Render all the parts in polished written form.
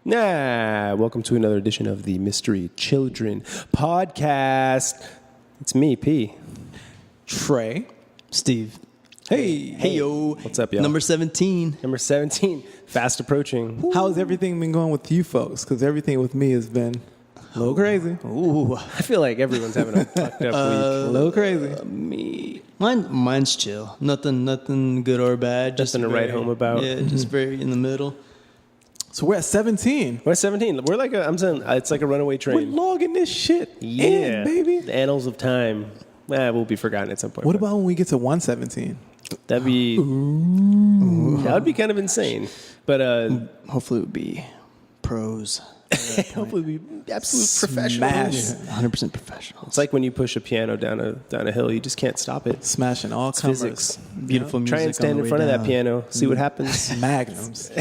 Welcome to another edition of the Mystery Children podcast. It's me, P. Trey. Steve. Hey yo. What's up, y'all? Number 17. Number 17, fast approaching. How's everything been going with you folks? Because everything with me has been a little crazy. Ooh. I feel like everyone's having a fucked up week. A little crazy. Me. Mine's chill. Nothing good or bad. Nothing to write home about. Yeah, just very in the middle. So we're at 17. We're at 17. We're like I'm saying, it's like a runaway We're train. logging this shit in, baby. The annals of time. Will be forgotten at some point. What about when we get to 117? That'd be... That would be kind of insane. But Hopefully it would be pros. hopefully we absolute Smash. professionals. 100% professional. It's like when you push a piano down a hill, you just can't stop it. Smashing all It's comers. physics. Beautiful music. Try and stand on the in way front of that down. piano, see what happens. Magnums.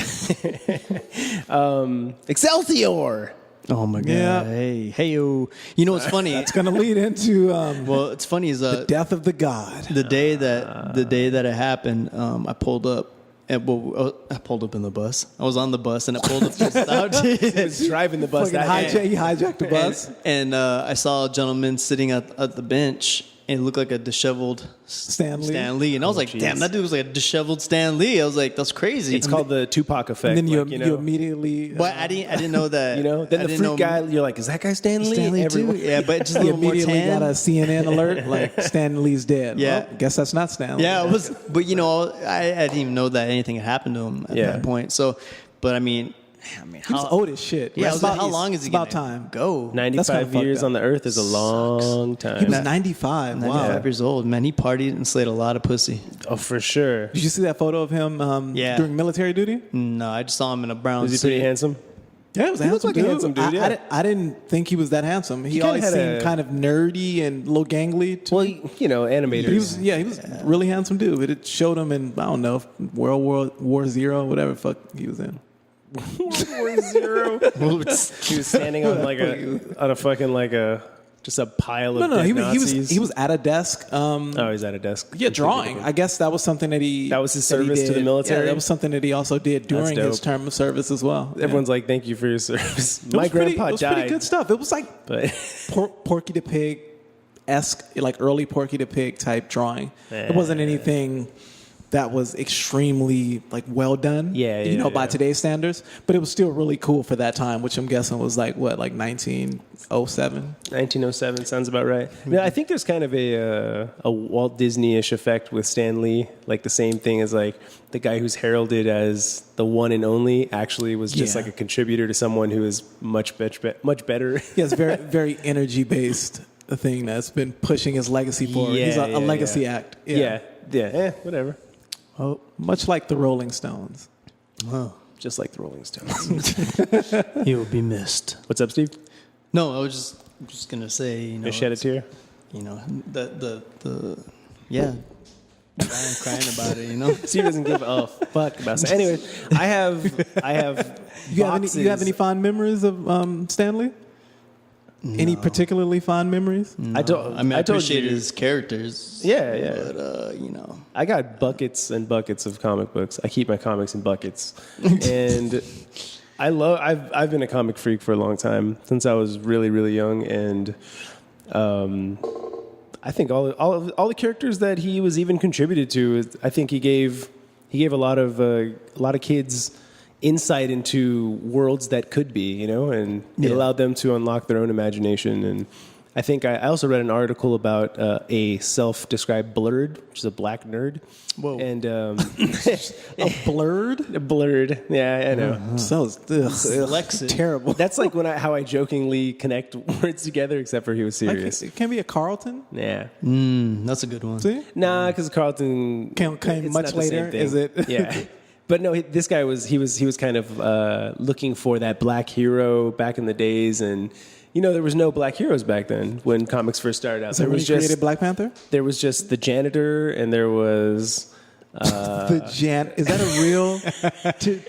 Excelsior! Oh my god. Yeah. Hey yo. You know what's funny? It's going to lead into Well, it's funny is the death of the god. the day that it happened, I pulled up. I pulled up in the bus. I was on the bus and I pulled up just out. He's driving the bus Fucking that day. he hijacked the bus. And I saw a gentleman sitting at the bench and it looked like a disheveled Stan Lee. And I was like, jeez. damn, that dude was like a disheveled Stan Lee. I was like, that's crazy. It's called the Tupac effect. And then like, you immediately... But I didn't know that. then I the didn't fruit know guy, you're like, is that guy Stan Lee? Stan Lee too? Everyone- Yeah, but just a you little more immediately tan. got a CNN alert, like Stan Lee's dead. Yeah. Well, guess that's not Stan Lee. Yeah, it was. But I didn't even know that anything had happened to him at that point. So, but I mean, He was old as shit. Yeah, I It's was like, about- how long is he it's about gonna time. go? 95 kinda years fucked up. on the earth is a long time. He was 95. Wow. 95 years old, man. He partied and slayed a lot of pussy. Oh, for sure. Did you see that photo of him Yeah. during military duty? No, I just saw him in a brown Was he suit. pretty handsome? Yeah, it was a He looked handsome like a dude. handsome dude, yeah. I didn't think he was that handsome. He kinda always had seemed a- kind of nerdy and a little gangly. To Well, me. animators. He was a really handsome dude. It showed him in, I don't know, World War Zero, whatever the fuck he was in. World War Zero. He was standing on just a pile of No, dead he Nazis. was at a desk. He's at a desk. Yeah, drawing. I guess that was something that he... That was his that he service to the did. military? Yeah, that was something that he also did during his dope. term of service as well. Everyone's like, "Thank you for your service." It My was pretty- grandpa it was died, pretty good stuff. It was like but Porky the Pig-esque, like early Porky the Pig type drawing. It wasn't anything that was extremely like well done. By today's standards, but it was still really cool for that time, which I'm guessing was like 1907. 1907 sounds about right. Yeah, I think there's kind of a Walt Disney-ish effect with Stan Lee. Like the same thing as like the guy who's heralded as the one and only actually was just like a contributor to someone who is much better. Yeah, it's very very energy based. A thing that's been pushing his legacy forward. He's a legacy act. Yeah. Whatever. Oh, much like the Rolling Stones. Wow. Just like the Rolling Stones. He will be missed. What's up, Steve? No, I was just gonna say, You shed a tear? the crying about it, Steve doesn't give a fuck about it. Anyway, I have You have any fond memories of Stanley? No. Any particularly fond memories? No. I told appreciate you. his characters. Yeah. But I got buckets and buckets of comic books. I keep my comics in buckets, and I've been a comic freak for a long time, since I was really really young, and I think all the characters that he was even contributed to, I think he gave a lot of kids insight into worlds that could be, and it allowed them to unlock their own imagination. And I think I also read an article about a self-described blurred, which is a black nerd. Whoa. And A blurred? a blurred. Yeah, I know. So terrible. That's like how I jokingly connect words together, except for he was serious. It can be a Carlton. Yeah. that's a good one. See? Nah, because Carlton Came it's much not the same later, thing. is it? Yeah. But no, this guy was kind of looking for that black hero back in the days, and there was no black heroes back then when comics first started out. So There when was he created just Black Panther? there was just the janitor, and there was Is that a real?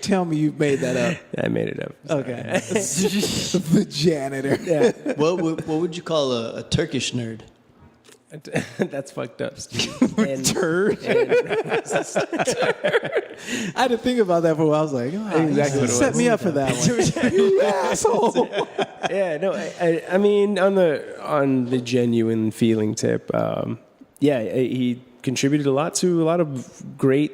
Tell me you made that up. I made it up. Okay. The janitor. Yeah. What would you call a Turkish nerd? That's fucked up, Steve. And, Turd. I had to think about that for a while. I was like, Exactly what it set was. me up for that one. You asshole. Yeah, no, I mean, on the genuine feeling tip, he contributed a lot of great,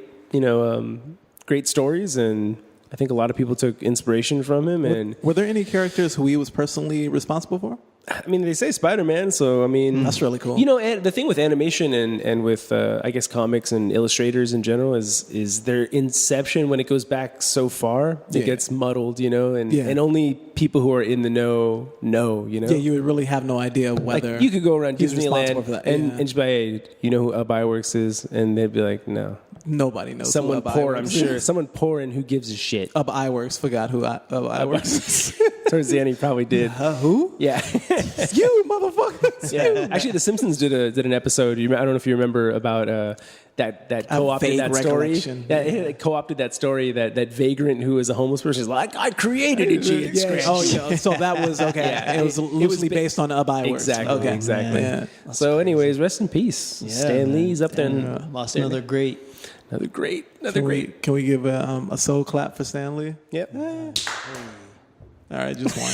great stories, and I think a lot of people took inspiration from him. And Were there any characters who he was personally responsible for? I mean, they say Spider-Man, so I mean, That's really cool. And the thing with animation and with I guess comics and illustrators in general is their inception when it goes back so far, it gets muddled, and only people who are in the know. Yeah, you would really have no idea whether Like you could go around he's responsible Disneyland for that. and just be like, hey, you know who Up-I-Works is? And they'd be like, no. Nobody knows. Someone who poor, Up-I-Works I'm sure. is. Someone poor and who gives a shit. Up-I-Works forgot who Up-I-Works is. Towards the end, he probably did. Who? Yeah. You motherfuckers. Yeah. Actually, The Simpsons did an episode. I don't know if you remember about that co-opted vague that story. recollection. Yeah, it co-opted that story. That vagrant who was a homeless person is like, I created a G. Oh, yeah. So that was okay. Yeah. It was loosely based on Up-I-Works. Exactly. Okay. Exactly. Yeah. So, anyways, rest in peace. Stan Lee's up there. Lost another great. Another great. Can we give a soul clap for Stanley? Yep. All right, just one.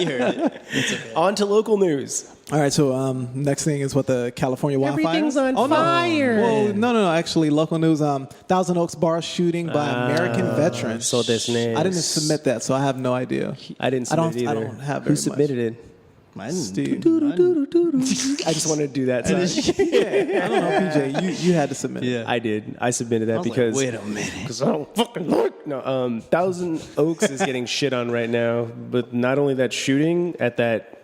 You heard it. It's okay. On to local news. All right, so next thing is what the California wildfire. Everything's on fire. Well, no. Actually, local news. Thousand Oaks bar shooting by American veterans. so this I didn't submit that, so I have no idea. I didn't submit it either. I don't have Who very submitted it? Mine, Steve. I just wanted to do that. Yeah, I don't know, PJ. You had to submit. Yeah. I did. I submitted that I was because like, wait a minute. because I don't fucking look. No, Thousand Oaks is getting shit on right now, but not only that shooting at that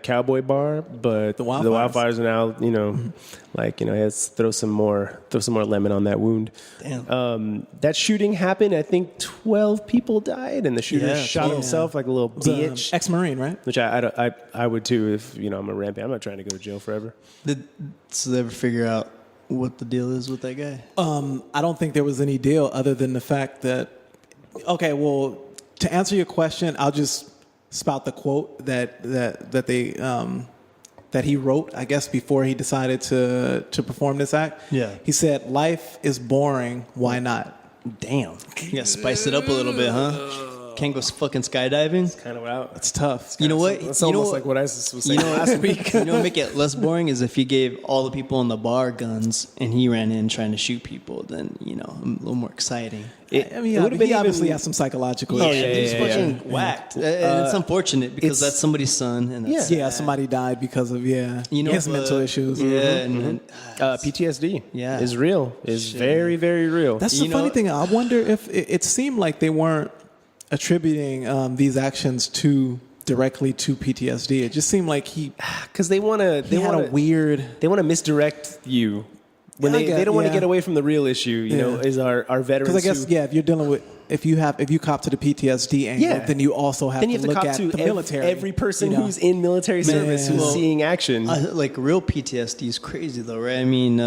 cowboy bar, but the wildfires are now let's throw some more lemon on that wound. Damn. That shooting happened. I think 12 people died, and the shooter shot 12. himself like a little bitch. Ex-Marine, right? Which I would too if I'm a rampant. I'm not trying to go to jail forever. Did they ever figure out what the deal is with that guy? I don't think there was any deal other than the fact that. Okay, well, to answer your question, I'll just spout the quote that he wrote, I guess, before he decided to perform this act. Yeah. He said, "Life is boring. Why not?" Damn. You gotta spice it up a little bit, huh? Can't go fucking skydiving. Kind of out. It's tough. You know what? It's You know almost what? like what I was saying last week. You know what make it less boring is if he gave all the people in the bar guns and he ran in trying to shoot people, then, a little more exciting. I mean, he obviously has some psychological Yeah, issues. he's fucking whacked. And it's unfortunate because that's somebody's son. And that's Yeah, somebody died because of his mental issues. Yeah, and PTSD is real. Is very, very real. That's the funny thing. I wonder if it seemed like they weren't attributing these actions directly to PTSD. It just seemed like because they want to. They had want a weird. They want to misdirect you when they don't want to get away from the real issue. Is our veterans? Because I guess if you're dealing with if you cop to the PTSD angle, then you also have to look cop at to the military. Every person who's in military service who's seeing action. like real PTSD is crazy though, right? I mean.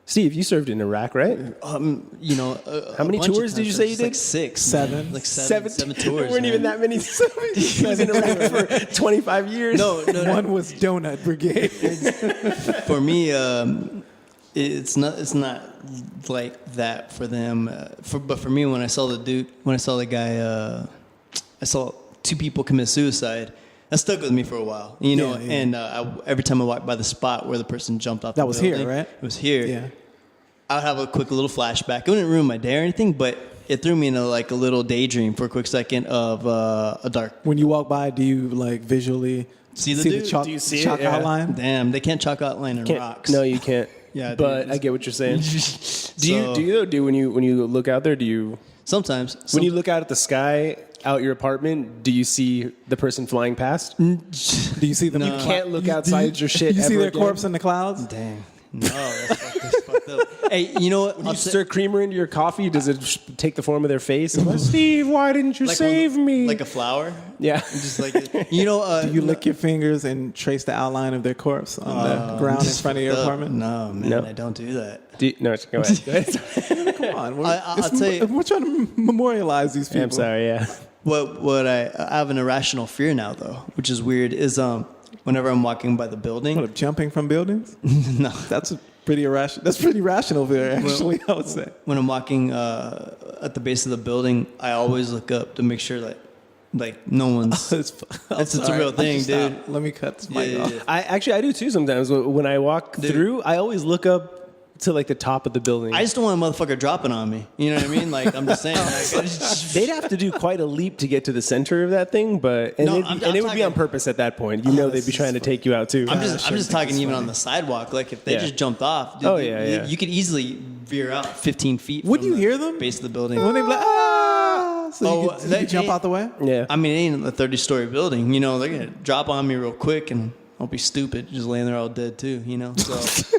Steve, you served in Iraq, right? How many tours did you say you did? Like 6, Seven. like seven tours. There weren't even that many. He was in Iraq for 25 years. No. One was Donut Brigade. For me, it's not like that for them. But for me, when I saw the guy, I saw 2 people commit suicide. That stuck with me for a while, And every time I walked by the spot where the person jumped off, That the was building, here, right? It was here. Yeah. I would have a quick little flashback. It wouldn't ruin my day or anything, but it threw me in a little daydream for a quick second of a dark. When you walk by, do you visually See the dude? chalk, Do you see it? chalk Yeah. outline? Damn, they can't chalk outline in rocks. No, you can't. Yeah, but dude. I get what you're saying. So- When you look out there? Do you Sometimes. when you look out at the sky out your apartment? Do you see the person flying past? Do you see them? You can't look outside your shit. You see ever their again? corpse in the clouds? Dang. No, that's fucked up. Hey, you know what? When you stir creamer into your coffee, does it take the form of their face? Steve, why didn't you save me? Like a flower? Yeah. Just like, do you lick your fingers and trace the outline of their corpse on the ground in front of your apartment? No, man, No. I don't do that. No, go ahead. Go ahead. Come on. I'll tell you. We're trying to memorialize these people. I'm sorry, yeah. What I have an irrational fear now though, which is weird, is when whenever I'm walking by the building. What, jumping from buildings? No. That's pretty irrational. That's pretty rational there, actually, I would say. When I'm walking at the base of the building, I always look up to make sure that like no one's. It's a real thing, dude. Let me cut this mic off. I do too sometimes. When I walk through, I always look up to like the top of the building. I just don't want a motherfucker dropping on me. You know what I mean? Like I'm just saying. They'd have to do quite a leap to get to the center of that thing, but it would be on purpose at that point. You know, they'd be trying to take you out too. I'm just talking even on the sidewalk. Like if they just jumped off, dude, you could easily veer out 15 feet. Would you the hear them? Base of the building. When they be like, ah! So you could jump out the way? Yeah. I mean, it ain't a 30-story building. You know, they're gonna drop on me real quick, and I'll be stupid, just laying there all dead too. You know, so.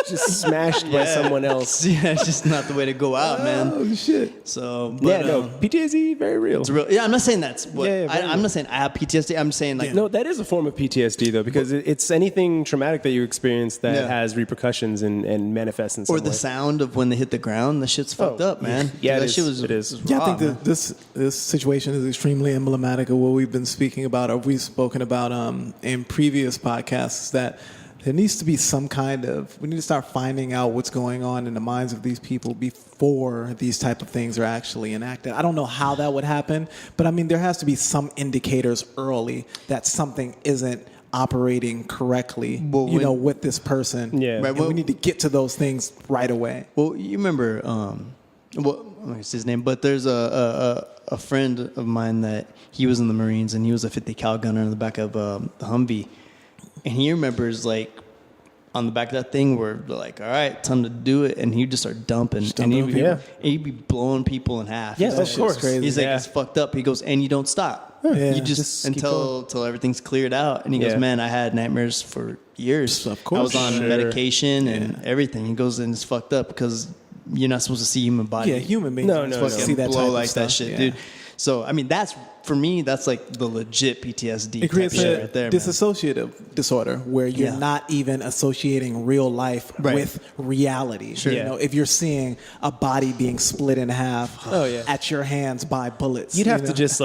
Just smashed by someone else. Yeah, it's just not the way to go out, man. Oh shit! So, but, PTSD very real. It's real. Yeah, I'm not saying that's what. I'm not saying I have PTSD. I'm saying like no, that is a form of PTSD though, because it's anything traumatic that you experience that has repercussions and manifests in some way. Or the sound of when they hit the ground. The shit's fucked up, man. Yeah, that shit was. It is. Yeah, I think this situation is extremely emblematic of what we've been speaking about, or we've spoken about in previous podcasts. That there needs to be some kind of, we need to start finding out what's going on in the minds of these people before these type of things are actually enacted. I don't know how that would happen, but I mean, there has to be some indicators early that something isn't operating correctly, with this person. Yeah. Right, we need to get to those things right away. Well, you remember, what's his name? But there's a friend of mine that he was in the Marines and he was a 50 cal gunner in the back of the Humvee. And he remembers, like, on the back of that thing where they're like, all right, time to do it. And he'd just start dumping. And he'd be blowing people in half. Yeah, of course. Crazy. He's like, it's fucked up. He goes, and you don't stop. Yeah, you just until everything's cleared out. And he goes, man, I had nightmares for years. Of course. I was on medication and everything. He goes, and it's fucked up because you're not supposed to see human body. Yeah, human beings. No, supposed to see that blow type like of stuff. that shit, dude. So, I mean, that's, for me, that's like the legit PTSD. It creates type a shit right there, dissociative disorder where you're not even associating real life with reality. Sure. You know, if you're seeing a body being split in half at your hands by bullets, you'd have to just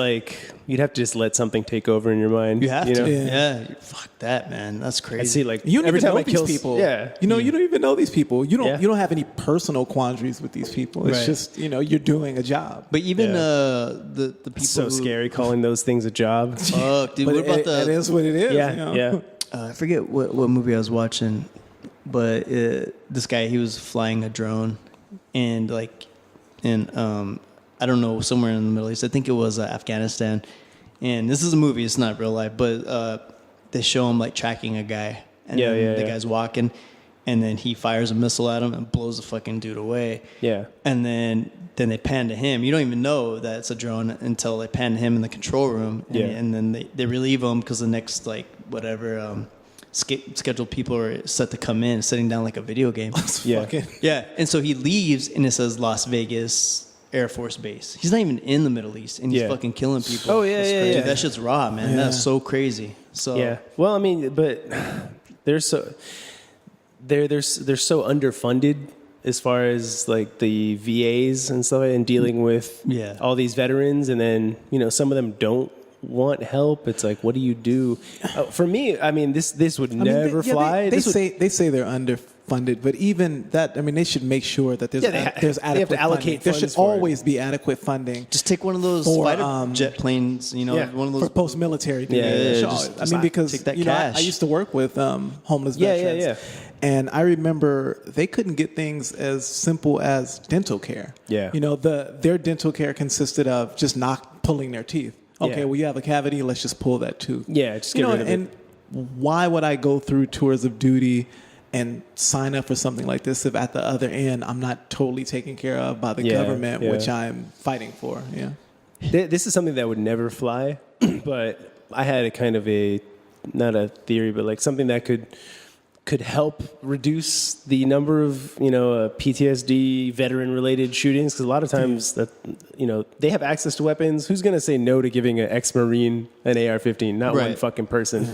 let something take over in your mind. You have to. Yeah. Fuck that, man. That's crazy. I see, like, you don't every even time know I these kill people. Yeah. You don't even know these people. You don't have any personal quandaries with these people. It's just, you're doing a job. But even the people It's so who, scary calling those things a job. Fuck, dude. But What about it is what it is. Yeah. I forget what movie I was watching, but this guy, he was flying a drone, and I don't know, somewhere in the Middle East. I think it was Afghanistan. And this is a movie; it's not real life, but they show him like tracking a guy, and the guy's walking, and then he fires a missile at him and blows the fucking dude away. Yeah, and then they pan to him. You don't even know that it's a drone until they pan to him in the control room. And then they relieve him because the next scheduled people are set to come in, sitting down like a video game. And so he leaves, and it says Las Vegas Air Force Base. He's not even in the Middle East, and he's fucking killing people. Oh yeah. Dude, that shit's raw, man. That's so crazy. So well, I mean, but they're so underfunded as far as like the VAs and stuff, and dealing with all these veterans, and then some of them don't want help. It's like, what do you do? For me, I mean, this would never fly. They say they're underfunded, but even that, I mean, they should make sure that there's adequate they have to allocate funding. There should always be adequate funding. Just take one of those fighter jet planes, one of those for post-military. Because take that cash. I used to work with homeless veterans. And I remember they couldn't get things as simple as dental care. Their dental care consisted of just not pulling their teeth. Okay, well, you have a cavity, let's just pull that tooth. Just get rid of it. And why would I go through tours of duty and sign up for something like this if at the other end I'm not totally taken care of by the government, which I'm fighting for? This is something that would never fly, but I had a kind of not a theory, but like something that could help reduce the number of PTSD veteran related shootings, because a lot of times that they have access to weapons. Who's gonna say no to giving an ex-Marine an AR-15? Not one fucking person.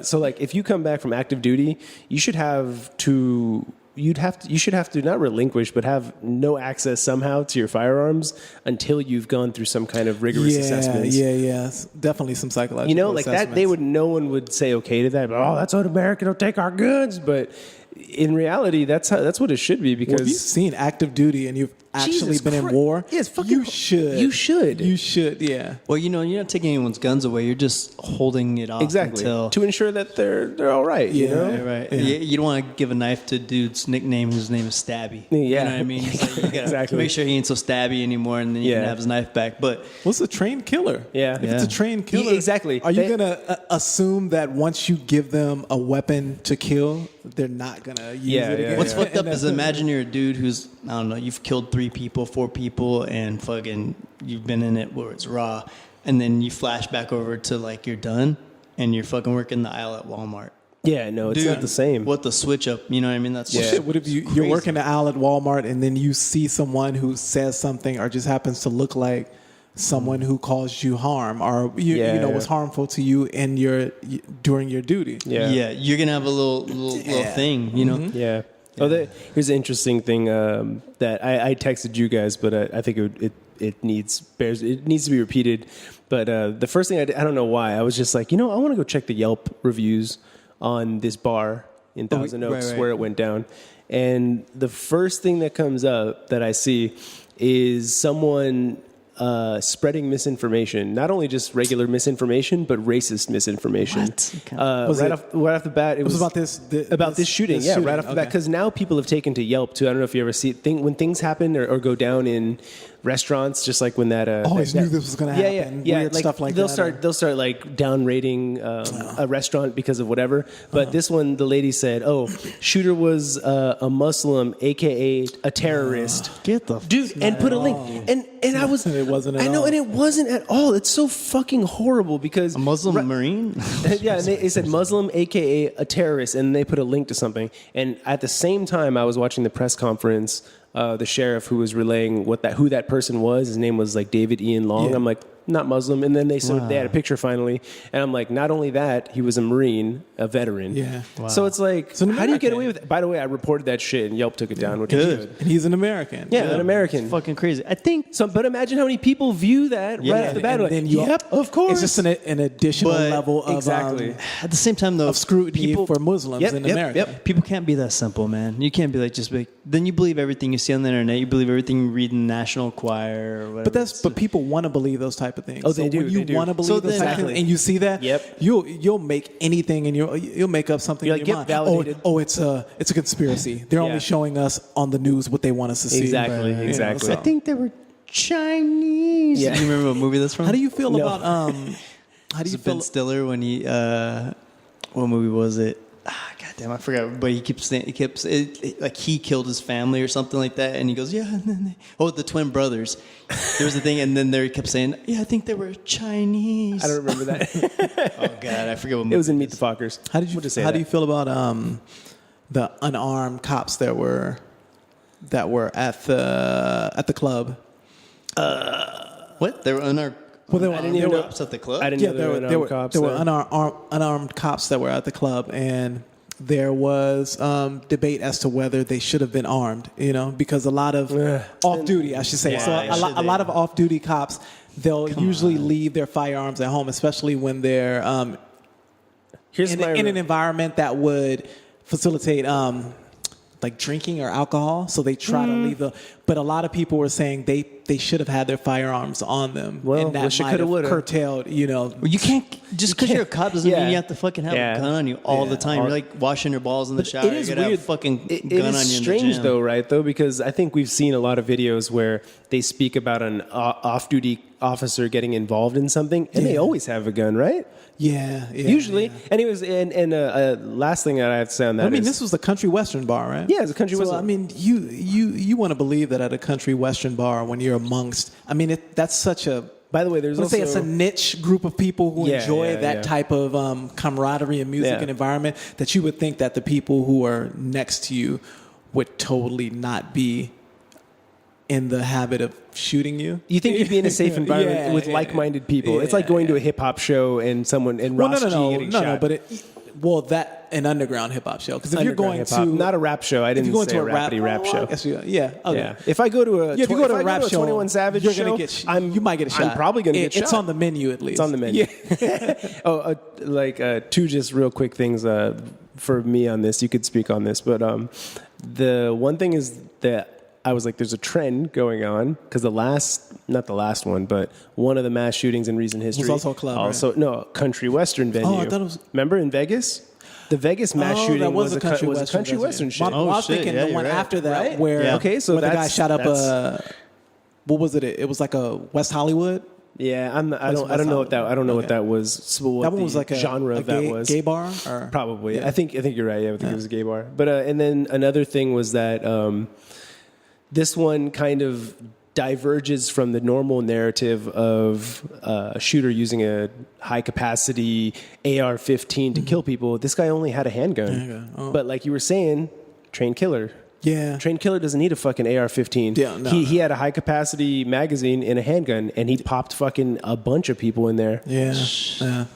So like, if you come back from active duty, you should have to you should have to not relinquish, but have no access somehow to your firearms until you've gone through some kind of rigorous assessments. Yeah. Definitely some psychological like assessments. that. No one would say okay to that. But, oh, that's un-American. Don't take our guns. But in reality, that's what it should be. Because if you've seen active duty and you've actually been in war, you should. You should. You should. Yeah. Well, you're not taking anyone's guns away. You're just holding it off until to ensure that they're all right. Yeah. You know? Right. Yeah. You don't want to give a knife to a dude's nickname whose name is Stabby. Yeah. You know what I mean? So you gotta make sure he ain't so stabby anymore, and then you can have his knife back. But what's a trained killer? Yeah. If it's a trained killer, exactly. Are you gonna assume that once you give them a weapon to kill, they're not gonna use it again? What's fucked up is imagine you're a dude who's, I don't know, you've killed 3 people, 4 people, and fucking you've been in it where it's raw, and then you flash back over to like you're done, and you're fucking working the aisle at Walmart. Yeah, no, it's not the same. What the switch up? You know what I mean? That's shit. What if you're working the aisle at Walmart and then you see someone who says something or just happens to look like someone who caused you harm or was harmful to you in during your duty? Yeah, you're gonna have a little thing, you know? Mm-hmm. Yeah. Oh, here's an interesting thing that I texted you guys, but I think it needs to be repeated. But the first thing I don't know why, I was just like, I want to go check the Yelp reviews on this bar in Thousand Oaks where it went down. And the first thing that comes up that I see is someone spreading misinformation, not only just regular misinformation, but racist misinformation. Right off the bat, it was about this shooting. Right off the bat, because now people have taken to Yelp too. I don't know if you ever see when things happen or go down in restaurants, just like when that. Always knew this was going to happen. Weird stuff like they'll that. They'll start like down rating a restaurant because of whatever. But this one, the lady said, "Oh, shooter was a Muslim, aka a terrorist." Get the dude, and put a link. And I was. It wasn't. I know, and it wasn't at all. It's so fucking horrible because a Muslim Marine. Yeah, and they said Muslim, aka a terrorist, and they put a link to something. And at the same time, I was watching the press conference. The sheriff who was relaying who that person was, his name was like David Ian Long. Yeah. I'm like, not Muslim. And then they had a picture finally. And I'm like, not only that, he was a Marine, a veteran. Yeah. Wow. So it's like, how do you get away with it? By the way, I reported that shit and Yelp took it down, which is good. And he's an American. Yeah, an American. It's fucking crazy. I think so. But imagine how many people view that right off the bat. Of course. It's just an additional level of at the same time though of scrutiny for Muslims in America. Yep. People can't be that simple, man. You can't be like then you believe everything you see on the internet. You believe everything you read in the National Choir or whatever. But people want to believe those type of things. Oh, they do. You want to believe those type of things, and you see that. Yep. You'll make anything, and you'll make up something. You're in your mind. Validated. Oh, it's a conspiracy. They're only showing us on the news what they want us to see. Exactly. I think they were Chinese. Yeah. Do you remember what movie that's from? How do you feel about How do you feel? Ben Stiller when he what movie was it? God damn, I forgot. But he kept like he killed his family or something like that, and he goes, yeah. And then the twin brothers. There was the thing, and then they kept saying, yeah, I think they were Chinese. I don't remember that. Oh God, I forget what movie it was in Meet the Fockers. How do you feel about the unarmed cops that were at the club? What? They were unarmed. Well, I didn't even know cops at the club. I didn't know there were cops. There were unarmed cops that were at the club, and there was debate as to whether they should have been armed. Because a lot of off-duty, I should say. A lot of off-duty cops, they'll usually leave their firearms at home, especially when they're in an environment that would facilitate like drinking or alcohol, so they try to leave but a lot of people were saying they should have had their firearms on them. Well, and that might have curtailed, Well, you can't, just because you're a cop doesn't mean you have to fucking have a gun on you all the time. You're like washing your balls in the shower. It is you weird. have a fucking gun on you in the gym. It is strange though, right? Because I think we've seen a lot of videos where they speak about an off-duty officer getting involved in something, and they always have a gun, right? Yeah. Usually. Yeah. Anyways, and last thing that I have to say on that is... this was a country western bar, right? Yeah, it's a country western. I mean, you want to believe that at a country western bar when you're amongst... I mean, that's such a... By the way, there's also... it's a niche group of people who enjoy that type of camaraderie and music and environment that you would think that the people who are next to you would totally not be in the habit of shooting you. You think you'd be in a safe environment with like-minded people. It's like going to a hip-hop show and someone... and Ross G getting shot. No, but Well, that an underground hip hop show. Because if you're going hip-hop. to Not a rap show, I didn't if you're going say to a rappity rap show. I guess yeah. Okay. Yeah. If I go to a if you go to a rap show, 21 Savage you're show, gonna get you might get a shot. I'm probably gonna get shot. It's on the menu at least. It's on the menu. Yeah. Two just real quick things for me on this. You could speak on this, but the one thing is that I was like, there's a trend going on because not the last one, but one of the mass shootings in recent history was also a club, right? No, country western venue. Oh, I thought it was. Remember in Vegas? The Vegas mass shooting that was a country country western shit. I was thinking the one after that where okay, so the guy shot up what was it? It was like a West Hollywood. Yeah, I don't know what that was. So that one was like a genre of that was gay bar, or? Probably. Yeah. I think you're right. Yeah, I think it was a gay bar. But and then another thing was that this one kind of diverges from the normal narrative of a shooter using a high capacity AR-15 to kill people. This guy only had a handgun, but like you were saying, trained killer. Yeah. Trained killer doesn't need a fucking AR-15. Yeah, no. He had a high-capacity magazine and a handgun, and he popped fucking a bunch of people in there. Yeah. Yeah.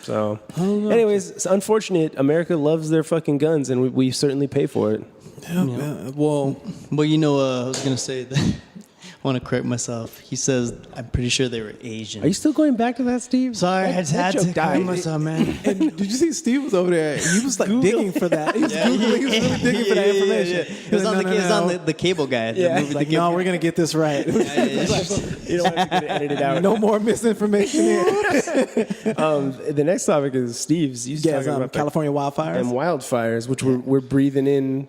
So, anyways, it's unfortunate. America loves their fucking guns, and we certainly pay for it. Yeah. Well, I was going to say that. I want to correct myself. He says, I'm pretty sure they were Asian. Are you still going back to that, Steve? Sorry, I had to correct myself, man. And did you see Steve was over there? He was like digging for that. He was Googling. He was really digging for that information. It was on the cable guy. Yeah, he's like, no, we're going to get this right. You don't have to edit it out. No more misinformation here. The next topic is Steve's. He's talking about California wildfires. And wildfires, which we're breathing in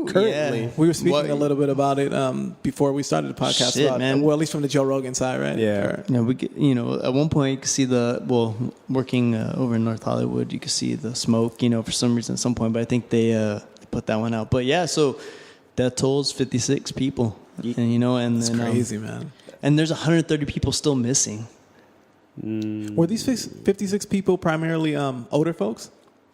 currently. Yeah. We were speaking a little bit about it before we started the podcast. Man. Well, at least from the Joe Rogan side, right? Yeah. At one point you could see working over in North Hollywood, you could see the smoke, for some reason at some point, but I think they put that one out. But yeah, so death tolls 56 people. And it's crazy, man. And there's 130 people still missing. Were these 56 people primarily older folks?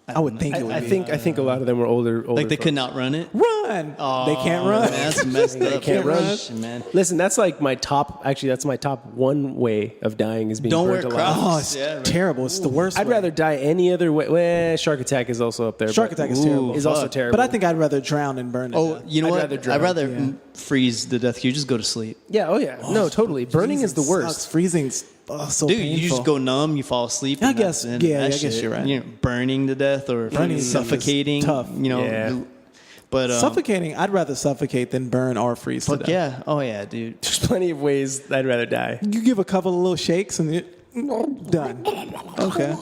I would think it would be. I think a lot of them were older. Like they folks. could not run it? Run! Oh, they can't run. Man, that's messed up. They can't run. Man. Listen, that's like my top. Actually, that's my top one way of dying is being Don't burnt wear alive. Crocs. Oh, it's terrible. It's the worst. I'd way. rather die any other way. Well, shark attack is also up there. Shark attack is terrible. Is also terrible. But I think I'd rather drown than burn. You know I'd what? rather I'd rather freeze to death. You just go to sleep. Yeah. Oh yeah. No, totally. Burning is the worst. Sucks. Freezing's so Dude, painful. you just go numb, you fall asleep. I guess. I guess you're right. Burning to death or suffocating. Tough. Yeah. But suffocating, I'd rather suffocate than burn or freeze to death. Yeah. Oh yeah, dude. There's plenty of ways I'd rather die. You give a couple of little shakes and you're done. Okay.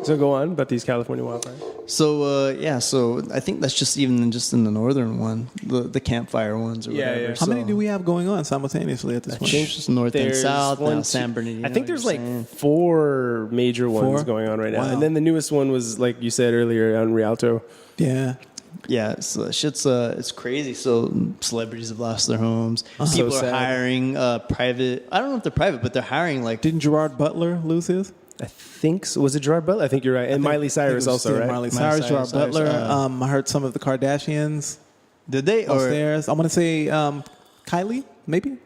So go on about these California wildfires. So I think that's just in the northern one, the campfire ones or whatever. Yeah. How many do we have going on simultaneously at this point? Just north and south, now San Bernardino. I think there's like 4 major ones going on right now. Wow. And then the newest one was, like you said earlier, on Rialto. Yeah. Yeah, so it's crazy. So celebrities have lost their homes. People So are sad. hiring private. I don't know if they're private, but they're hiring like. Didn't Gerard Butler lose his? I think so. Was it Gerard Butler? I think you're right. And Miley Cyrus also, right? Miley Cyrus, Gerard Cyrus, Butler. I heard some of the Kardashians Did they? lost theirs. I want to say Kylie, maybe.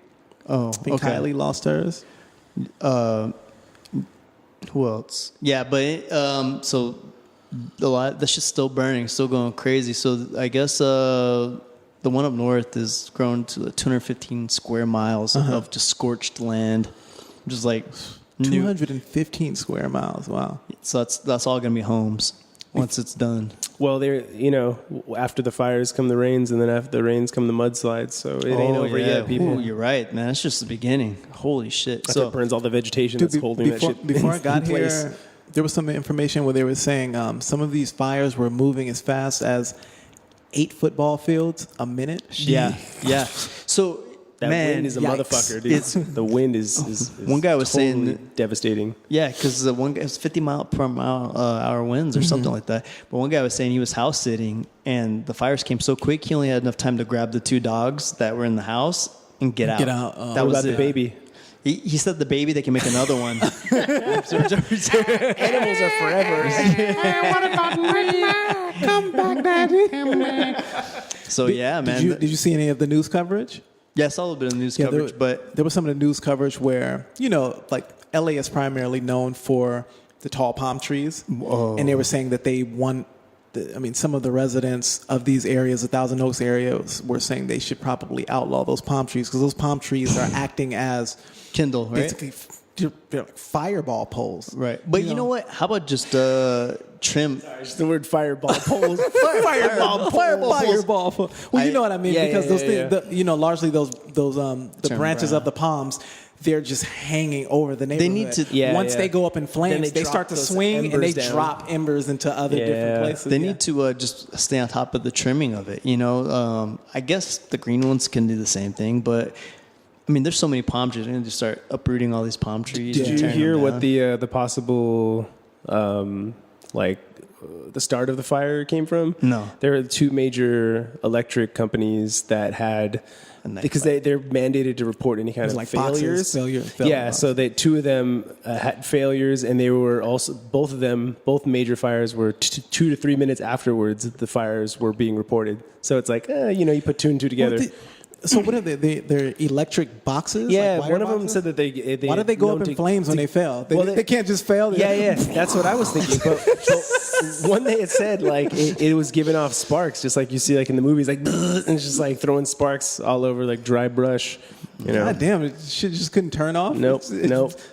Oh, I think okay. Kylie lost hers. Who else? Yeah, but so a lot. That's just still burning, still going crazy. So I guess the one up north is grown to 215 square miles of just scorched land, just like 215 square miles. Wow. So that's all gonna be homes once it's done. Well, after the fires come the rains, and then after the rains come the mudslides. So it ain't over yet, people. Ooh, you're right, man. It's just the beginning. Holy shit. So it burns all the vegetation that's holding that shit. Before I got in place. here, there was some information where they were saying some of these fires were moving as fast as 8 football fields a minute. Yeah. So that wind is a motherfucker, dude. The wind is one guy was totally saying devastating. Yeah, because one guy was 50 mile per hour winds or something like that. But one guy was saying he was house sitting and the fires came so quick he only had enough time to grab the 2 dogs that were in the house and get out. That was the baby. He said the baby, they can make another one. Animals are forever. What about me? Come back, Daddy. Come back. So yeah, man. Did you see any of the news coverage? Yeah, I saw a little bit of news coverage, but there was some of the news coverage where, like LA is primarily known for tall palm trees, and they were saying that they want. Some of the residents of these areas, the Thousand Oaks areas, were saying they should probably outlaw those palm trees because those palm trees are acting as Kindle, right? basically they're like fireball poles. Right. But you know what? How about just trim? Just the word fireball poles. Fireball pole. Well, you know what I mean, because those things, largely those the branches of the palms, they're just hanging over the neighborhood. They need to once they go up in flames, they start to swing and they drop embers into other different places. They need to just stay on top of the trimming of it. I guess the green ones can do the same thing, but there's so many palm trees. They need to start uprooting all these palm trees. Did you hear what the possible the start of the fire came from? No. There are two major electric companies that had, because they're mandated to report any kind of like failures. Boxes, so two of them had failures, and they were also both major fires were 2 to 3 minutes afterwards. The fires were being reported. So it's like you put two and two together. So what are they? They're electric boxes? Yeah, like one of them boxes? said that they Why did they go up in flames when they fail? They can't just fail. Yeah, that's what I was thinking. But one day it said it was giving off sparks, just like you see in the movies, and it's just throwing sparks all over dry brush. God damn, it just couldn't turn off. Nope,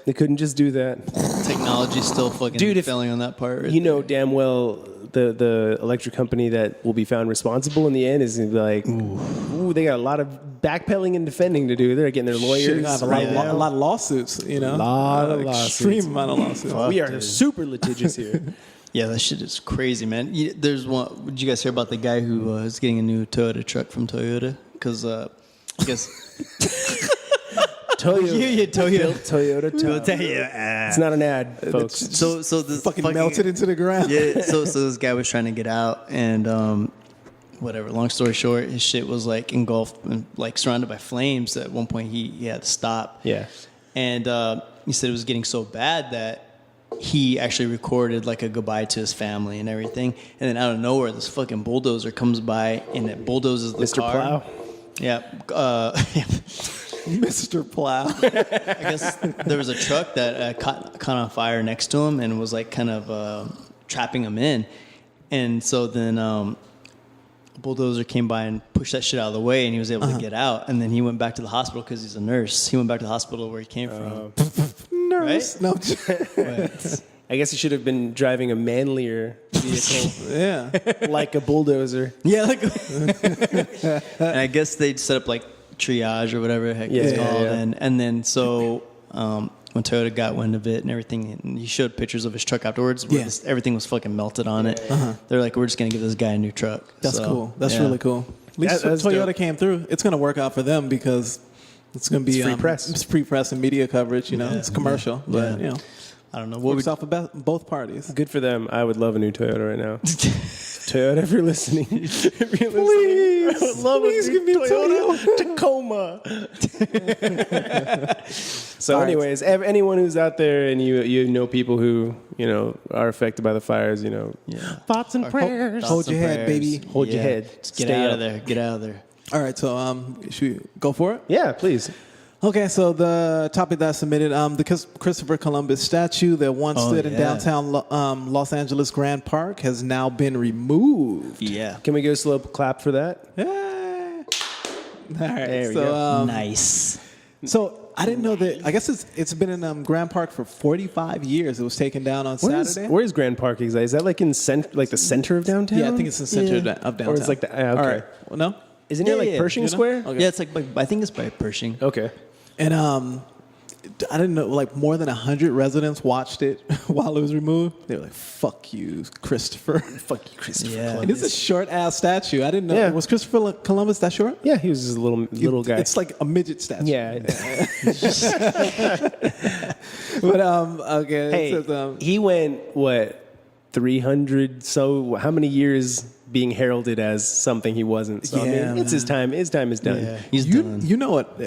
they couldn't just do that. Technology's still fucking failing on that part. Right damn well the electric company that will be found responsible in the end is gonna be like, ooh, they got a lot of backpedaling and defending to do. They're getting their lawyers. A lot of lawsuits. A lot of lawsuits. Extreme amount of lawsuits. We are super litigious here. Yeah, that shit is crazy, man. There's one. Did you guys hear about the guy who is getting a new Toyota truck from Toyota? Because I guess Toyota. Yeah. It's not an ad, folks. So this fucking melted into the ground. Yeah. So this guy was trying to get out, and whatever. Long story short, his shit was engulfed and surrounded by flames. At one point, he had to stop. Yeah. And he said it was getting so bad that he actually recorded a goodbye to his family and everything. And then out of nowhere, this fucking bulldozer comes by and it bulldozes the Mr. car. Plow. Yeah. Mr. Plow. I guess there was a truck that caught on fire next to him and was kind of trapping him in. And so then a bulldozer came by and pushed that shit out of the way, and he was able to get out. And then he went back to the hospital because he's a nurse. He went back to the hospital where he came from. Nurse. Right? No. I guess he should have been driving a manlier vehicle. Yeah. Like a bulldozer. Yeah. And I guess they'd set up triage or whatever the heck it's called. Yeah. And then so when Toyota got wind of it and everything, and he showed pictures of his truck afterwards where everything was fucking melted on it. They're like, we're just going to give this guy a new truck. That's cool. That's really cool. At least Toyota dope. Came through. It's going to work out for them because it's going to be free press. It's free press and media coverage. It's commercial, but I don't know. What works out for both parties. Good for them. I would love a new Toyota right now. Toyota, if you're listening, Please, I would love please give me a Toyota Tacoma. So, anyways, anyone who's out there and you know people who are affected by the fires, Thoughts and prayers. Hold your head, baby. Hold your head. Just get Stay out up. of there. Get out of there. All right, so should we go for it? Yeah, please. Okay, so the topic that I submitted, the Christopher Columbus statue that once stood in downtown Los Angeles Grand Park has now been removed. Yeah. Can we go slow clap for that? Yeah. All right. There we go. Nice. So I didn't know that. I guess it's been in Grand Park for 45 years. It was taken down on Saturday. Where is Grand Park exactly? Is that the center of downtown? Yeah, I think it's the center of downtown. Or it's okay. All right. Well, no? Isn't it Pershing Square? Okay. Yeah, it's I think it's by Pershing. Okay. And I didn't know, more than 100 residents watched it while it was removed. They were like, "Fuck you, Christopher." Fuck you, Christopher. Yeah. And it's a short ass statue. I didn't know. Yeah. Was Christopher Columbus that short? Yeah, he was just a little guy. It's like a midget statue. Yeah. But okay. Hey, it says, he went 300? So how many years being heralded as something he wasn't? So it's his time. His time is done. Yeah, he's done. You know what?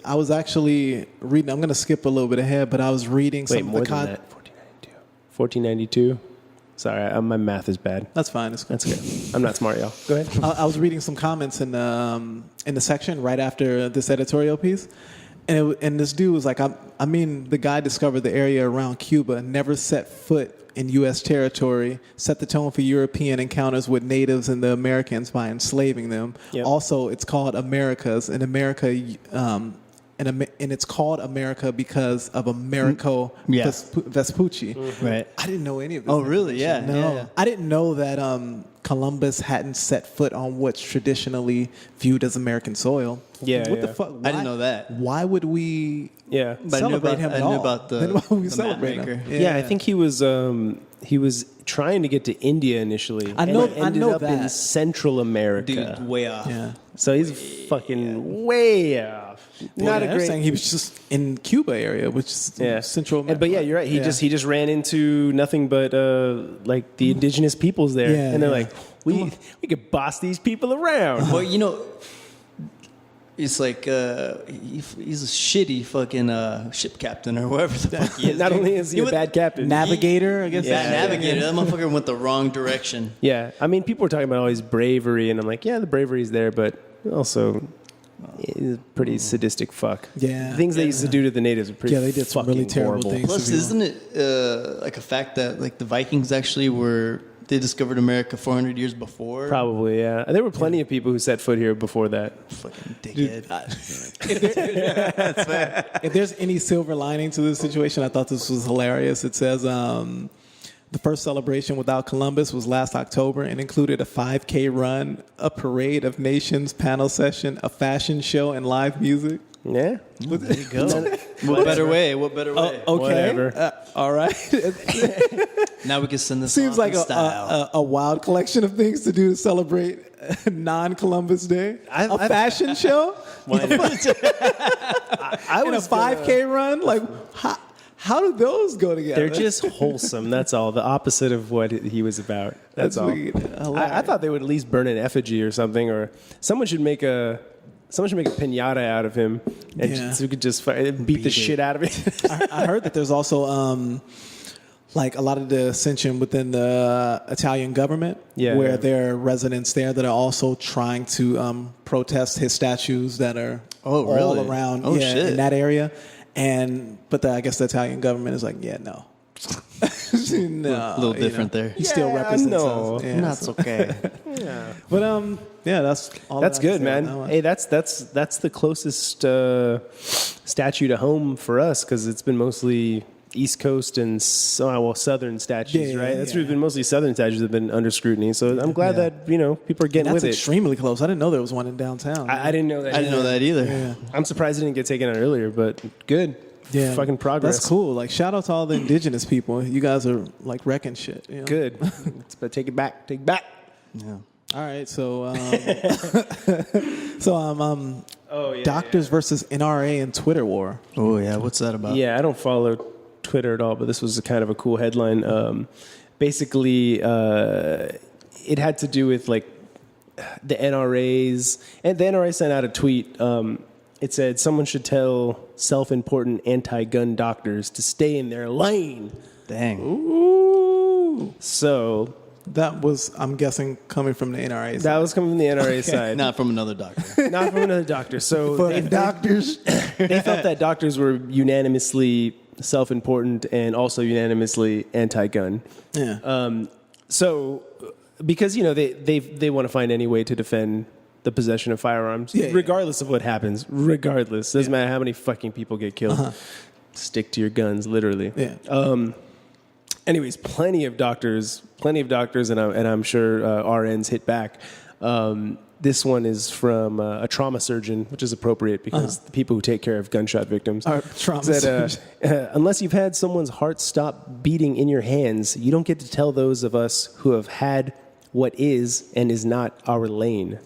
I was actually reading. I'm going to skip a little bit ahead, but I was reading some more of the than that. 1492. Sorry, my math is bad. That's fine. That's good. I'm not smart, y'all. Go ahead. I was reading some comments in the section right after this editorial piece, And this dude was like, I mean, the guy discovered the area around Cuba, never set foot in U.S. territory, set the tone for European encounters with natives and the Americans by enslaving them. Yep. Also, it's called Americas, and America, and it's called America because of Americo Vespucci. Mm-hmm. Right. I didn't know any of this. Oh, really? Yeah. No. Yeah. I didn't know that Columbus hadn't set foot on what's traditionally viewed as American soil. Yeah. What the fuck? I didn't know that. Why would we but celebrate him at all? I knew about then why would we celebrate him? Yeah, I think he was trying to get to India initially. I know ended up that. in Central America. Dude, way off. Yeah. So he's way off. Not a great. Saying he was just in Cuba area, which is Central America. But yeah, you're right. He just ran into nothing but like the indigenous peoples there, and they're like, we could boss these people around. Well, you know, it's like he's a shitty fucking ship captain or whatever the fuck he is. Not only is he a bad captain, navigator, I guess. Yeah, navigator. That motherfucker went the wrong direction. Yeah, I mean, people were talking about all his bravery, and I'm like, yeah, the bravery's there, but also. He's a pretty sadistic fuck. Yeah. The things they used to do to the natives are pretty they did some really terrible horrible things. Plus, isn't it like a fact that like the Vikings actually they discovered America 400 years before? Probably, yeah. There were plenty of people who set foot here before that. Fucking dickhead. If there's any silver lining to this situation, I thought this was hilarious. It says the first celebration without Columbus was last October and included a 5K run, a parade of nations, panel session, a fashion show, and live music. Yeah. There you go. What better way? Okay. Whatever. All right. Now we can send this. Seems like style. a wild collection of things to do to celebrate non-Columbus Day. A fashion show? I was a 5K run? Like, how do those go together? They're just wholesome. That's all. The opposite of what he was about. That's all. I thought they would at least burn an effigy or something, or someone should make a piñata out of him, and so we could just beat the shit out of it. I heard that there's also like a lot of dissension within the Italian government, where there are residents there that are also trying to protest his statues that are all around in that area. But I guess the Italian government is like, no. No, a little different there. He still represents us. Yeah, that's okay. But that's all. That's good, man. Hey, that's the closest statue to home for us because it's been mostly East Coast and Southern statues, right? That's been mostly Southern statues that have been under scrutiny. So I'm glad that people are getting with it. That's extremely close. I didn't know there was one in downtown. I didn't know that. I didn't know that either. Yeah. I'm surprised it didn't get taken out earlier, but good. Yeah, fucking progress. That's cool. Like, shout out to all the indigenous people. You guys are like wrecking shit. You know? Good. But take it back. Take it back. Yeah. All right. So, doctors versus NRA and Twitter war. Oh yeah, what's that about? Yeah, I don't follow Twitter at all, but this was kind of a cool headline. Basically, it had to do with like the NRAs, and the NRA sent out a tweet. It said someone should tell self-important anti-gun doctors to stay in their lane. Dang. Ooh. So that was, I'm guessing, coming from the NRA side. That was coming from the NRA side. Not from another doctor. Not from another doctor. So doctors. They felt that doctors were unanimously self-important and also unanimously anti-gun. Yeah. So because they want to find any way to defend the possession of firearms, regardless of what happens. Regardless, doesn't matter how many fucking people get killed. Stick to your guns, literally. Yeah. Anyways, plenty of doctors, and I'm sure RNs hit back. This one is from a trauma surgeon, which is appropriate because the people who take care of gunshot victims are trauma surgeons. Unless you've had someone's heart stop beating in your hands, you don't get to tell those of us who have had what is and is not our lane.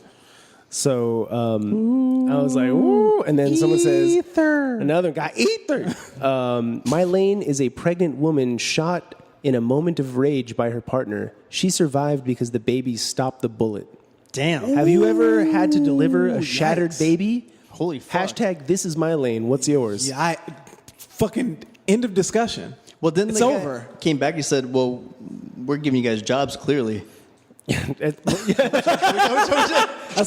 So I was like, ooh. And then someone says, another guy, ether. My lane is a pregnant woman shot in a moment of rage by her partner. She survived because the baby stopped the bullet. Damn. Have you ever had to deliver a shattered baby? Holy fuck. # this is my lane. What's yours? Yeah, fucking end of discussion. Well, then it's the guy over. Came back and said, well, we're giving you guys jobs, clearly. That's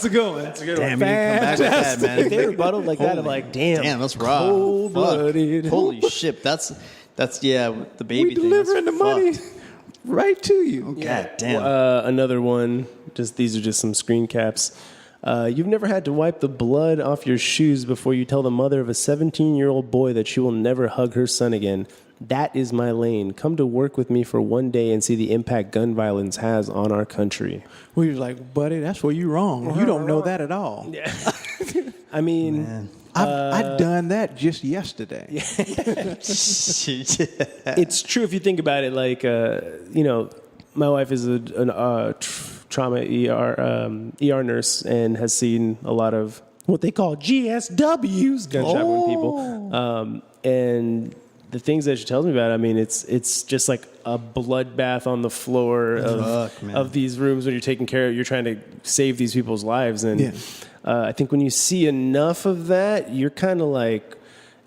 a good one. That's a good Damn, you come back with that, man. If they rebuttal like that, I'm like, damn, that's raw. cold-blooded. Holy shit, that's yeah, the baby We thing. delivering the That's money fucked. right to you. God damn. Another one. These are just some screen caps. You've never had to wipe the blood off your shoes before you tell the mother of a 17-year-old boy that she will never hug her son again. That is my lane. Come to work with me for one day and see the impact gun violence has on our country. We was like, buddy, that's where you wrong. You don't know that at all. Yeah. I mean, I've done that just yesterday. it's true if you think about it. Like, my wife is a trauma ER nurse and has seen a lot of what they call GSWs, gunshot wound people. And the things that she tells me about, I mean, it's just like a bloodbath on the floor of these rooms when you're trying to save these people's lives. And I think when you see enough of that, you're kind of like,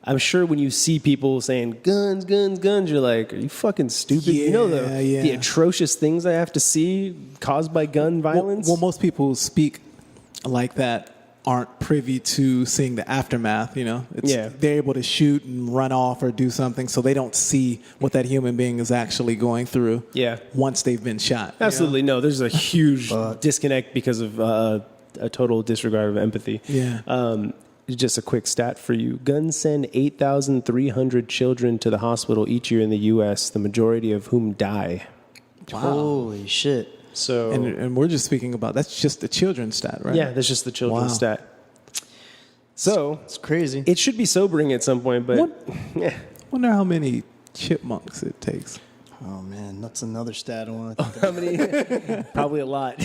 I'm sure when you see people saying guns, guns, guns, you're like, are you fucking stupid? Yeah, you know the atrocious things I have to see caused by gun violence? Well, most people who speak like that aren't privy to seeing the aftermath, They're able to shoot and run off or do something, so they don't see what that human being is actually going through once they've been shot. Absolutely. No, there's a huge disconnect because of a total disregard of empathy. Yeah. Just a quick stat for you. Guns send 8,300 children to the hospital each year in the U.S., the majority of whom die. Wow. Holy shit. So, and we're just speaking about, that's just the children's stat, right? Yeah, that's just the children's stat. So it's crazy. It should be sobering at some point, but wonder how many chipmunks it takes. Oh man, that's another stat I want to think how many? Probably a lot.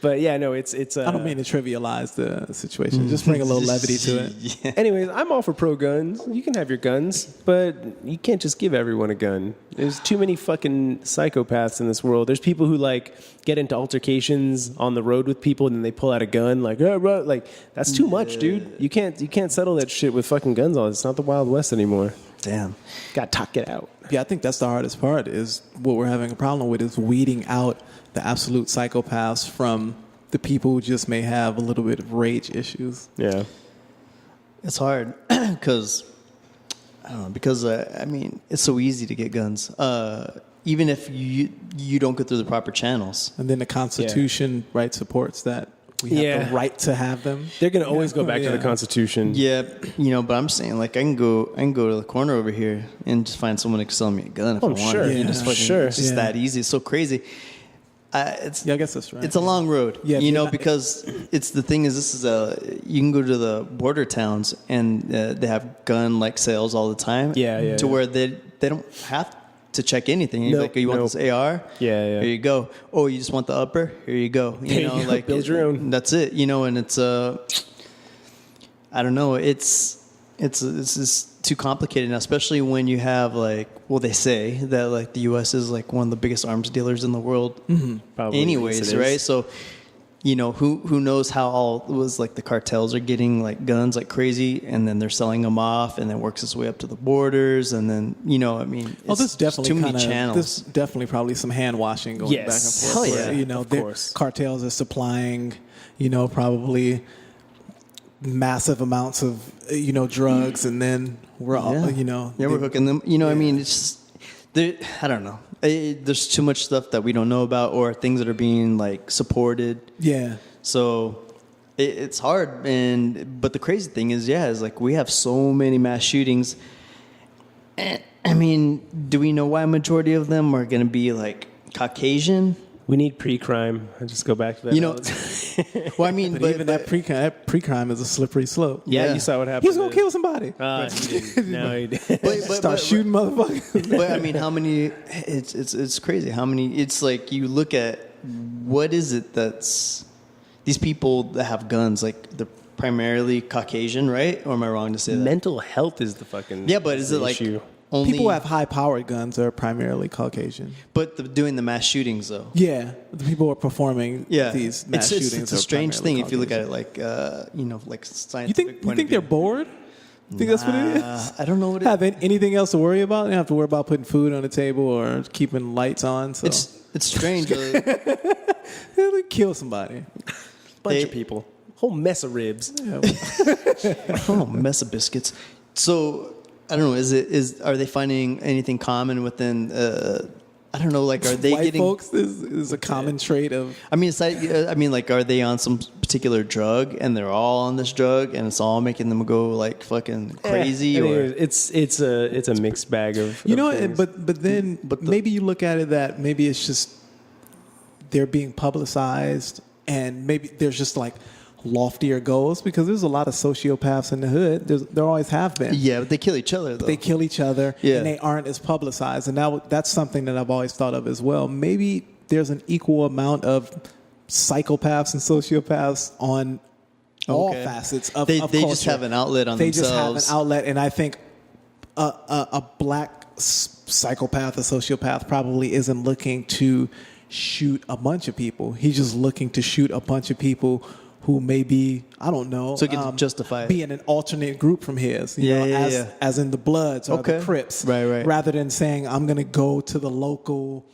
But yeah, no, it's. I don't mean to trivialize the situation. Just bring a little levity to it. Yeah. Anyways, I'm all for pro guns. You can have your guns, but you can't just give everyone a gun. There's too many fucking psychopaths in this world. There's people who get into altercations on the road with people and then they pull out a gun. That's too much, dude. You can't settle that shit with fucking guns on. It's not the Wild West anymore. Damn. Got to talk it out. Yeah, I think that's the hardest part is what we're having a problem with is weeding out the absolute psychopaths from the people who just may have a little bit of rage issues. Yeah. It's hard because, I don't know, because, it's so easy to get guns. Even if you don't go through the proper channels. And then the Constitution, supports that. We have the right to have them. They're going to always go back to the Constitution. Yeah, but I'm saying I can go to the corner over here and just find someone that can sell me a gun if I want. Sure. Yeah, it's just that easy. It's so crazy. I guess that's right. It's a long road, because it's the thing is this is you can go to the border towns and they have gun sales all the time. To where they don't have to check anything. You're you want this AR? Yeah. Here you go. Oh, you just want the upper? Here you go. Build your own. That's it. And it's I don't know. It's just too complicated now, especially when you have they say that the U.S. is one of the biggest arms dealers in the world. Mm-hmm. Probably. Anyways, right? So. Who knows how all it was the cartels are getting guns like crazy and then they're selling them off and then works its way up to the borders and then this definitely too many channels. There's definitly probably some hand washing going back and forth. Hell yeah. Where, of course. Cartels are supplying, probably massive amounts of drugs and then we're all we're hooking them. It's just, I don't know. There's too much stuff that we don't know about or things that are being supported. Yeah. So it's hard. But the crazy thing is, we have so many mass shootings. Do we know why a majority of them are going to be Caucasian? We need pre-crime. I just go back to that. Well, but even that pre-crime is a slippery slope. Yeah, you saw what happened. He's gonna kill somebody. He didn't. No, he didn't. Start shooting motherfuckers. But how many? It's crazy. How many? It's you look at what is it that's these people that have guns they're primarily Caucasian, right? Or am I wrong to say that? Mental health is the fucking but is it issue. Only people who have high-powered guns are primarily Caucasian. But doing the mass shootings, though. Yeah, the people who are performing these mass shootings. It's a strange thing if you look at it scientific. You think they're bored? You think that's what it is? I don't know what it is. Have anything else to worry about? You don't have to worry about putting food on the table or keeping lights on. So. It's It's strange. They kill somebody. Bunch of people. Whole mess of ribs. Yeah. Oh, mess of biscuits. So I don't know. Are they finding anything common within? I don't know. Like, are they White getting? folks is a common trait of. I mean, like, are they on some particular drug and they're all on this drug and it's all making them go like fucking crazy? I mean, or it's a mixed bag of But things. maybe you look at it that maybe it's just they're being publicized, and maybe there's just like loftier goals, because there's a lot of sociopaths in the hood. There always have been. yeah, but they kill each other though. They kill each other, Yeah. and they aren't as publicized. And that's something that I've always thought of as well. Maybe there's an equal amount of psychopaths and sociopaths on all facets of they culture. just have an outlet on They themselves. just have an outlet, and I think a black psychopath, a sociopath, probably isn't looking to shoot a bunch of people. He's just looking to shoot a bunch of people who may be, I don't know, So he can justify it. be in an alternate group from his, Yeah. as in the Bloods or the Crips, Right. rather than saying I'm going to go to the local,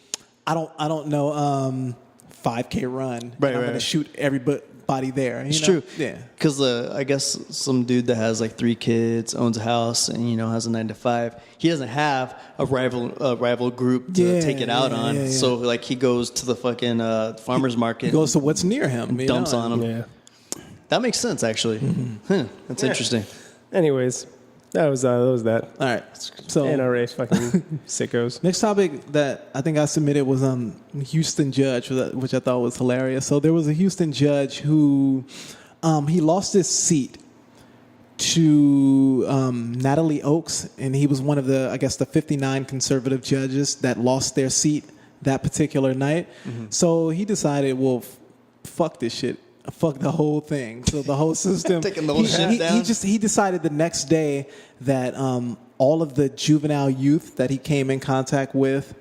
I don't know, 5K run. Right, I'm going to right. shoot everybody there. It's know? true. Yeah. Because I guess some dude that has like 3 kids, owns a house, and has a 9 to 5. He doesn't have a rival group to take it out on. yeah. So like he goes to the fucking farmers market. He goes to what's near him. you dumps know, on him. Yeah. That makes sense actually. That's interesting. Anyways, that was that. All right. So NRA fucking sickos. next topic that I think I submitted was Houston judge, which I thought was hilarious. So there was a Houston judge who he lost his seat to Natalie Oakes, and he was one of the 59 conservative judges that lost their seat that particular night. So he decided, well, fuck this shit. Fuck the whole thing. So the whole system. Taking the whole shit down? He decided the next day that all of the juvenile youth that he came in contact with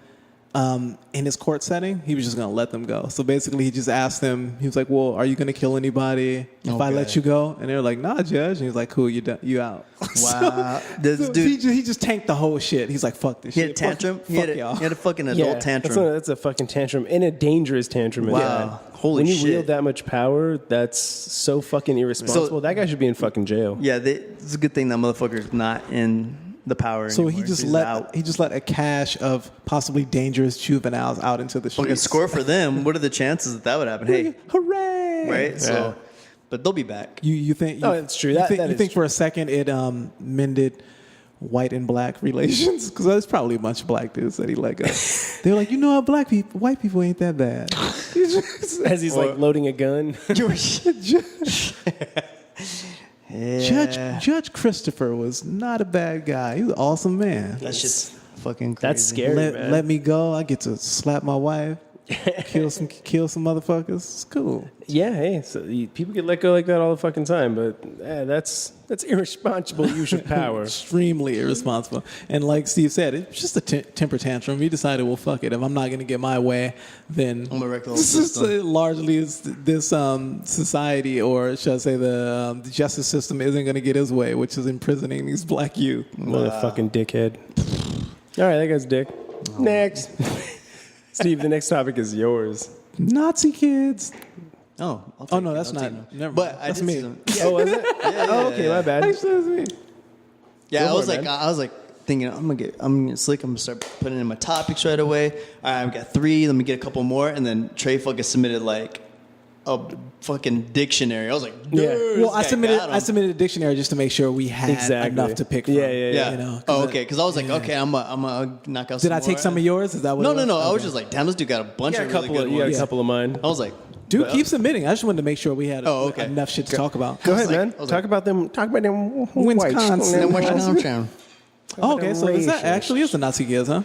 in his court setting, he was just going to let them go. So basically, he just asked them. He was like, "Well, are you going to kill anybody if I let you go?" And they're like, "Nah, judge." And he was like, "Cool, you out." Wow. This So dude, he just tanked the whole shit. He's like, "Fuck this he shit." had a tantrum. Fuck, He had y'all. a fucking adult tantrum. That's a fucking tantrum, and a dangerous tantrum. at Wow. that. Holy when you shit. wield that much power, that's so fucking irresponsible. So- that guy should be in fucking jail. Yeah, it's a good thing that motherfucker's not in the power So anymore. he just He's let out. a cache of possibly dangerous juveniles out into the Fucking streets. score for them. What are the chances that would happen? Hey, Hooray! right? So, Yeah. but they'll be back. You think? Oh, it's true. You That think, is you think true. for a second it mended white and black relations? Because there's probably a bunch of black dudes that he let go. They were like, white people ain't that bad. As he's like loading a gun. Yeah. Judge Christopher was not a bad guy. He was an awesome man. That's just fucking crazy. That's scary, man. Let me go. I get to slap my wife, kill some motherfuckers. It's cool. Yeah, hey, so people get let go like that all the fucking time, but that's irresponsible use of power. Extremely irresponsible. And like Steve said, it's just a temper tantrum. He decided, well, fuck it. If I'm not going to get my way, then I'm gonna wreck the whole this is, system. largely is this society, or should I say the justice system, isn't going to get his way, which is imprisoning these black youth. Motherfucking dickhead. All right, that guy's a dick. Next. Steve, the next topic is yours. Nazi kids. Oh, Oh, no, that's not. Never But mind. I That's did me. see them. Oh, was it? Oh, okay, my bad. Actually, that's me. Yeah, Go I was for it, like, man. I was like thinking, I'm gonna get slick. I'm gonna start putting in my topics right away. All right, I've got 3. Let me get a couple more, and then Trey fucking submitted like a fucking dictionary. I was like, Yeah. dude, Well, this guy got 'em. I submitted a dictionary just to make sure we had Exactly. enough to pick from. Yeah, yeah, Yeah. You know, 'cause oh, okay. Because I was like, okay, I'm gonna knock out. Did I take some of yours? Is that what? No, it was? no, no. I was Okay. just like, damn, this dude got a bunch You of got a really couple good of, you got ones. a couple of mine. I was like, Dude, keep submitting. I just wanted to make sure we had okay. enough shit to talk about. Go ahead, like- man. I was Talk like- about them. Talk about them. Wisconsin. then whites. Washington. Oh, okay, so is that Racist. actually is the Nazi kids, huh?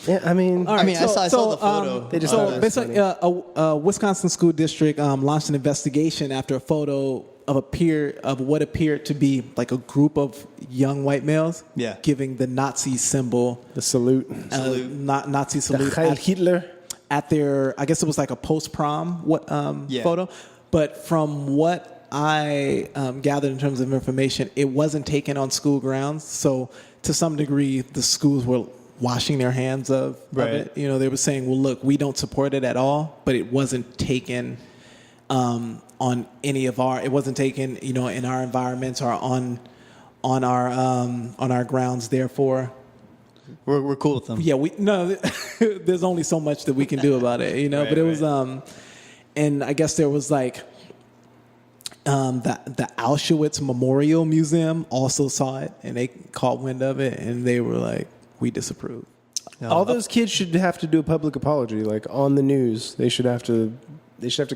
Yeah, I mean, All I mean, I saw the photo. They just so thought it was basically, a Wisconsin school district launched an investigation after a photo of what appeared to be like a group of young white males, Yeah. giving the Nazi symbol, the salute. Nazi The salute Heil Hitler. at their, I guess it was like a post-prom Yeah. photo. But from what I gathered in terms of information, it wasn't taken on school grounds. So to some degree, the schools were washing their hands of it. You know, they were saying, well, look, we don't support it at all, but it wasn't taken on any of our. It wasn't taken, you know, in our environments or on our grounds. Therefore, we're cool with them. Yeah, there's only so much that we can do about it, you know. But it was, and I guess there was like the Auschwitz Memorial Museum also saw it, and they caught wind of it, and they were like, we disapprove. All those kids should have to do a public apology, like on the news. They should have to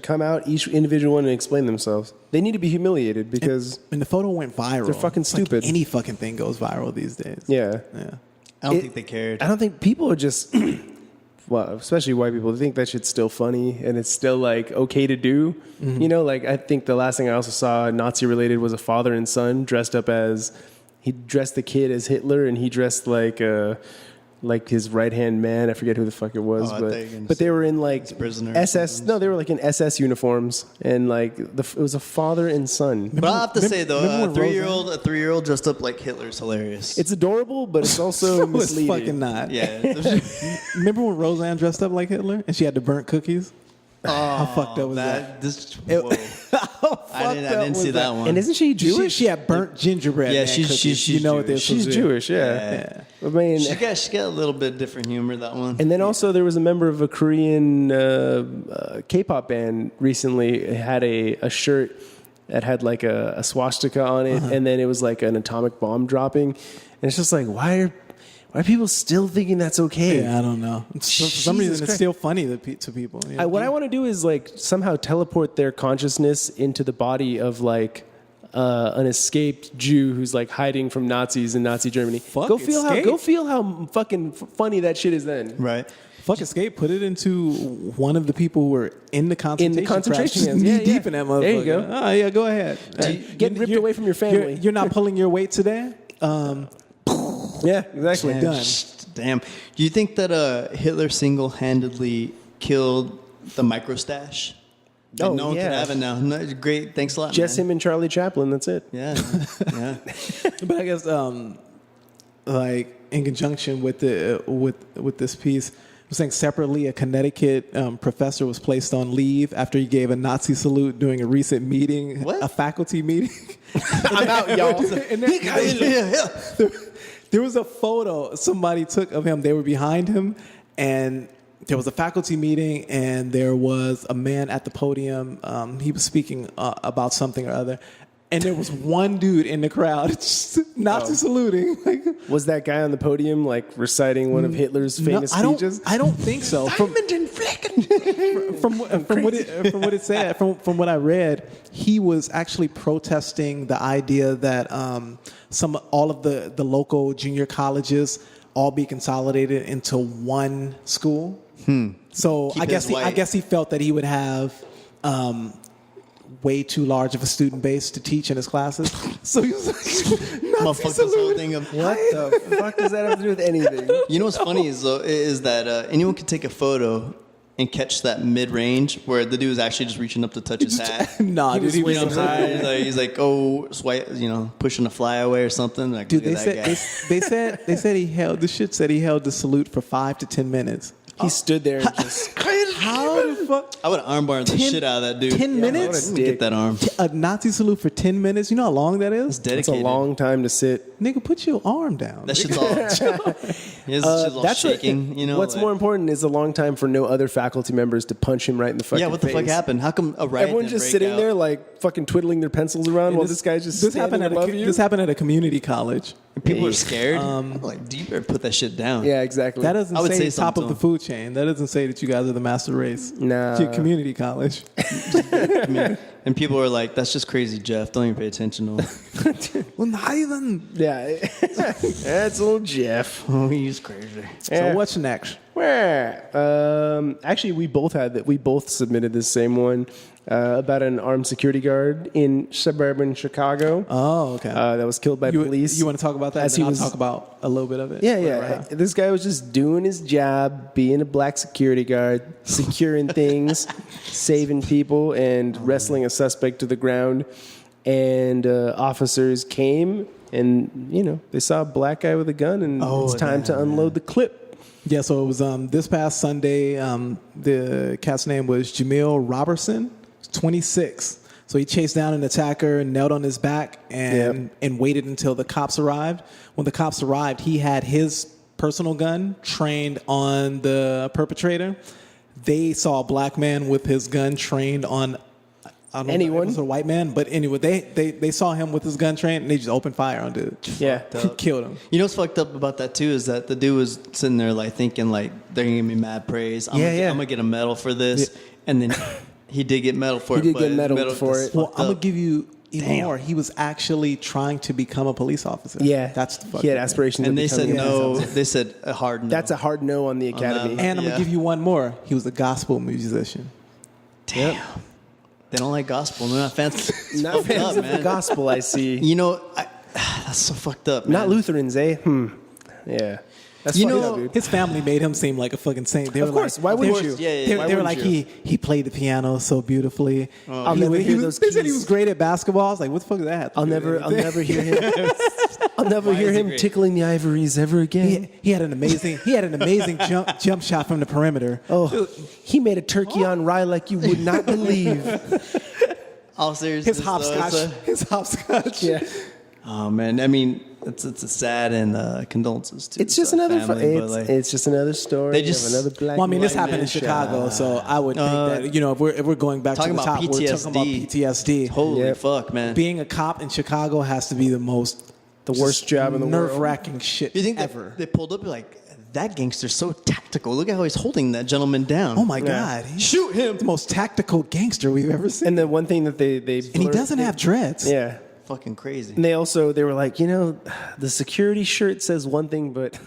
come out, each individual one, and explain themselves. They need to be humiliated because and the photo went viral. They're fucking stupid. Like any fucking thing goes viral these days. Yeah. I don't think they cared. I don't think people are just, well, especially white people, they think that shit's still funny and it's still like okay to do. Mm-hmm. You know, like I think the last thing I also saw Nazi related was a father and son dressed up as, he dressed the kid as Hitler and he dressed like his right hand man. I forget who the fuck it was, but they were in like SS. No, they were like in SS uniforms, and like it was a father and son. But I have to say though, a 3-year-old dressed up like Hitler's hilarious. It's adorable, but it's also misleading. It's fucking not. Yeah. Remember when Roseanne dressed up like Hitler and she had the burnt cookies? How fucked up was that? I didn't see that one. And isn't she Jewish? She had burnt gingerbread. Yeah, she's you know what they're she's Jewish. Yeah. I mean, she got a little bit different humor, that one. And then also there was a member of a Korean K-pop band recently had a shirt that had like a swastika on it, and then it was like an atomic bomb dropping, and it's just like why are people still thinking that's okay? Yeah, I don't know. For some reason, it's still funny to people. Yeah. What I want to do is like somehow teleport their consciousness into the body of like an escaped Jew who's like hiding from Nazis in Nazi Germany. Go feel how fucking funny that shit is then. Right. Fuck escape. Put it into one of the people who were in the concentration camps. Knee deep in that motherfucker. There you go. Oh yeah, go ahead. Get ripped away from your family. You're not pulling your weight today. Yeah, exactly. Done. Damn. Do you think that Hitler single-handedly killed the microstash? No one can have it now. No, great. Thanks a lot. Just him and Charlie Chaplin. That's it. Yeah. Yeah. But I guess, like in conjunction with this piece, I'm saying separately, a Connecticut professor was placed on leave after he gave a Nazi salute during a recent meeting, a faculty meeting. I'm out, y'all. There was a photo somebody took of him. They were behind him, and there was a faculty meeting, and there was a man at the podium. He was speaking about something or other, and there was one dude in the crowd just Nazi saluting. Like, was that guy on the podium like reciting one of Hitler's famous speeches? I don't think so. From what it said, from what I read, he was actually protesting the idea that all of the local junior colleges all be consolidated into one school. So I guess he felt that he would have way too large of a student base to teach in his classes. So he was like, what the fuck does that have to do with anything? You know what's funny is that anyone can take a photo and catch that mid-range where the dude was actually just reaching up to touch his hat. Nah, dude, he's like, swipe, pushing a flyaway or something. Like, dude, they said he held the salute for 5 to 10 minutes. He stood there and just... How the fuck? I would have armbarred the shit out of that dude. 10 minutes? Let me get that arm. A Nazi salute for 10 minutes? You know how long that is? It's dedicated. It's a long time to sit. Nigga, put your arm down. That shit's all shaking. What's more important is a long time for no other faculty members to punch him right in the fucking face. Yeah, what the fuck happened? How come a riot Everyone's just sitting there like fucking twiddling their pencils around while this guy's just standing above you? This happened at a community college. People are scared. Like, do you better put that shit down? Yeah, exactly. That doesn't say top of the food chain. That doesn't say that you guys are the master race. Nah. It's your community college. And people are like, that's just crazy, Jeff. Don't even pay attention to him. Well, not even. Yeah. That's old Jeff. Oh, he's crazy. So what's next? Actually, we both submitted this same one about an armed security guard in suburban Chicago. Oh, okay. That was killed by police. You want to talk about that? I'll talk about a little bit of it. Yeah. This guy was just doing his job, being a black security guard, securing things, saving people, and wrestling a suspect to the ground. And officers came and they saw a black guy with a gun, and it's time to unload the clip. Yeah, so it was this past Sunday. The cat's name was Jamil Robertson, 26. So he chased down an attacker, knelt on his back, and waited until the cops arrived. When the cops arrived, he had his personal gun trained on the perpetrator. They saw a black man with his gun trained on anyone. It was a white man, but anyway, they saw him with his gun trained, and they just opened fire on dude. Yeah, killed him. You know what's fucked up about that too is that the dude was sitting there like thinking like they're gonna give me mad praise. I'm gonna get a medal for this, and then he did get medal for it. He did get medal for it. Well, I'm gonna give you even more. He was actually trying to become a police officer. Yeah, that's the fuck. He had aspirations, and of they said becoming a police no. officer. They said a hard no. That's a hard no on the academy. And I'm gonna give you one more. He was a gospel musician. Damn. Yep. They don't like gospel. They're not fans. Not fans of the gospel, I see. That's so fucked up, man. Not Lutherans, eh? Yeah. That's up, dude. His family made him seem like a fucking saint. They of course. Why wouldn't you? They were like, he played the piano so beautifully. I'll never hear those keys. They said he was great at basketball. I was like, what the fuck is that? I'll never hear him. I'll never hear him tickling the ivories ever again. He had an amazing jump shot from the perimeter. Oh, he made a turkey on rye like you would not believe. All serious. His hopscotch. Yeah. Oh man, I mean, it's a sad and condolences to. It's just another. family, it's just another story. They just of another black. Well, I mean, this man happened in Chicago, so I would think that if we're going back to the top, we're talking about PTSD. Holy fuck, man! Being a cop in Chicago has to be the worst job in the world. Nerve-wracking shit. You think ever? They pulled up like that gangster's so tactical. Look at how he's holding that gentleman down. Oh my God! Shoot him! The most tactical gangster we've ever seen. And the one thing that they and he doesn't have dreads. Yeah. Fucking crazy. And they were like, the security shirt says one thing, but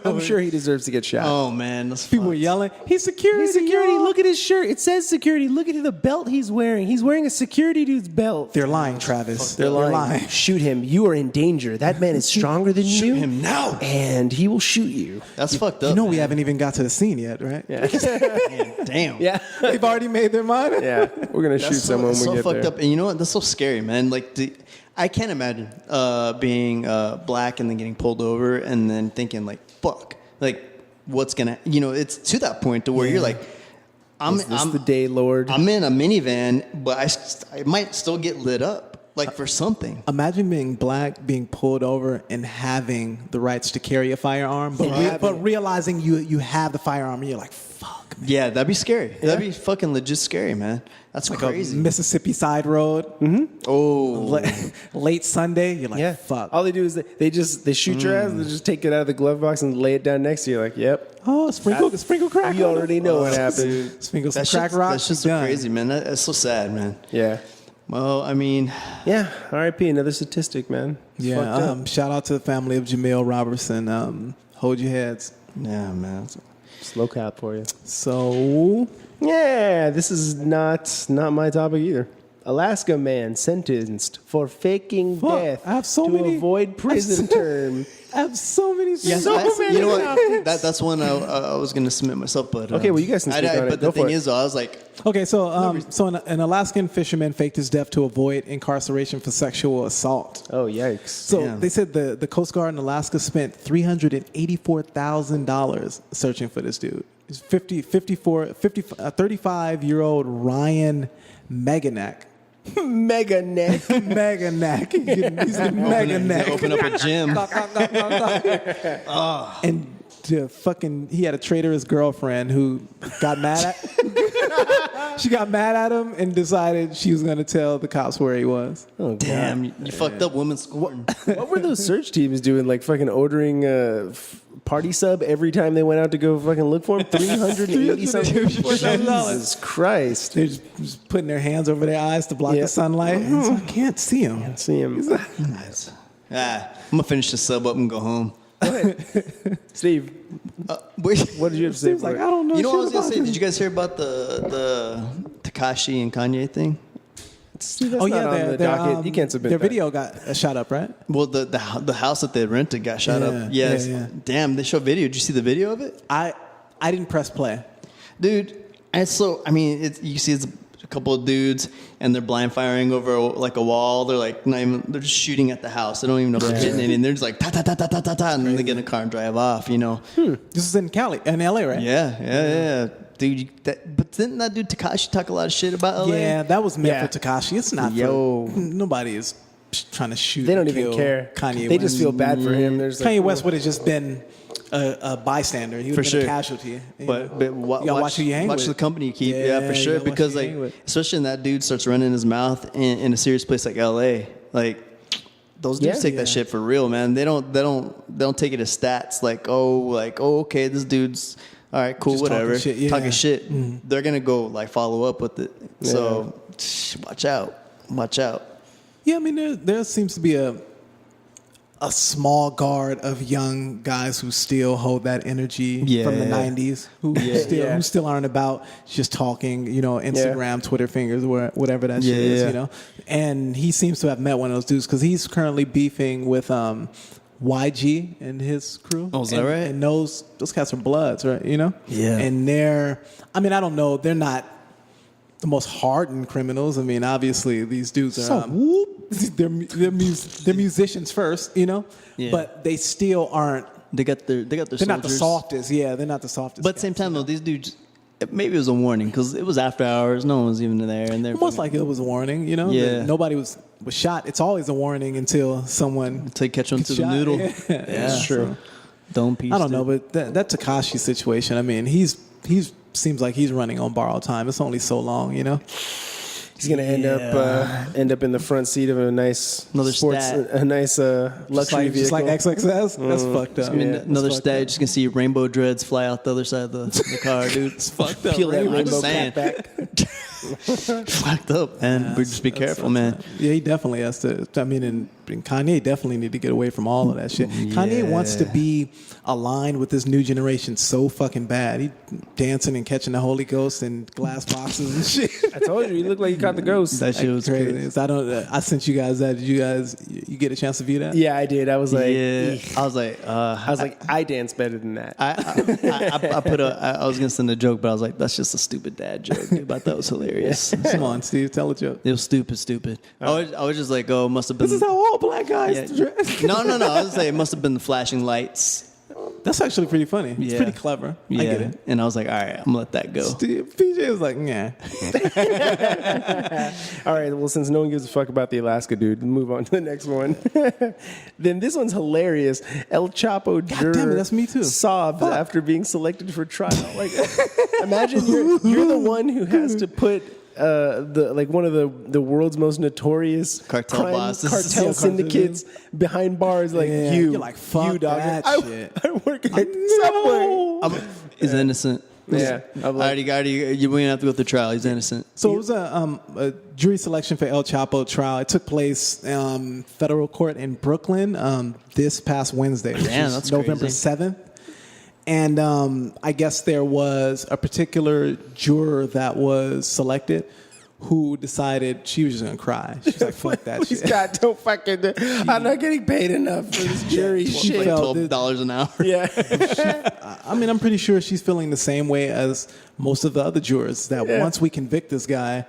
I'm sure he deserves to get shot. Oh man, those people were yelling, "He's security! He's security! Y'all. Look at his shirt. It says security. Look at the belt he's wearing. He's wearing a security dude's belt." They're lying, Travis. They're lying. Shoot him. You are in danger. That man is stronger than you. Shoot him now, and he will shoot you. That's fucked up. We haven't even got to the scene yet, right? Yeah. Damn. Yeah. They've already made their mind. Yeah. We're gonna shoot someone when we get fucked there. up. And you know what? That's so scary, man. Like I can't imagine being black and then getting pulled over and then thinking like, fuck, like what's gonna, it's to that point to where you're like, I'm the day, Lord. I'm in a minivan, but I might still get lit up like for something. Imagine being black, being pulled over, and having the rights to carry a firearm, but realizing you have the firearm, and you're like, fuck, man. Yeah, that'd be scary. That'd be fucking legit scary, man. That's like crazy. A Mississippi side road. Mm-hmm. Oh, late Sunday. You're like, fuck. All they do is they shoot your ass. They just take it out of the glove box and lay it down next to you. Like, yep. Oh, sprinkle crack. You already know what happened. Sprinkle some crack rocks. That's just so crazy, man. That's so sad, man. Yeah. Well, I mean, yeah. R.I.P. Another statistic, man. Yeah. Shout out to the family of Jamil Robertson. Hold your heads. Yeah, man. Slow cap for you. So, yeah, this is not my topic either. Alaska man sentenced for faking death I have so to many, avoid prison term. I have so many. Yes, many. You know what? That's one I was going to submit myself, but okay. Well, you guys can speak on it. But the thing is, though, I was like, okay, so an Alaskan fisherman faked his death to avoid incarceration for sexual assault. Oh, yikes! So they said the Coast Guard in Alaska spent $384,000 searching for this dude. He's 35-year-old Ryan Meganak. Meganak. Meganak. He's a Meganak. Open up a gym. And he had a traitorous girlfriend who got mad at she got mad at him and decided she was going to tell the cops where he was. Oh, damn, you fucked up women's scorn. What were those search teams doing? Like fucking ordering party sub every time they went out to go fucking look for him? $380 Jesus Christ. They're just putting their hands over their eyes to block the sunlight. So I can't see him. Can't see him. Nice. I'm going to finish the sub up and go home. Steve, what did you have to say? Steve's like, I don't know. You know what I was going to say? Did you guys hear about the Tekashi and Kanye thing? See, that's not on the docket. You can't submit their that. video got shot up, right? Well, the house that they rented got shot up. Yes. Yeah. Damn, they showed video. Did you see the video of it? I didn't press play. Dude, and so, I mean, you see it's couple of dudes, and they're blind firing over like a wall. They're like they're just shooting at the house. They don't even know if they're hitting anything. They're just like ta ta ta ta ta ta ta, and then they get in a car and drive off. This is in LA, right? Yeah. Dude, but didn't that dude Tekashi talk a lot of shit about LA? Yeah, that was meant for Tekashi. It's not for nobody is trying to shoot. They don't and even kill care. Kanye They West. just feel bad for him. There's Kanye West would have just been a bystander. He would have been a casualty. But you gotta watch who you hang with. Watch the company you keep. Yeah, For sure. you gotta watch Because who you like, hang with. especially when that dude starts running his mouth in a serious place like LA, like those dudes take that shit for real, man. They don't take it as stats. Like okay, this dude's all right, cool, Just whatever. talking shit. They're gonna go like follow up with it. So watch out. Yeah, I mean there seems to be a small guard of young guys who still hold that energy from the 90s, who still aren't about just talking, Instagram, Twitter fingers, whatever that shit is, And he seems to have met one of those dudes because he's currently beefing with YG and his crew. Oh, is that right? And those cats are bloods, right? Yeah. And I don't know, they're not the most hardened criminals. I mean, obviously these dudes are they're musicians first, but they still aren't. They got their. They're not the softest. Yeah, they're not the softest. But at the same time, though, these dudes. Maybe it was a warning because it was after hours. No one was even there, and they're almost like it was a warning. Yeah. Nobody was shot. It's always a warning until you catch on to the noodle. Yeah, it's true. Don't piece. I don't know, but that Tekashi situation. I mean, he's seems like he's running on borrowed time. It's only so long, He's gonna end up in the front seat of a nice luxury just like vehicle. XXS. That's fucked up. Another stat. Just gonna see rainbow dreads fly out the other side of the car, dude. It's fucked up. Peel that I'm rainbow just saying. cap back. Fucked up, man. But just be careful, man. Yeah, he definitely has to. I mean, and Kanye definitely need to get away from all of that shit. Kanye wants to be aligned with this new generation so fucking bad. He dancing and catching the Holy Ghost in glass boxes and shit. I told you, he looked like he caught the ghost. That shit was crazy. I sent you guys that. Did you get a chance to view that? Yeah, I did. I was like, I was like, I dance better than that. I was gonna send a joke, but I was like, that's just a stupid dad joke, dude. But that was hilarious. Come on, Steve, tell a joke. It was stupid. I was just like, oh, it must have been. This is how all black guys dress. No. I was gonna say it must have been the flashing lights. That's actually pretty funny. It's pretty clever. I get it. And I was like, all right, I'm gonna let that go. PJ was like, nah. All right, well, since no one gives a fuck about the Alaska dude, move on to the next one. Then this one's hilarious. El Chapo juror damn it, that's me too. sobbed after being selected for trial. Like, imagine you're the one who has to put one of the world's most notorious cartel bosses, cartel syndicates behind bars. Like you're like, fuck you, dog. that shit. I work at Subway. He's innocent. Yeah, I already. You wouldn't have to go through trial. He's innocent. So it was a jury selection for El Chapo trial. It took place federal court in Brooklyn this past Wednesday, which is that's November crazy. 7th. And I guess there was a particular juror that was selected who decided she was just going to cry. She was like, fuck that shit. God, don't fucking do. I'm not getting paid enough for this jury shit. $12 an hour. Yeah. I mean, I'm pretty sure she's feeling the same way as most of the other jurors, that once we convict this guy,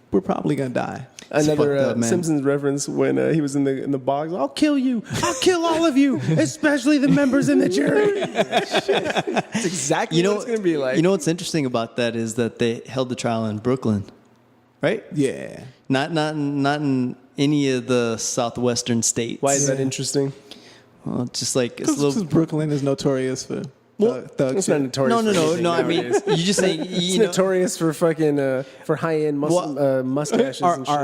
we're probably going to die. Another Simpsons reference when he was in the box. I'll kill you. I'll kill all of you, especially the members in the jury. That's exactly what it's going to be like. You know what's interesting about that is that they held the trial in Brooklyn, right? Yeah. Not in any of the southwestern states. Why is that interesting? Well, it's just like it's a little. Brooklyn is notorious for thugs. It's not notorious. No. I mean, you just say it's notorious for fucking for high end mustaches and shit.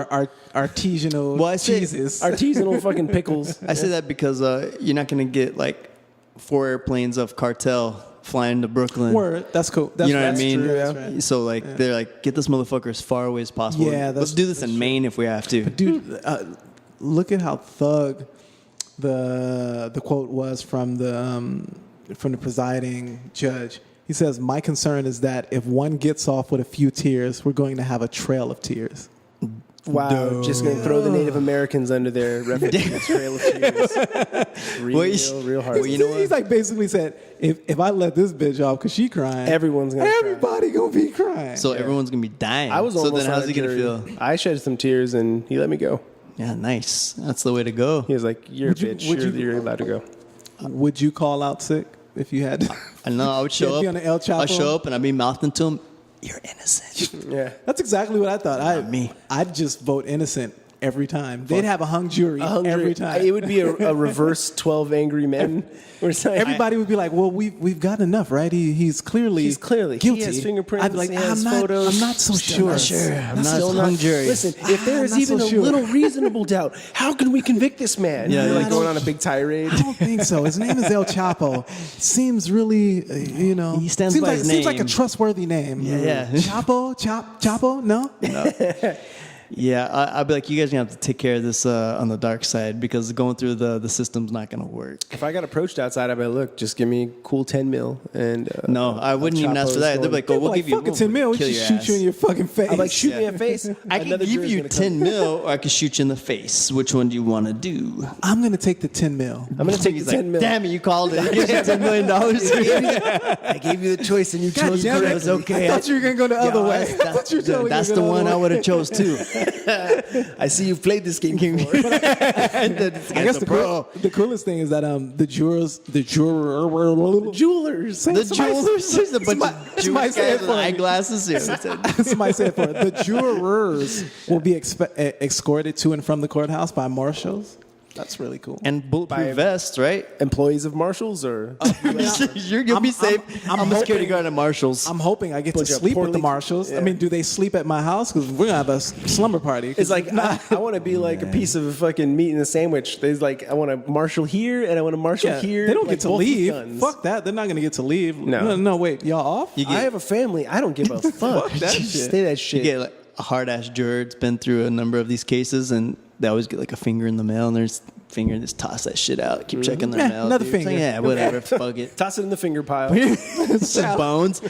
Artisanal cheeses. Artisanal fucking pickles. I say that because you're not going to get like 4 airplanes of cartel flying to Brooklyn. Word, that's cool. That's, you know what I mean? True, that's right. So like they're like, get this motherfucker as far away as possible. Yeah, let's do this in Maine if we have to. Dude, look at how thug the quote was from the presiding judge. He says, "My concern is that if one gets off with a few tears, we're going to have a trail of tears." Wow, just gonna throw the Native Americans under there, referencing the Trail of Tears. Real hard. Well, you know what? He's like basically said, if I let this bitch off because she crying, everybody gonna be crying. So everyone's gonna be dying. I was so almost then how's on he a gonna jury. feel? I shed some tears and he let me go. Yeah, nice. That's the way to go. He was like, "You're a bitch. You're allowed to go." Would you call out sick if you had? I know. I would show Be up. on the El Chapo. I'd show up and I'd be mouthing to him, "You're innocent." Yeah. That's exactly what I thought. I'd just vote innocent every time. They'd have a hung jury every time. It would be a reverse 12 Angry Men. Everybody would be like, "Well, we've got enough, right? He's clearly guilty. He has fingerprints. I'd be like, he has I'm photos. not so sure. I'm not hung jury. Listen, if there is not even so a sure. little reasonable doubt, how can we convict this man? Yeah, You're yeah. like going on a big tirade. I don't think so. His name is El Chapo. Seems really, He stands seems by like, his Seems like a name. trustworthy name. Yeah. Chapo? No? Yeah, I'd be like, you guys are gonna have to take care of this on the dark side because going through the system's not gonna work. If I got approached outside, I'd be like, look, just give me a cool 10 mil. And No, I wouldn't even ask for that. They'd be like, "Oh, we'll like, give you fucking 10 mil. We kill just your shoot you ass." in your fucking face. I'm like, shoot me in the face. I can Another give jury's you gonna come. 10 mil, or I can shoot you in the face. Which one do you want to do? I'm going to take the 10 mil. I'm going to take He's the like, 10 mil. damn it, you called it. Here's your $10 million. I gave you the choice and you chose damn it. correctly. Okay. I thought you were going to go the other way. I thought you were telling me That's you the were one gonna I go would have chose too. I see you've played this game before. I guess the coolest thing is that the jurors, Jewelers. The jewelers. There's a bunch of somebody Jewish say it guys with for me. eyeglasses here. somebody said for it. The jurors will be escorted to and from the courthouse by marshals. That's really cool. And bulletproof vests, right? Employees of Marshals or You'll be safe. I'm a security guard at Marshall's. I'm hoping I get to Bunch of sleep with the poorly- marshals. yeah. I mean, do they sleep at my house? Because we're gonna have a slumber party. it's like I want to be like a piece of fucking meat in a sandwich. There's like I want to marshal here and I want to marshal Yeah, here. they don't like get to both with leave. guns. Fuck that. They're not gonna get to leave. No. No. Wait, y'all off? I have a family. I don't give a fuck. that shit. Say that shit. You get like a hard ass juror that's been through a number of these cases, and they always get like a finger in the mail, and there's finger, just toss that shit out. Keep checking their Yeah, mail. another dude. It's finger. like, yeah, whatever. Fuck it. Toss it in the finger pile. Some bones.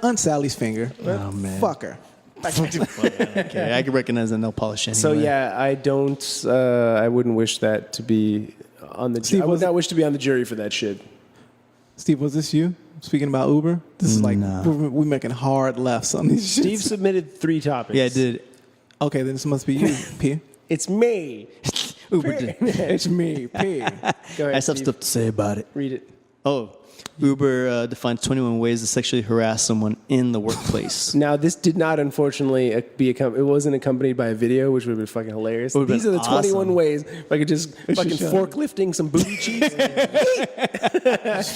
On Sally's finger. Oh man. Fuck her. Okay, I can recognize that nail polish anyway. So yeah, I don't. I wouldn't wish that to be on the. Steve, I would was not wish to be on the jury for that shit. Steve, was this you? Speaking about Uber? This is like, Nah. we're making hard lefts on these shit. Steve submitted 3 topics. Yeah, I did. Okay, then this must be you, P. It's me. Uber did. It's me, P. Go I ahead. just have Steve. stuff to say about it. Read it. Oh, Uber defines 21 ways to sexually harass someone in the workplace. Now, this did not, unfortunately, it wasn't accompanied by a video, which would have been fucking hilarious. Would've These are been the 21 awesome. ways. If I could just fucking show. forklifting some booty cheeks.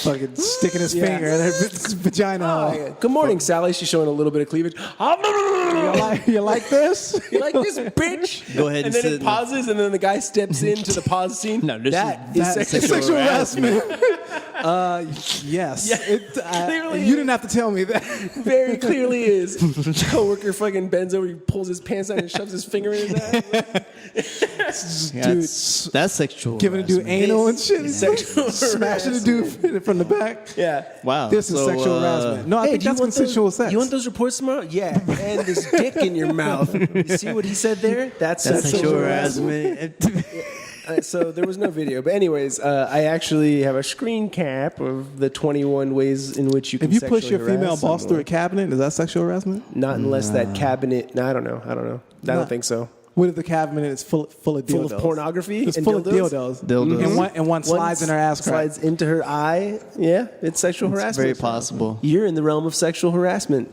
Fucking sticking his Yeah. finger in her vagina hole. Oh, yeah. Good morning, Sally. She's showing a little bit of cleavage. You like this? You like this, bitch? Go ahead and then sit it in the- pauses, and then the guy steps into the pause scene. No, this that is- is that's sexual harassment. Yes. Yeah, clearly you didn't have to tell me that. Very clearly is. Coworker fucking bends over, he pulls his pants down and shoves his finger in his ass. Dude, That's sexual. giving a dude harassment. anal and shit. It's sexual Smashing a dude from the back. Yeah. Wow. This is So, sexual harassment. No, I think do you that's want consensual those, sex. You want those reports tomorrow? Yeah. And this dick in your mouth. You see what he said there? That's That's sexual sexual harassment. harassment. So there was no video. But anyways, I actually have a screen cap of the 21 ways in which you can If you push sexually your female harass boss through someone. a cabinet, is that sexual harassment? Not unless that cabinet... No, I don't know. I don't think so. What if the cabinet is full of dildos? Full of pornography It's and full dildos? of dildos. Dildos. And one slides in her ass crack. Slides into her eye. Yeah, it's sexual It's harassment. very possible. You're in the realm of sexual harassment.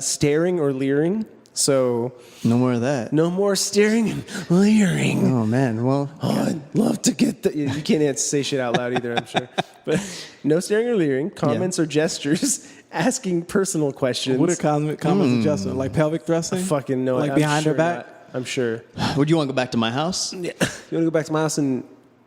Staring or leering. So No more of that. no more staring and leering. Oh man. Well, Oh, I'd love to get that. You can't say shit out loud either, I'm sure. But no staring or leering, comments or gestures, asking personal questions. What are comments adjustment? Like pelvic thrusting? Fucking no. Like I'm behind sure her back? not. I'm sure. would you want to go back to my house? Yeah. You want to go back to my house and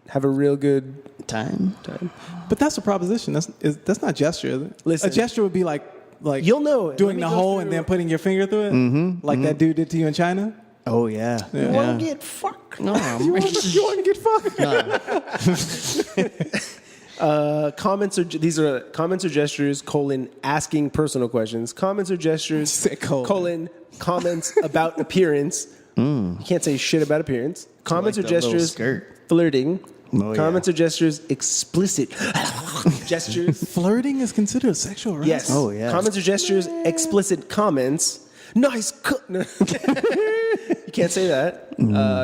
have a real good Time. time? But that's a proposition. That's not gesture, is it? Listen. A gesture would be like You'll know it. doing Let me the go hole through- and then putting your finger through it, like that dude did to you in China. Oh yeah. You want to get fucked? No, You want to get fucked? These are comments or gestures, asking personal questions. Comments or gestures, comments about appearance. You can't say shit about appearance. Comments or gestures, flirting. Comments or gestures, explicit gestures. Flirting is considered sexual harassment? Yes. Oh, yeah. Comments or gestures, explicit comments. Nice no. You can't say that.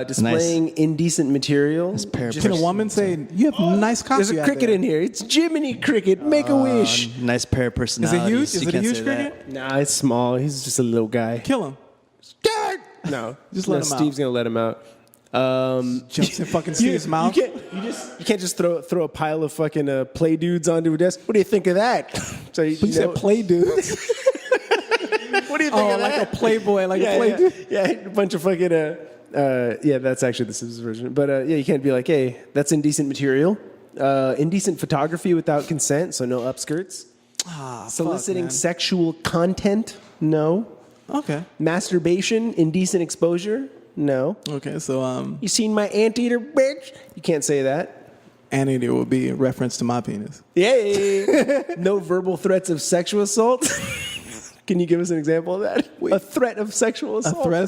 Displaying indecent material. Can a woman say, you have nice cock? There's a cricket in here. It's Jiminy Cricket. Make a wish. Nice pair of personalities. Is it a huge cricket? Nah, it's small. He's just a little guy. Kill him. No. Just let him out. Steve's going to let him out. Jumps in fucking Steve's mouth. You can't just throw a pile of fucking play dudes onto a desk. What do you think of that? So you said play dudes. What do you think of that? Like a Playboy, like a play dude. Yeah, a bunch of fucking that's actually the Simpsons version. But you can't be like, hey, that's indecent material. Indecent photography without consent, so no upskirts. Soliciting sexual content, no. Okay. Masturbation, indecent exposure, no. Okay, so You seen my anteater, bitch? You can't say that. anteater would be a reference to my penis. Yay! No verbal threats of sexual assault. Can you give us an example of that? A threat of sexual assault. A threat?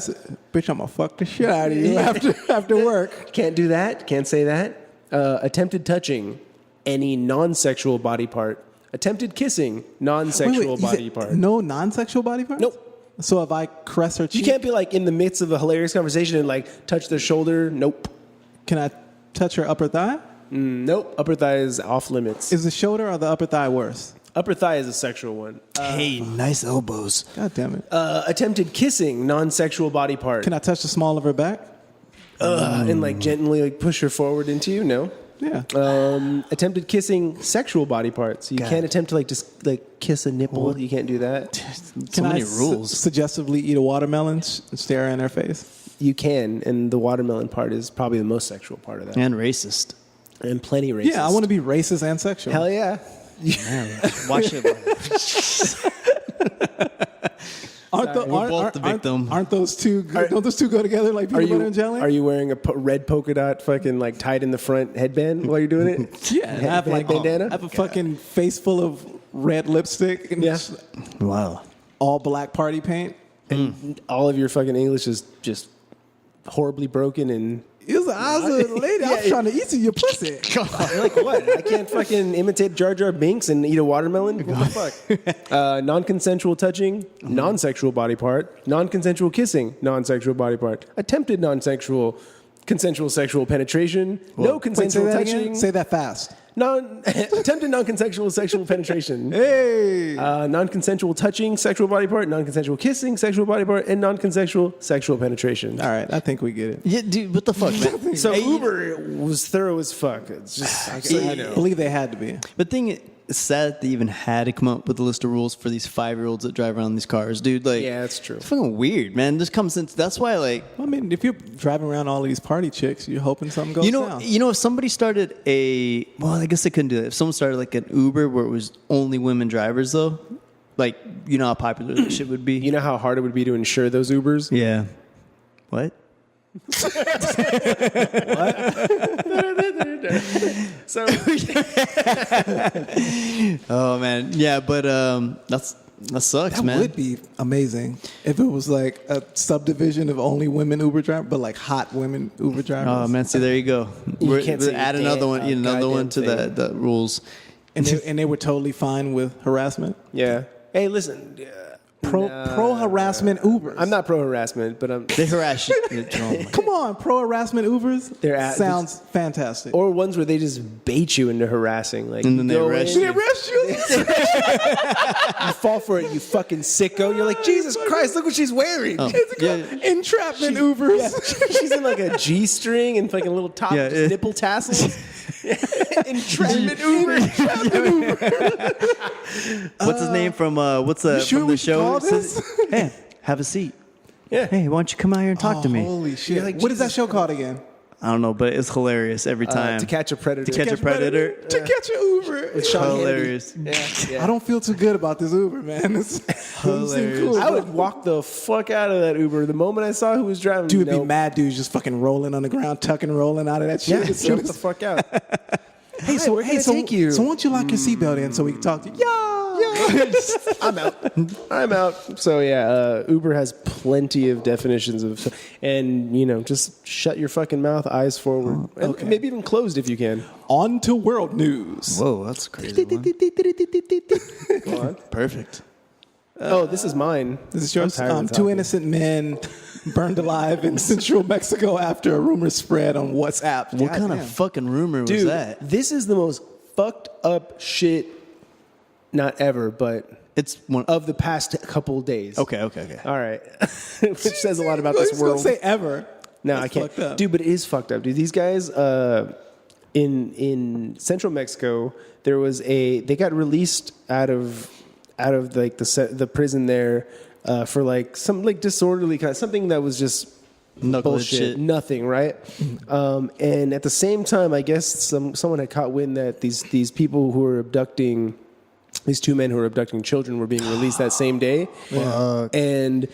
Bitch, I'm gonna fuck the shit out of you after work. Can't do that. Can't say that. Attempted touching, any non-sexual body part. Attempted kissing, non-sexual body part. No non-sexual body part? Nope. So if I caress her cheek, You can't be like in the midst of a hilarious conversation and like touch their shoulder. Nope. can I touch her upper thigh? Nope. Upper thigh is off limits. Is the shoulder or the upper thigh worse? Upper thigh is a sexual one. Hey, nice elbows. God damn it. Attempted kissing, non-sexual body part. Can I touch the small of her back? And like gently like push her forward into you? No. Yeah. Attempted kissing, sexual body parts. You can't attempt to like just like kiss a nipple. You can't do that. So many rules. Suggestively eat a watermelon and stare in her face? You can, and the watermelon part is probably the most sexual part of that. And racist. And plenty racist. Yeah, I want to be racist and sexual. Hell yeah. Watch it. We're both the victim. Aren't those two? Don't those two go together like peanut butter and jelly? Are you wearing a red polka dot fucking like tied in the front headband while you're doing it? Yeah, I have like bandana. I have a fucking face full of red lipstick and Wow. all black party paint. And all of your fucking English is just horribly broken and. I was a lady. I was trying to eat your pussy. You're like, what? I can't fucking imitate Jar Jar Binks and eat a watermelon? What the fuck? Non-consensual touching, non-sexual body part. Non-consensual kissing, non-sexual body part. Attempted non-sexual, consensual sexual penetration. No consensual touching. Say that fast. Attempted non-consensual sexual penetration. Hey. Non-consensual touching, sexual body part. Non-consensual kissing, sexual body part. And non-consensual sexual penetration. All right, I think we get it. Yeah, dude, what the fuck, man? So Uber was thorough as fuck. It's just, I believe they had to be. But thing it's sad that they even had to come up with a list of rules for these 5-year-olds that drive around these cars, dude. Like, yeah, that's true. It's fucking weird, man. This comes into that's why, like, I mean, if you're driving around all these party chicks, you're hoping something goes down. If somebody started I guess they couldn't do that. If someone started like an Uber where it was only women drivers, though, like, you know how popular that shit would be. You know how hard it would be to insure those Ubers? Yeah. What? So, oh man, yeah, but that sucks, That man. would be amazing if it was like a subdivision of only women Uber drivers, but like hot women Uber drivers. Oh man, see there you go. can't say Add another one, another one to goddamn the rules. And they were totally fine with harassment. yeah. Hey, listen. Pro harassment Ubers. I'm not pro harassment, but I'm. They harass you. Come on, pro harassment Ubers. Sounds fantastic. Or ones where they just bait you into harassing, like, And then they go arrest in, you. They arrest you. you fall for it, you fucking sicko. You're like, Jesus Christ, look what she's wearing. Oh, Entrapment Ubers. Yeah. She's in like a G-string and fucking little top just nipple tassels. Entrapment Uber. What's his name from from the show? Hey, have a seat. Yeah. Hey, why don't you come out here and talk to me? Holy shit! like, What is that show called again? I don't know, but it's hilarious every time. To Catch a Predator. To Catch a Predator. To catch an Uber. It's Sean Hilarious. Hannity. Yeah. I don't feel too good about this Uber, man. It's Hilarious. cool. I would walk the fuck out of that Uber the moment I saw who was driving. Dude, be mad dudes just fucking rolling on the ground, tucking, rolling out of that shit. Yeah, as soon jump the as fuck out. Hey, so where can I take you? So why don't you lock your seatbelt in so we can talk to you? I'm out. So yeah, Uber has plenty of definitions of, and just shut your fucking mouth, eyes forward, and maybe even closed if you can. On to world news. Whoa, that's crazy. Go on. Perfect. Oh, this is mine. This is yours. I'm tired of Two talking. innocent men burned alive in central Mexico after a rumor spread on WhatsApp. What kind of fucking rumor was Dude, that? this is the most fucked up shit. Not ever, but It's one of the past couple days. Okay. All right. Which says a lot about this He's gonna world. say ever. No, That's I can't. fucked up. Dude, but it is fucked up, dude. These guys in central Mexico, they got released out of like the prison there for like some like disorderly kind of something that was just Knucklehead bullshit, shit. nothing, right? And at the same time, I guess someone had caught wind that these people who were abducting, these two men who were abducting children were being released that same day. And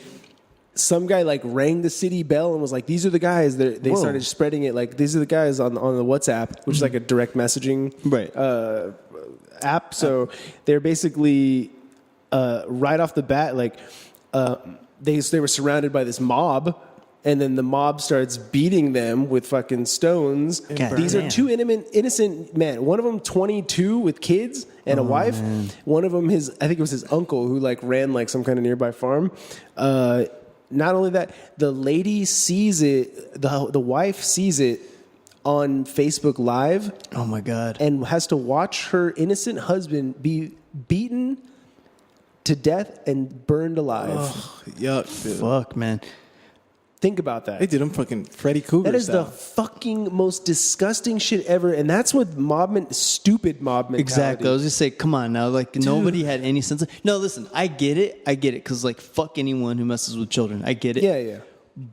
some guy like rang the city bell and was like, "These are the guys." They started spreading it like, "These are the guys on the WhatsApp," which is like a direct messaging app. So they're basically right off the bat, like they were surrounded by this mob. And then the mob starts beating them with fucking stones. These are two innocent men. One of them 22 with kids and a wife. Man. One of them, I think it was his uncle who like ran like some kind of nearby farm. Not only that, the lady sees it, the wife sees it on Facebook Live. Oh my God. And has to watch her innocent husband be beaten to death and burned alive. Oh, yuck. Fuck, man. Think about that. They did them fucking Freddy Krueger That is style. the fucking most disgusting shit ever, and that's what stupid mob mentality. Exactly. I was just say, come on now. Like nobody had any sense. No, listen. I get it. Because like fuck anyone who messes with children. I get it. Yeah.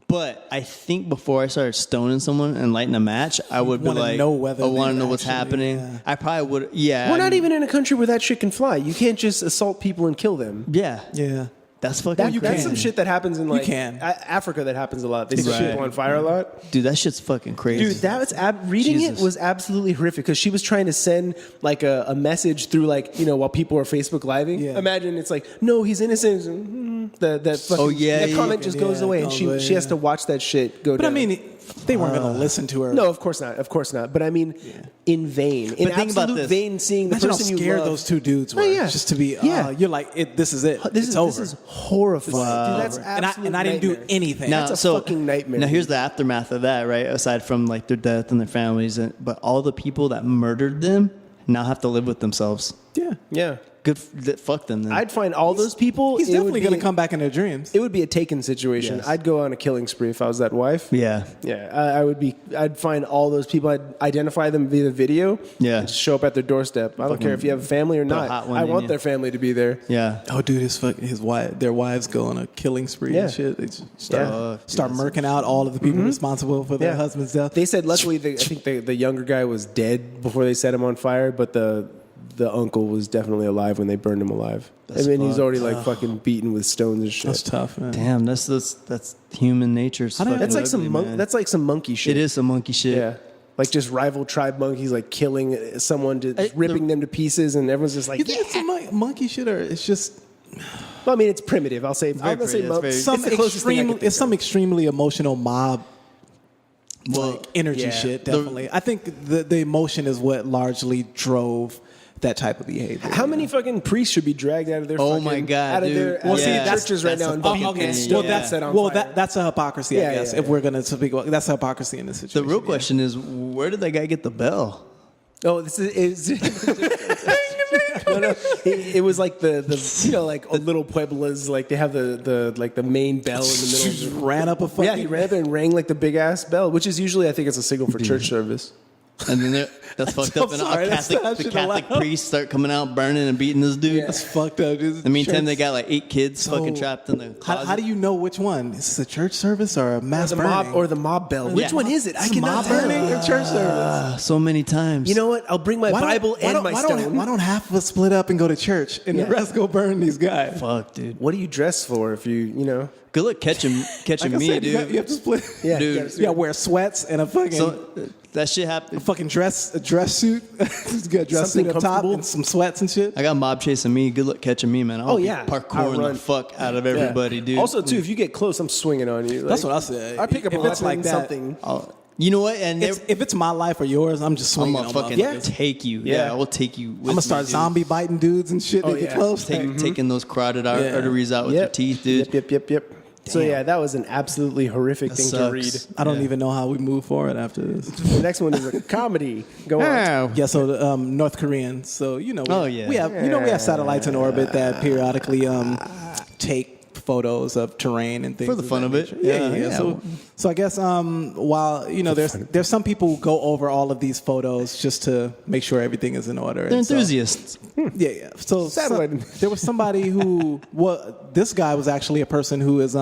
But I think before I started stoning someone and lighting a match, I would be like, I want to know what's happening. Yeah. I probably would. Yeah. We're not even in a country where that shit can fly. You can't just assault people and kill them. Yeah. Yeah. That's fucking That's some shit that happens in like Africa that happens a lot. They set people on fire a lot. Dude, that shit's fucking crazy. Dude, that was reading it was absolutely horrific because she was trying to send like a message through like, while people are Facebook living. Yeah. Imagine it's like, no, he's innocent. That comment just goes away and she has to watch that shit go down. But I mean, they weren't going to listen to her. No, of course not. But I mean, in vain. In absolute vain, seeing the person you scared love. those two dudes were. Just to be, you're like, this is it. It's over. This is horrifying. Dude, that's absolute and I didn't do anything. That's a fucking nightmare. Now, here's the aftermath of that, right? Aside from like their death and their families, but all the people that murdered them now have to live with themselves. Yeah. Good. Fuck them then. I'd find all those people. He's definitely going to come back in their dreams. It would be a Taken situation. Yes. I'd go on a killing spree if I was that wife. Yeah. I would be. I'd find all those people. I'd identify them via the video. Yeah. And just show up at their doorstep. I don't care if you have a family or not. I want their family to be there. Yeah. Oh, dude, their wives go on a killing spree and shit. They just start murking out all of the people responsible for their husband's death. They said luckily, I think the younger guy was dead before they set him on fire, but the uncle was definitely alive when they burned him alive. He's already like fucking beaten with stones and shit. That's tough, man. Damn, that's human nature. That's like some monkey shit. It is some monkey shit. Yeah. Like just rival tribe monkeys, like killing someone, ripping them to pieces, and everyone's just like, you think it's some monkey shit, or it's just? Well, I mean, it's primitive. I'll say it's some extremely emotional mob. Energy shit, definitely. I think the emotion is what largely drove that type of behavior. How many fucking priests should be dragged out of their my God, dude. Churches right now and that's a hypocrisy, I guess. If we're going to speak about that's a hypocrisy in this situation. The real question is, where did that guy get the bell? Oh, this is No, it was like the like little pueblos, like they have the main bell in the middle. Just ran up a fucking... Yeah, he ran up and rang like the big ass bell, which is usually, I think it's a signal for church service. And then that's fucked up. And the Catholic priests start coming out, burning and beating this dude. That's fucked up. In the meantime, they got like 8 kids fucking trapped in the closet. How do you know which one? Is this a church service or a mass burning? Or the mob bell? Which one is it? I cannot tell. Mob burning or church service? So many times. You know what? I'll bring my Bible and my stone. Why don't half of us split up and go to church and the rest go burn these guys? Fuck, dude. What do you dress for if you know? Good luck catching me, dude. You have to split. Yeah, dude. You gotta wear sweats and a fucking That shit happened. a fucking dress suit. It's got a dress Something suit up top comfortable. and some sweats and shit. I got mob chasing me. Good luck catching me, man. I'll be parkouring the fuck out of everybody, dude. Also, too, if you get close, I'm swinging on you. That's what I said. I pick up if a it's like that, something. You know what? And if it's my life or yours, I'm just I'm swinging gonna on fucking motherfuckers. take you. Yeah. Yeah, I will take you. With I'm gonna start me, zombie biting dudes and shit. Oh, They get yeah. close. taking those carotid arteries out with your teeth, dude. Yep. So yeah, that was an absolutely horrific thing to read. I don't even know how we move forward after this. The next one is a comedy. Go on. Yeah, so North Korean. So we have satellites in orbit that periodically take photos of terrain and things For the fun of it. Yeah. So I guess while there's some people who go over all of these photos just to make sure everything is in order. They're And so- enthusiasts. Yeah. So Satellite. there was somebody who this guy was actually a person who is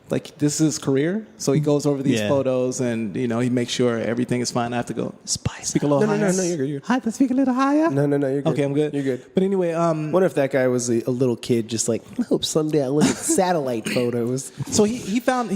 like this is his career. So he goes over these photos and he makes sure everything is fine. I have to go speak a little higher. No, you're good. I have to speak a little higher. No, you're good. Okay, I'm good. You're good. But anyway, Wonder if that guy was a little kid, just like, I hope someday I look at satellite photos. so he found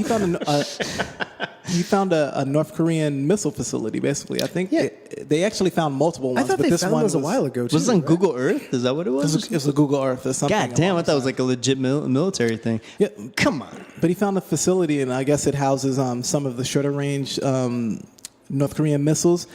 a North Korean missile facility. Basically, I think they actually found multiple ones. I thought but they this found one those a while ago. Too, Was this on right? Google Earth? Is that what it was? It was a Google Earth or something. God damn, I thought it was like a legit military thing. Yeah. Come on. But he found a facility, and I guess it houses some of the shorter range North Korean missiles.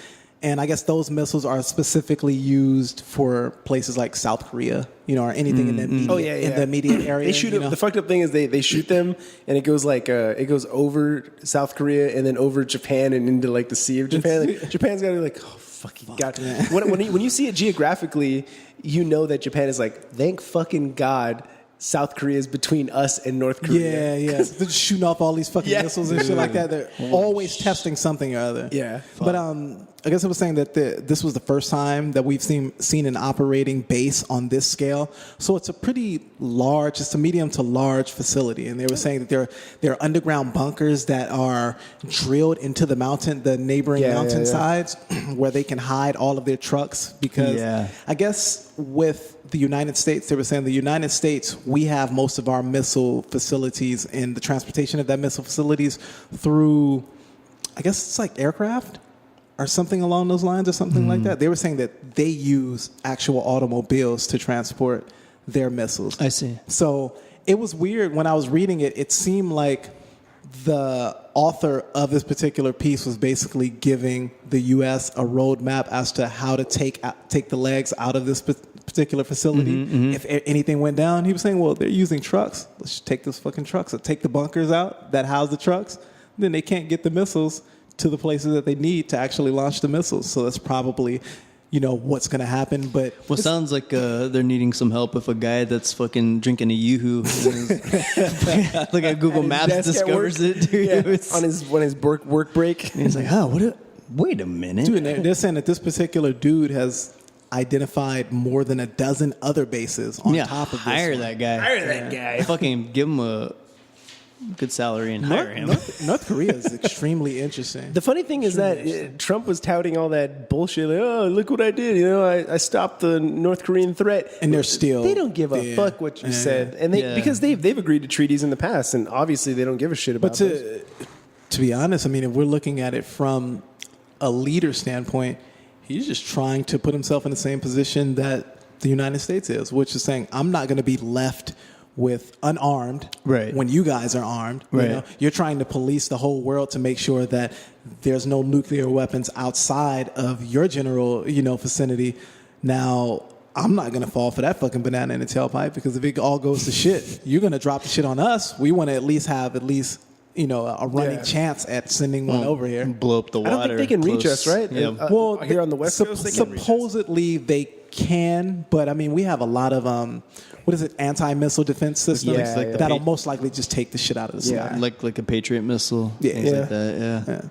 And I guess those missiles are specifically used for places like South Korea, or anything in the immediate, in the immediate area. They shoot them. The fucked up thing is they shoot them, and it goes like it goes over South Korea and then over Japan and into like the Sea of Japan. Like, Japan's got to be like, oh fucking god. Yeah. When you see it geographically, you know that Japan is like, thank fucking god. South Korea is between us and North Korea. Yeah. They're just shooting off all these fucking missiles and shit like that. They're always testing something or other. Yeah. But I guess I was saying that this was the first time that we've seen an operating base on this scale. So it's a pretty large, it's a medium to large facility. And they were saying that there are underground bunkers that are drilled into the neighboring mountainsides where they can hide all of their trucks. Because I guess with the United States, they were saying the United States, we have most of our missile facilities and the transportation of that missile facilities through, I guess it's like aircraft or something along those lines or something like that. They were saying that they use actual automobiles to transport their missiles. I see. So it was weird when I was reading it. It seemed like the author of this particular piece was basically giving the U.S. a roadmap as to how to take the legs out of this particular facility. If anything went down, he was saying, well, they're using trucks. Let's just take those fucking trucks. So take the bunkers out that house the trucks. Then they can't get the missiles to the places that they need to actually launch the missiles. So that's probably, what's going to happen. But Sounds like they're needing some help with a guy that's fucking drinking a Yoo-Hoo. Look at Google Maps discovers it, dude. Yeah. on his work break. And he's like, wait a minute. Dude, they're saying that this particular dude has identified more than a dozen other bases on top of this. Hire that guy. Fucking give him a good salary and hire him. North Korea is extremely interesting. The funny thing is that Trump was touting all that bullshit. Like, oh, look what I did. I stopped the North Korean threat. And they don't give a fuck what you said. And because they've agreed to treaties in the past, and obviously they don't give a shit about But to be honest, I mean, if we're looking at it from a leader standpoint, he's just trying to put himself in the same position that the United States is, which is saying, I'm not going to be left with unarmed when you guys are armed. Right. You're trying to police the whole world to make sure that there's no nuclear weapons outside of your general, vicinity. Now, I'm not going to fall for that fucking banana in the tailpipe, because if it all goes to shit, you're going to drop the shit on us. We want to at least have a running chance at sending one over here. Blow up the water. I don't think they can reach us, right? Yeah. Well, here on the West Coast, they can reach us. Supposedly they can, but I mean, we have a lot of anti-missile defense systems that'll most likely just take the shit out of the sky. Like a Patriot missile. Things like that. Yeah.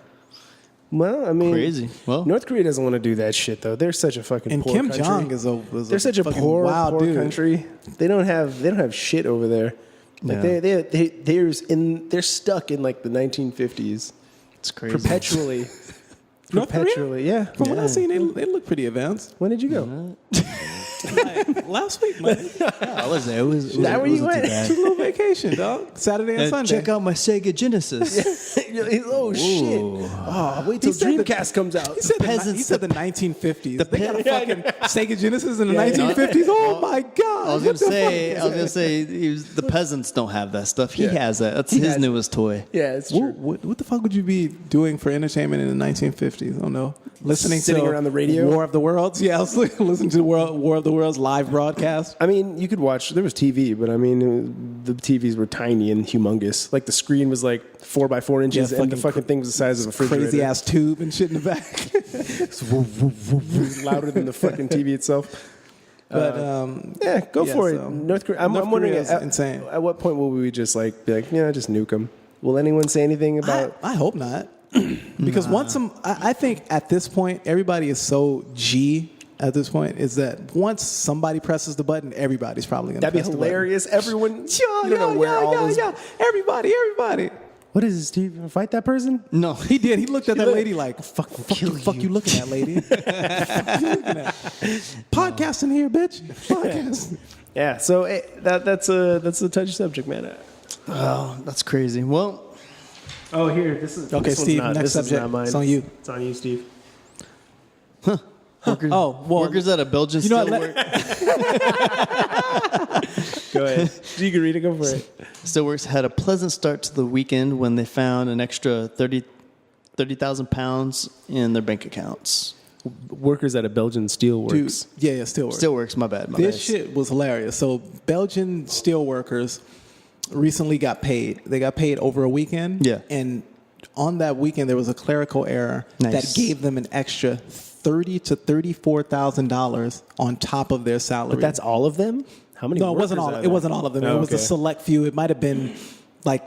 Well, I mean, crazy. Well, North Korea doesn't want to do that shit though. They're such a fucking poor Kim country. Jong is they're such a poor country. They don't have shit over there. Like they're stuck in like the 1950s. It's crazy. North Korea? Yeah. From what I've seen, they look pretty advanced. When did you go? Like, last week, man. I was there. It was that where you went? Just a little vacation, dog. Saturday and Sunday. Check out my Sega Genesis. Oh shit! Oh, wait till Dreamcast comes out. He said the 1950s. They got a fucking Sega Genesis in the 1950s. Oh my god! I was gonna say, the peasants don't have that stuff. He has that. That's his newest toy. Yeah, it's true. What the fuck would you be doing for entertainment in the 1950s? I don't know. Sitting around the radio? War of the Worlds. Yeah, I was listening to the War of the Worlds live broadcast. I mean, you could watch. There was TV, but I mean, the TVs were tiny and humongous. Like the screen was like 4 by 4 inches, and the fucking thing was the size of a refrigerator. Crazy ass tube and shit in the back. Louder than the fucking TV itself. But yeah, go for it. So North Korea. I'm wondering, insane. At what point will we just like be like, yeah, just nuke them? Will anyone say anything about? I hope not. Because I think at this point, everybody is so G at this point, is that once somebody presses the button, everybody's probably going to press the button. That'd be hilarious. Everyone, yeah. Everybody. What is this, Steve? Fight that person? No, he did. He looked at that lady like, fuck you looking at, lady. Podcasting here, bitch. Podcast. Yeah, so that's a touchy subject, man. Oh, that's crazy. Well, here, this is okay. This Steve, not, next this subject. It's on you. It's on you, Steve. Workers at a Belgian steelworks. Go ahead. You can read it. Go for it. Steelworks had a pleasant start to the weekend when they found an extra 30,000 pounds in their bank accounts. Workers at a Belgian steelworks. Yeah, Steelworks. Steelworks, my bad. This shit was hilarious. So Belgian steelworkers recently got paid. They got paid over a weekend. Yeah. And on that weekend, there was a clerical error that gave them an extra $30,000 to $34,000 on top of their salary. But that's all of them? How many? No, it wasn't all. It wasn't all of them. It was a select few. It might have been like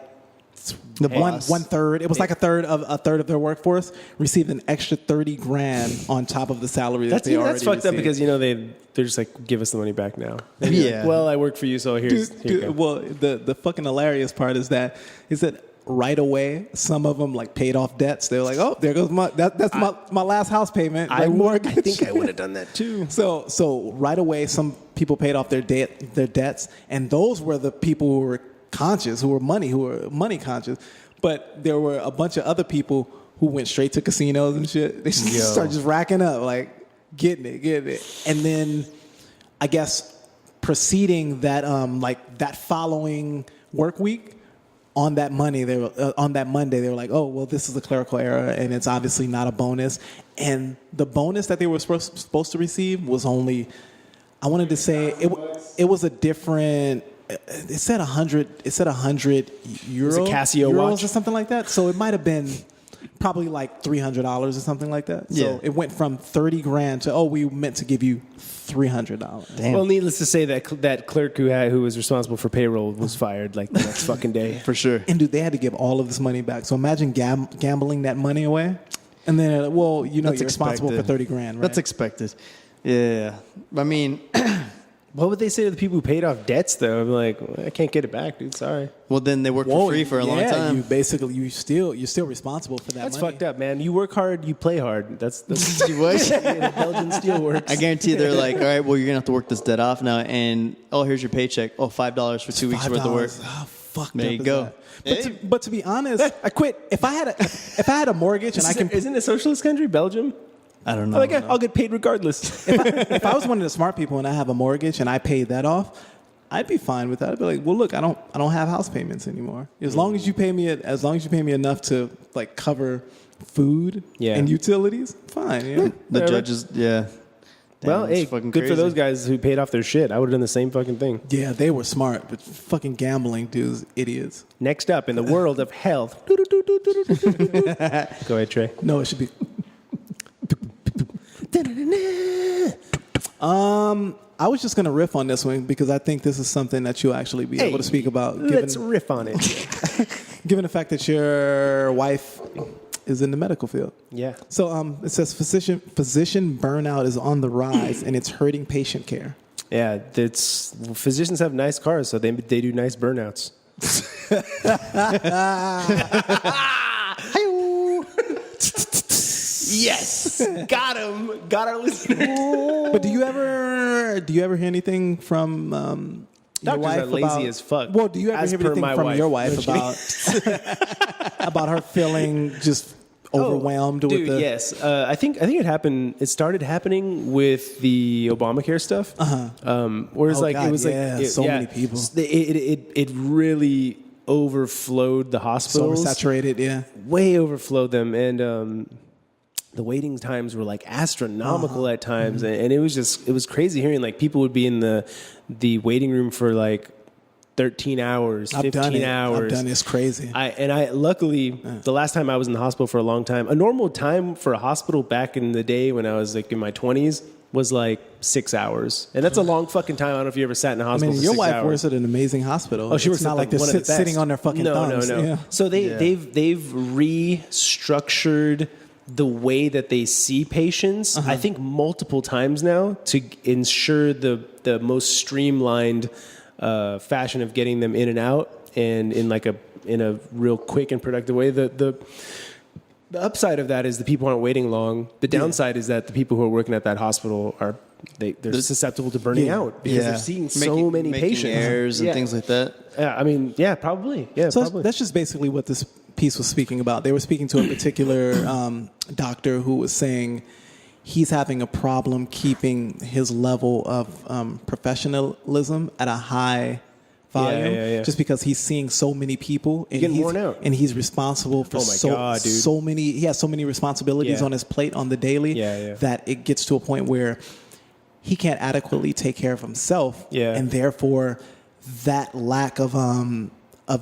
one third. It was like a third of their workforce received an extra $30,000 on top of the salary that they already received. That's fucked up because they're just like, give us the money back now. Yeah. Like, well, I work for you, so here you go. Well, the fucking hilarious part is that right away, some of them like paid off debts. They were like, "Oh, there goes my last house payment." I think I would have done that too. So right away, some people paid off their debts, and those were the people who were conscious, who were money conscious. But there were a bunch of other people who went straight to casinos and shit. They started just racking up, like getting it, and then I guess preceding that, that following work week. On that Monday, they were like, "Oh, well, this is a clerical error, and it's obviously not a bonus." And the bonus that they were supposed to receive was only, I wanted to say, it was a different. It said 100. It said 100 euros. It was a Casio watch or something like that. So it might have been probably like $300 or something like that. So it went from $30,000 to we meant to give you $300. Damn. Well, needless to say, that clerk who was responsible for payroll was fired like the next fucking day. For sure. And dude, they had to give all of this money back. So imagine gambling that money away, and then you're responsible for $30,000, right? That's expected. Yeah, I mean. What would they say to the people who paid off debts, though? I'm like, I can't get it back, dude. Sorry. Well, then they work for free for a long time. You're still responsible for that. That's money. fucked up, man. You work hard, you play hard. That's what? Belgian steelworks. I guarantee they're like, all right, well, you're gonna have to work this debt off now, and here's your paycheck. $5 for 2 weeks worth of work. Oh, fuck. There you go. But to be honest, I quit. If I had a mortgage Isn't it a socialist country, Belgium? I don't know. I'll get paid regardless. if I was one of the smart people and I have a mortgage and I paid that off, I'd be fine with that. I'd be like, well, look, I don't have house payments anymore. As long as you pay me enough to like cover food and utilities, fine. Yeah. The judges, Damn, well, hey, good crazy. for those guys who paid off their shit. I would have done the same fucking thing. Yeah, they were smart, but fucking gambling dudes, idiots. Next up, in the world of health. Go ahead, Trey. No, it should be. I was just going to riff on this one because I think this is something that you'll actually be able to speak about. Let's riff on it. Given the fact that your wife is in the medical field. Yeah. So it says physician burnout is on the rise and it's hurting patient care. Yeah, physicians have nice cars, so they do nice burnouts. Yes, got him. Got our listener. But do you ever hear anything from your Doctors wife are lazy about, as fuck. Well, do you ever as hear per anything my from wife. your wife about her feeling just overwhelmed with Dude, the? yes. I think it happened. It started happening with the Obamacare stuff. Whereas God, it was many people. It really overflowed the So hospitals. oversaturated, yeah. Way overflowed them, and the waiting times were like astronomical at times, and it was crazy hearing like people would be in the waiting room for like 13 hours, 15 hours. I've done it. It's crazy. I luckily the last time I was in the hospital for a long time, a normal time for a hospital back in the day when I was like in my 20s was like 6 hours, and that's a long fucking time. I don't know if you ever sat in a hospital. I mean, for your 6 wife hours. works at an amazing hospital. Oh, she works it's not at like they're one of the best. sitting on their fucking thumbs. No. Yeah. So they've restructured the way that they see patients. I think multiple times now to ensure the most streamlined fashion of getting them in and out, and in a real quick and productive way. The upside of that is the people aren't waiting long. The downside is that the people who are working at that hospital they're susceptible to burning out because they're seeing so many patients. Errors and things like that. I mean, probably. Yeah, So probably. that's just basically what this piece was speaking about. They were speaking to a particular doctor who was saying he's having a problem keeping his level of professionalism at a high volume, just because he's seeing so many people and getting worn out, and he's responsible for so many. He has so many responsibilities on his plate on the daily that it gets to a point where he can't adequately take care of himself, and therefore that lack of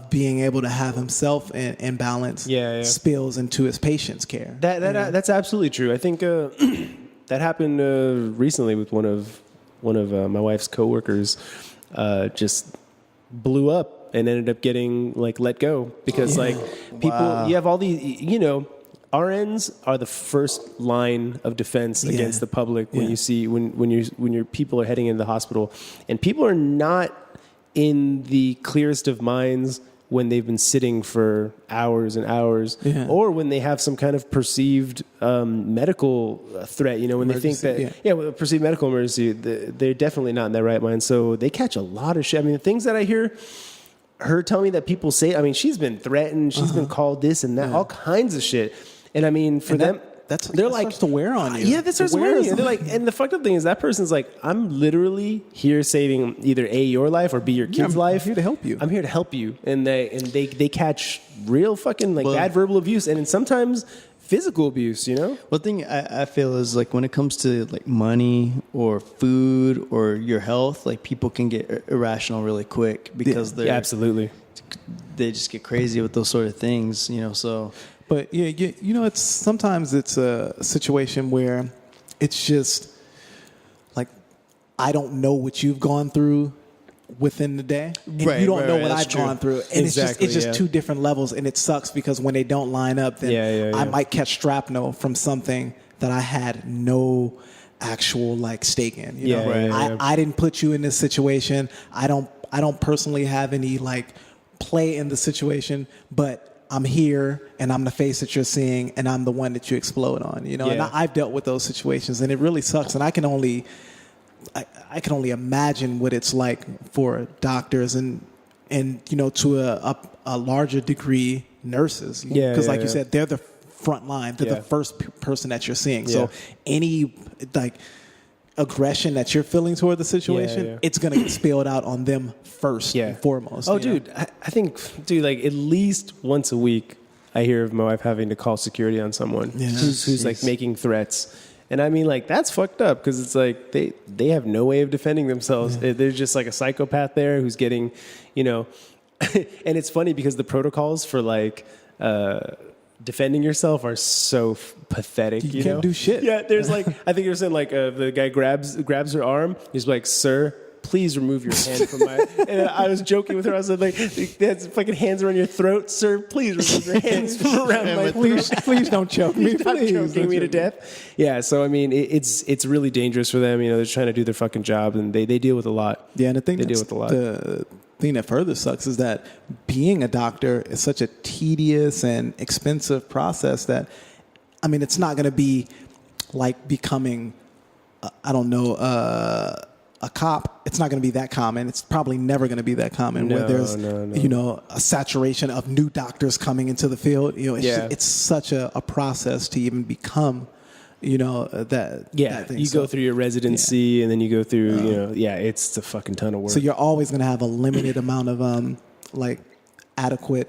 being able to have himself in balance spills into his patient's care. That's absolutely true. I think that happened recently with one of my wife's coworkers. Just blew up and ended up getting like let go because like people, you have all these, RNs are the first line of defense against the public when you see when your people are heading into the hospital, and people are not in the clearest of minds when they've been sitting for hours and hours, or when they have some kind of perceived medical threat. When emergency, they think that, with a perceived medical emergency, they're definitely not in their right mind. So they catch a lot of shit. I mean, the things that I hear her tell me that people say, I mean, she's been threatened, she's been called this and that, all kinds of shit. And I mean, for them, that starts to wear on you. Yeah, that starts to wear on you. They're like, and the fucked up thing is that person's like, I'm literally here saving either A, your life, or B, your kid's life. I'm here to help you. I'm here to help you. And they catch real fucking bad verbal abuse, and then sometimes physical abuse, One thing I feel is like when it comes to like money or food or your health, like people can get irrational really quick because absolutely. They just get crazy with those sort of things, so. But it's sometimes it's a situation where it's just like, I don't know what you've gone through within the day, and you don't know what I've gone through, and it's just two different levels, and it sucks because when they don't line up, then I might catch shrapnel from something that I had no actual stake in. I didn't put you in this situation. I don't personally have any play in the situation, but I'm here and I'm the face that you're seeing and I'm the one that you explode on, and I've dealt with those situations, and it really sucks. And I can only imagine what it's like for doctors and to a larger degree nurses. Because you said, they're the front line. They're the first person that you're seeing. So any aggression that you're feeling toward the situation, it's going to get spilled out on them first and foremost. Oh, dude, I think, at least once a week, I hear of my wife having to call security on someone who's making threats. And I mean, that's fucked up because it's like they have no way of defending themselves. They're just like a psychopath there who's getting, and it's funny because the protocols for defending yourself are so pathetic. You can't do shit. Yeah, there's I think you're saying the guy grabs her arm. He's like, "Sir, please remove your hand from my." And I was joking with her. I was like, "That's fucking hands around your throat, sir. Please remove your hands from around my throat. Please don't choke me. Stop choking me to death." Yeah. So I mean, it's really dangerous for them. They're trying to do their fucking job, and they deal with a lot. Yeah, and they deal with a lot. The thing that further sucks is that being a doctor is such a tedious and expensive process that I mean, it's not going to be like becoming, a cop. It's not going to be that common. It's probably never going to be that common where there's, a saturation of new doctors coming into the field. It's such a process to even become, that thing. You go through your residency and then you go through, it's a fucking ton of work. So you're always going to have a limited amount of, adequate,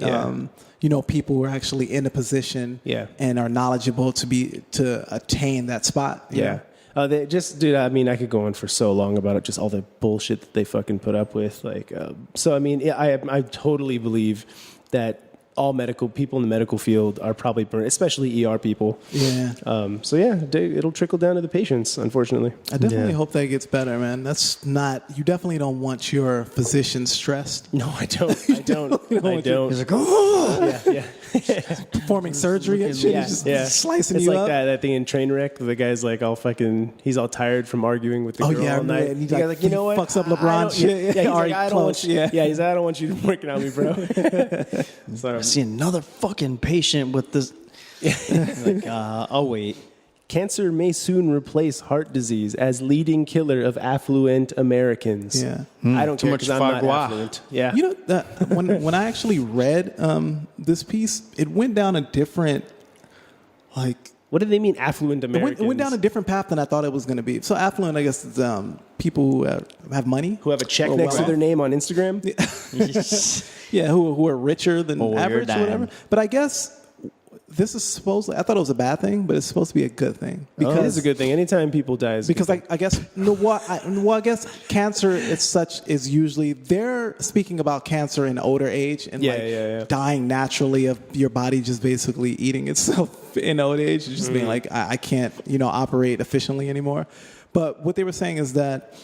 people who are actually in a position and are knowledgeable to attain that spot. Yeah. Dude, I mean, I could go on for so long about it, just all the bullshit that they fucking put up with. I totally believe that all medical people in the medical field are probably burned, especially ER people. Yeah. It'll trickle down to the patients, unfortunately. I definitely hope that gets better, man. You definitely don't want your physician stressed. No, I don't. I don't. He's like, oh, yeah. Performing surgery and shit. He's just slicing you up. It's like that thing in Trainwreck. The guy's like he's all tired from arguing with the girl all night. And he's like, you know what? Fucks up LeBron shit. Yeah, he's like, I don't want you. Yeah, he's like, I don't want you working on me, bro. I see another fucking patient with this. Like, I'll wait. Cancer may soon replace heart disease as leading killer of affluent Americans. Yeah. I don't Too care much because I'm not foie affluent. Yeah. When I actually read this piece, it went down a different, what do they mean affluent Americans? It went down a different path than I thought it was going to be. So affluent, I guess, is people who have money. Who have a check next to their name on Instagram. Yeah, who are richer than average or whatever. But I guess this is supposedly, I thought it was a bad thing, but it's supposed to be a good thing. Because it is a good thing. Anytime people die is because I guess I guess cancer is usually, they're speaking about cancer in older age and dying naturally of your body just basically eating itself in old age, just being like, I can't operate efficiently anymore. But what they were saying is that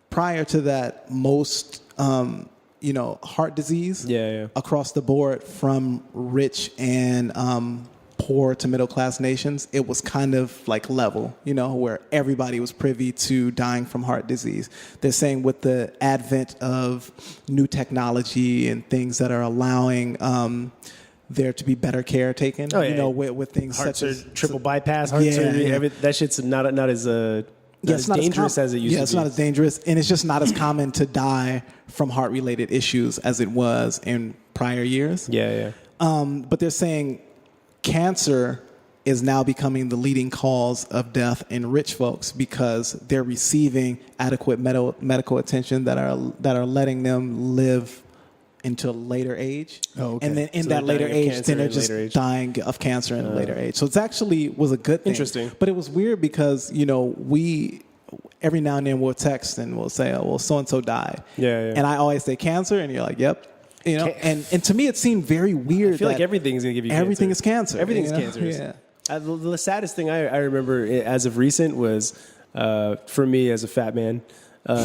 prior to that, most heart disease across the board from rich and poor to middle class nations, it was kind of like level, where everybody was privy to dying from heart disease. They're saying with the advent of new technology and things that are allowing there to be better care taken, with things heart such as triple bypass, heart surgery, that shit's not as it's not dangerous as it used to be. Yeah, it's not as dangerous, and it's just not as common to die from heart-related issues as it was in prior years. Yeah. But they're saying cancer is now becoming the leading cause of death in rich folks because they're receiving adequate medical attention that are letting them live into a later age. Oh, okay. And then in that later age, then they're just dying of cancer in a later age. So it's actually was a good thing. Interesting. But it was weird because, we every now and then we'll text and we'll say, oh, well, so-and-so died. Yeah. And I always say cancer, and you're like, yep. And to me, it seemed very weird. I feel like everything's going to give you everything cancer. is cancer. Everything's cancerous. Yeah. The saddest thing I remember as of recent was, for me as a fat man, or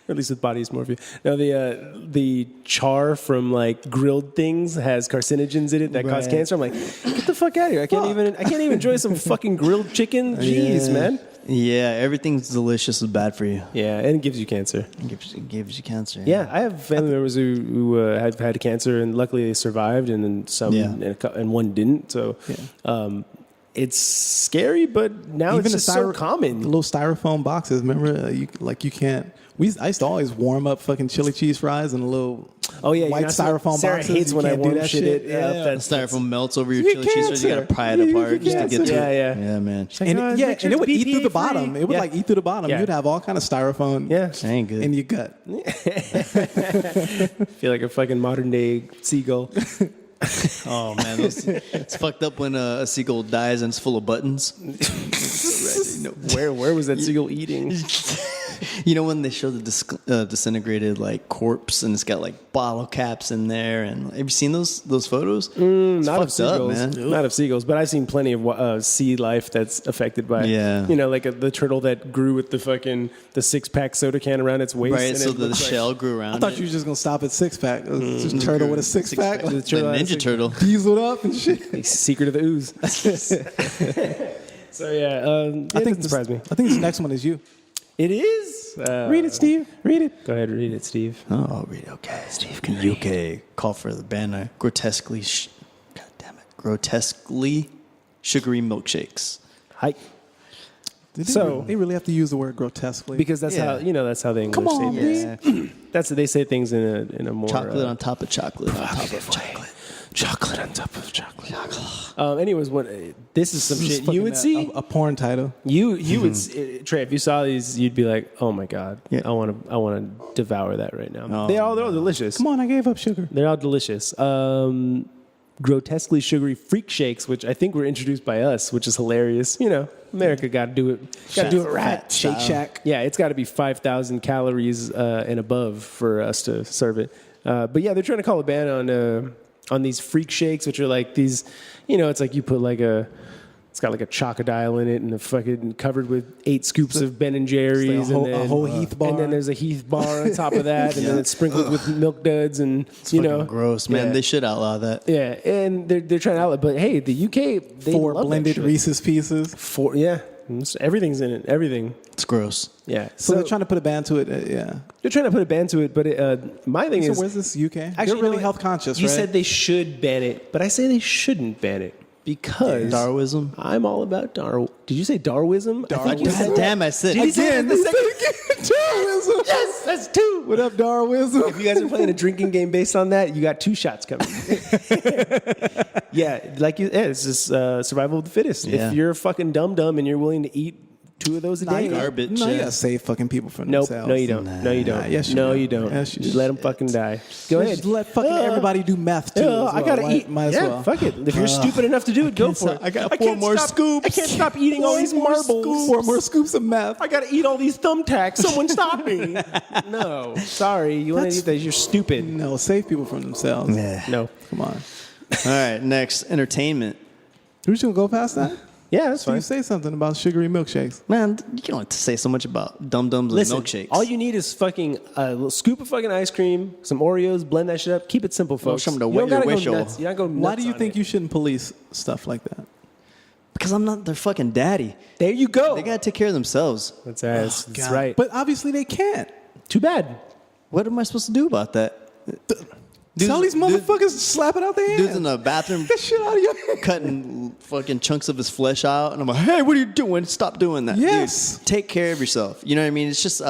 at least with body dysmorphia. No, the char from grilled things has carcinogens in it that cause cancer. I'm like, get the fuck out of here! I can't even enjoy some fucking grilled chicken. Jeez, man. Yeah, everything's delicious is bad for you. Yeah, and it gives you cancer. It gives you cancer. Yeah, I have family members who have had cancer, and luckily they survived, and then some, and one didn't. So. It's scary, but now even it's just so common. Little styrofoam boxes. Remember, you can't. I used to always warm up fucking chili cheese fries in a little white styrofoam Sarah boxes. hates when I warm shit. That styrofoam melts over your chili cheese fries. You gotta pry it apart just to get to it. Yeah, man. And it would eat through the bottom. It would eat through the bottom. Yeah. You'd have all kind of styrofoam. That ain't good. In your gut. Feel like a fucking modern day seagull. Oh man, it's fucked up when a seagull dies and it's full of buttons. Where was that seagull eating? When they show the disintegrated corpse and it's got bottle caps in there, and have you seen those photos? Not of seagulls, man. Not of seagulls, but I've seen plenty of sea life that's affected by the turtle that grew with the 6-pack soda can around its waist. Right, so the shell grew around. I thought you were just gonna stop at 6-pack. Just a turtle with a 6-pack. The Ninja Turtle. Dieseled up and shit. Secret of the ooze. So I think it surprised me. I think this next one is you. It is. Read it, Steve. Read it. Go ahead, read it, Steve. Oh, I'll read it. Okay, Steve. Can you call for the band grotesquely sugary milkshakes. Hi. They really have to use the word grotesquely Because that's how that's how they English Come on, say things. That's they say things in a more Chocolate on top of chocolate on top of chocolate. chocolate on top of chocolate. Anyways, this is some shit fucking you would see. a porn title. You would Trey, if you saw these, you'd be like, oh my god, Yeah. I want to devour that right now. Oh, they're all delicious. Come on, I gave up sugar. They're all delicious. Grotesquely sugary freak shakes, which I think were introduced by us, which is hilarious. America got to do it. Got to do it right. Shake Shack. Yeah, it's got to be 5,000 calories and above for us to serve it. But yeah, they're trying to call a ban on these freak shakes, which are like these. It's like you put it's got like a chocodile in it and fucking covered with 8 scoops of Ben and Jerry's, like a whole Heath bar, and then there's a Heath bar on top of that, and then it's sprinkled with Milk Duds, and It's fucking gross, man. Yeah. They should outlaw that. Yeah, and they're trying to outlet, but hey, the UK they 4 love that blended shit. Reese's Pieces. 4, yeah, everything's in it. Everything. It's gross. Yeah. So they're trying to put a ban to it. Yeah. They're trying to put a ban to it, but my thing So is, where's this UK? actually, You're really no, health conscious, You right? said they should ban it, but I say they shouldn't ban it because Darwinism. I'm all about Dar. Did you say Darwinism? I think you said Damn, I said Did he say it Again, the he second? Darwinism. Yes, that's 2. What up, Darwinism? If you guys are playing a drinking game based on that, you got 2 shots coming. Yeah, it's just survival of the fittest. Yeah. If you're a fucking dumb and you're willing to eat 2 of those a day, Garbage. No, you yeah. gotta save fucking people from Nope, themselves. no you don't. No you don't. yes, you no do. you don't. Yes, you Just do. let them fucking die. Go ahead. Just let fucking everybody do meth too. as well. I gotta eat. Might as Yeah, well. fuck it. If you're stupid enough to do it, go for it. I got 4 can't more stop- scoops. I can't stop eating all these marbles. 4 more scoops of meth. I gotta eat all these thumbtacks. Someone stop me. No, sorry. You want to eat that? You're stupid. No, save people from themselves. Yeah. No. Come on. All right, next entertainment. We're just gonna go past that. Yeah, that's So you fine. say something about sugary milkshakes. Man, you don't have to say so much about dum-dums Listen, and milkshakes. all you need is fucking a little scoop of fucking ice cream, some Oreos, blend that shit up. Keep it simple, folks. something to You wet don't your gotta go whistle. nuts. You're not going Why nuts do you on think it. you shouldn't police stuff like that? Because I'm not their fucking daddy. There you go. They gotta take care of themselves. That's right. But obviously they can't. Too bad. What am I supposed to do about that? Tell these motherfuckers to slap it out their hands. Dude's in the bathroom Get that shit out of your hand. cutting fucking chunks of his flesh out, and I'm like, hey, what are you doing? Stop doing that. Yes. Dude, take care of yourself. You know what I mean? It's just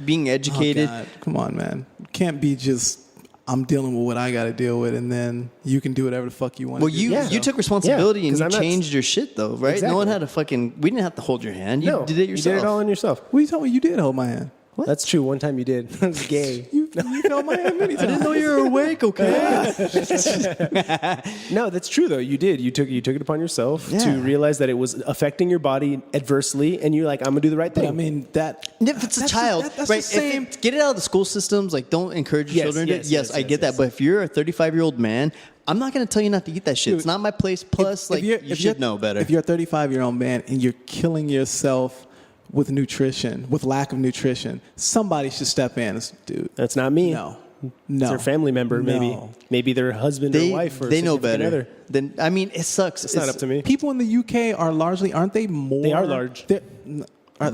being educated. Oh, God. Come on, man. Can't be just I'm dealing with what I got to deal with, and then you can do whatever the fuck you want. Well, to do. you took responsibility Yeah, and 'cause you I'm not- changed your shit, though, right? Exactly. No one had to we didn't have to hold your hand. You No, did it yourself. You did it all on yourself. What are you talking about? You did hold my hand. What? That's true. One time you did. That was gay. You held my hand many times. I didn't know you were awake, okay? No, that's true though. You did. You took it upon yourself Yeah. to realize that it was affecting your body adversely, and you're like, I'm gonna do the right But thing. I mean that. If it's a That's child, that's right? the same. Get it out of the school systems. Like, don't encourage your Yes, children. yes, Yes, yes, I get yes. that. But if you're a 35-year-old man, I'm not going to tell you not to eat that shit. It's Dude, not my place. Plus, you should know better. If you're a 35-year-old man and you're killing yourself with nutrition, with lack of nutrition, somebody should step in. Dude, That's not me. no. It's their family member, maybe. No. Maybe their husband or wife or they know significant better. other. Then I mean, it sucks. It's not up to me. People in the UK are largely, aren't they more? They are large. They're, are,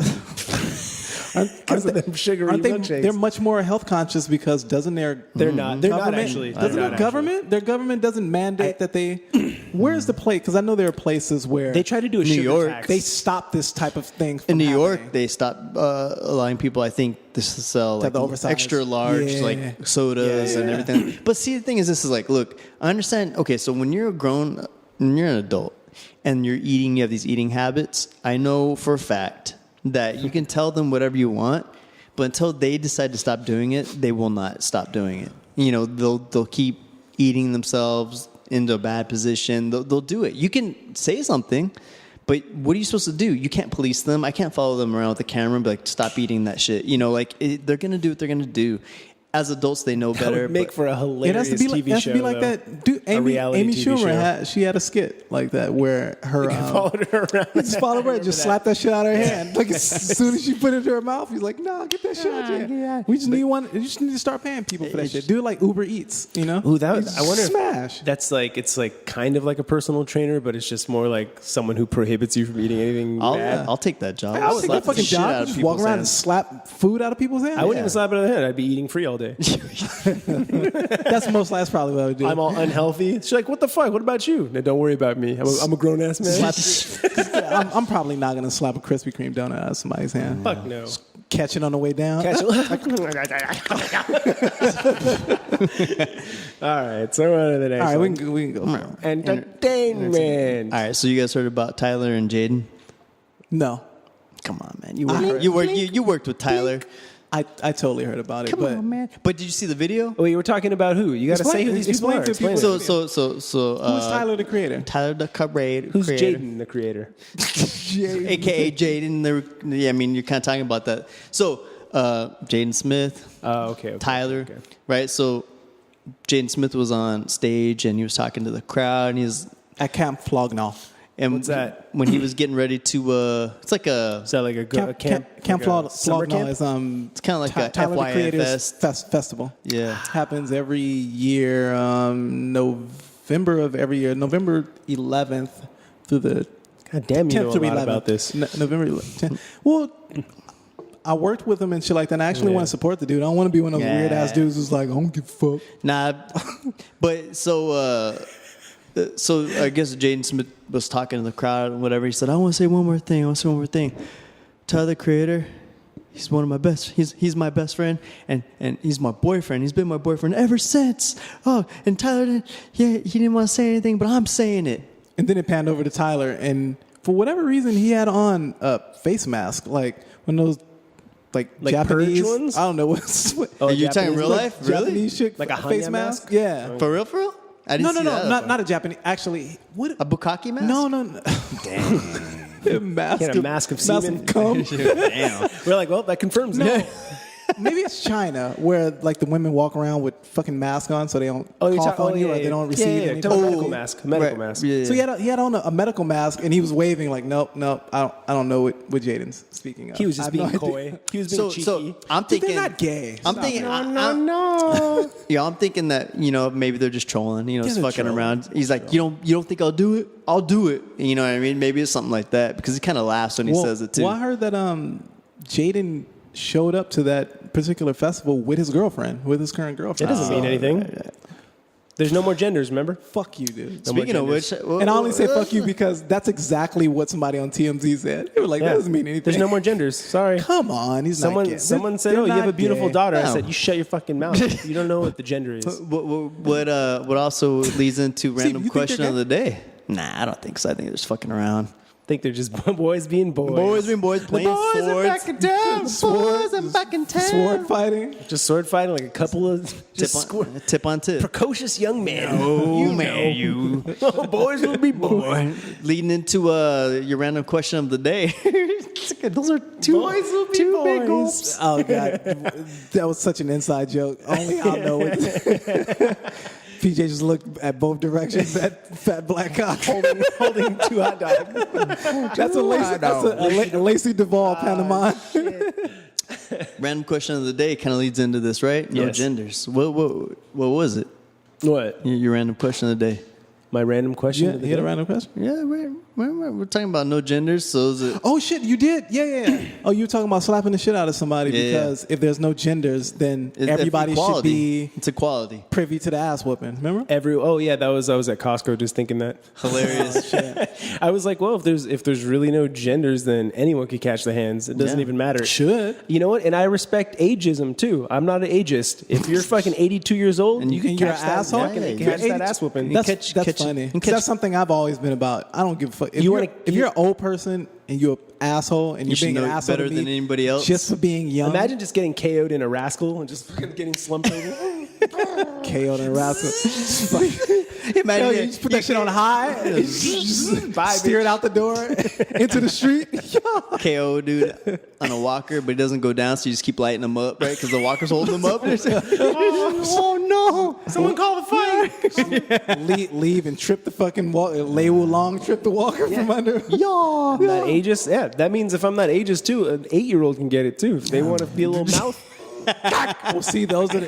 Because of them sugary aren't they, milkshakes. they're much more health conscious because doesn't their They're not. They're not government- actually. Doesn't They're their not government? Their government doesn't mandate that they. Where's the place? Because I know there are places where They try to do a New sugar York, tax. they stop this type of thing. From In New York, happening. they stopped allowing people, I think, to sell like the oversized. extra large Yeah. like sodas and everything. But see, the thing is, this is like, look, I understand. Okay, so when you're when you're an adult and you're eating, you have these eating habits. I know for a fact that you can tell them whatever you want, but until they decide to stop doing it, they will not stop doing it. You know, they'll keep eating themselves into a bad position. They'll do it. You can say something, but what are you supposed to do? You can't police them. I can't follow them around with the camera and be like, stop eating that shit. You know, like they're going to do what they're going to do. As adults, they know That better. would make but- for a It hilarious has to be like, TV it has show. to be like though. that. Dude, Amy reality TV Schumer show. had a skit like that where her Followed her around. just followed her, just slapped that shit out of her hand. Like as soon as she put it in her mouth, he's like, "No, get that shit out of here. We just need one. You just need to start paying people for that shit. Do it like Uber Eats, you know? Ooh, that Just I wonder. Smash. If that's like it's like kind of like a personal trainer, but it's just more like someone who prohibits you from eating anything bad. I'll take that job. I would take slap that fucking the shit job. out of Just walk people's around and hands. slap food out of people's hands. I wouldn't even slap it on the head. I'd be eating free all all day. That's probably what I would do. I'm all unhealthy. She's like, what the fuck? What about you? No, don't worry about me. I'm a grown ass man. I'm probably not gonna slap a Krispy Kreme donut out of somebody's hand. Fuck no. Catch it on the way down. All right, so on to the next. All right, one. we can go. For it. Entertainment. All right, so you guys heard about Tyler and Jaden? No, Come on, man. You worked with Tyler. I totally heard about it. Come on, man. But did you see the video? Oh, you were talking about who? You got to say who these people are. Explain to Explain people. it. So Who's Tyler, the creator? Tyler the creator. Who's Jaden, the creator? AKA Jaden. Yeah, I mean, you're kind of talking about that. So, Jaden Smith. Oh, okay. Tyler. Okay. Right? So, Jaden Smith was on stage and he was talking to the crowd and he's At Camp Flognaw. and What's that? when he was getting ready to it's like a Is that like a Camp like a summer Flognaw camp? is it's kind of like a Tyler the FYI Creator's fest. festival. Yeah. Happens every year, November of every year, November 11th through the God damn, you 10th know a through lot 11th. about this. November 10th. Well, I worked with him and shit like that. And I actually want to support the dude. I don't want to be one of those weird ass dudes who's like, I don't give a fuck. Nah, but so I guess Jaden Smith was talking to the crowd and whatever. He said, I want to say one more thing. Tyler, the creator, he's one of my best. He's my best friend and he's my boyfriend. He's been my boyfriend ever since. Oh, and Tyler, he didn't want to say anything, but I'm saying it. And then it panned over to Tyler, and for whatever reason, he had on a face mask, like one of those, like Japanese purge ones. I don't know what's. Are you talking real like life? Really? Japanese chick, Like a face Hanya mask? mask? Yeah. For real? I didn't No, see that. not a Japanese. Actually, what? A bukkake mask? No. Mask. He had a mask of semen. Cum. Damn. We're like, well, that confirms it. Maybe it's China where like the women walk around with fucking masks on so they don't cough on you or they don't receive anything. Medical mask. Medical mask. Yeah. So he had on a medical mask and he was waving like, nope, I don't know what Jaden's speaking of. He was just being idea. coy. He was being cheeky. So I'm Dude, thinking they're not gay. I'm thinking No. Yeah, I'm thinking that, maybe they're just trolling, just they're fucking trolling. around. He's like, you don't think I'll do it? I'll do it. You know what I mean? Maybe it's something like that because he kind of laughs when he says it too. Well, I heard that Jaden showed up to that particular festival with his girlfriend, with his current girlfriend. It doesn't mean anything. There's no more genders, remember? Fuck you, dude. Speaking of which, And I only say fuck you because that's exactly what somebody on TMZ said. They were like, that doesn't mean anything. There's no more genders. Sorry. Come on, he's not gay. Someone said, They're "Oh, you have not a beautiful gay. daughter." I No. said, "You shut your fucking mouth. You don't know what the gender is." what also leads into random you think question they're of the day? Nah, I don't think so. I think they're just fucking around. I think they're just boys being boys. Boys being boys playing boys swords. are back in town. Boys are back in town. Sword fighting. Just sword fighting like a couple of just Tip on tip. precocious young men. Oh man, you. Boys will be boys. Leading into your random question of the day. Those are two Boys will be two big boys. gulps. Oh god, that was such an inside joke. Only I'll know it. PJ just looked at both directions. That fat black cock holding two hot dogs. That's a Lacey Duvall pantomime. Random question of the day kind of leads into this, right? No Yes. genders. What was it? What? Your random question of the day. My random question. of the You had a day? random question? Yeah, we're talking about no genders. So is it? Oh shit, you did? Yeah. Oh, you were talking about slapping the shit out of somebody Yeah. because if there's no genders, then It's everybody should equality. be It's equality. privy to the ass whooping. Remember? Oh yeah, I was at Costco just thinking that. Hilarious. I was like, well, if there's really no genders, then anyone could catch the hands. It doesn't Yeah. even matter. Should. You know what? And I respect ageism too. I'm not an ageist. If you're fucking 82 years old, And you can you're catch an that asshole? fucking- Yeah, catch you're that 82 ass whooping. That's catch- funny. and catch- That's something I've always been about. I don't give a fuck. If You you're, wanna- if you're an old person and you're an asshole and you're should being an know asshole better to me than anybody else. just for being young, Imagine just getting KO'd in a rascal and just fucking getting slumped over. KO'd and rascal. Imagine You just put that shit on high, and just Bye, steer it out the door into the street. KO dude on a walker, but he doesn't go down, so you just keep lighting him up, right? Because the walker's holding him up. Oh no! Someone call the fight! leave and trip the fucking walker. Lei Wulong trip the walker from under. I'm not ageist. Yeah, that means if I'm not ageist too, an 8-year-old can get it too. If they want to be a little mouth. Well, see, those are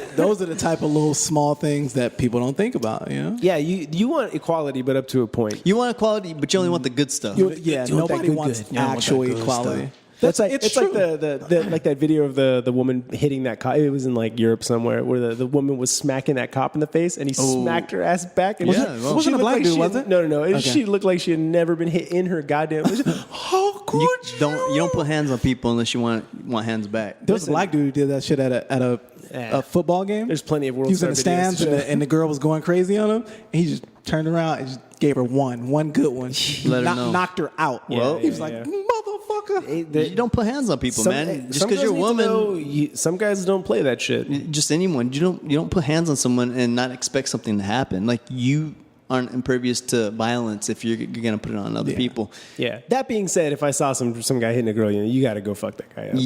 the type of little small things that people don't think about. You know? Yeah, you want equality, but up to a point. You want equality, but you only want the good stuff. Yeah, You want that nobody good wants good. You don't want actual that good equality. stuff. It's like true. the like that video of the woman hitting that cop. It was in like Europe somewhere where the woman was smacking that cop in the face and he smacked her ass back. And wasn't a black dude, was it? No. Okay. She looked like she had never been hit in her goddamn. How could You don't put hands on people unless you want hands back. There was a black dude who did that shit at a football game. There's plenty of World He was in Star the videos. stands and the girl was going crazy on him. And he just turned around and just gave her one good one. Let her know. Knocked her out. Well, he was like, motherfucker. You don't put hands on people, man. Just because you're a girls need to woman. know, some guys don't play that shit. Just anyone. You don't put hands on someone and not expect something to happen. Like you aren't impervious to violence if you're gonna put it on other people. Yeah. That being said, if I saw some guy hitting a girl, you got to go fuck that guy up.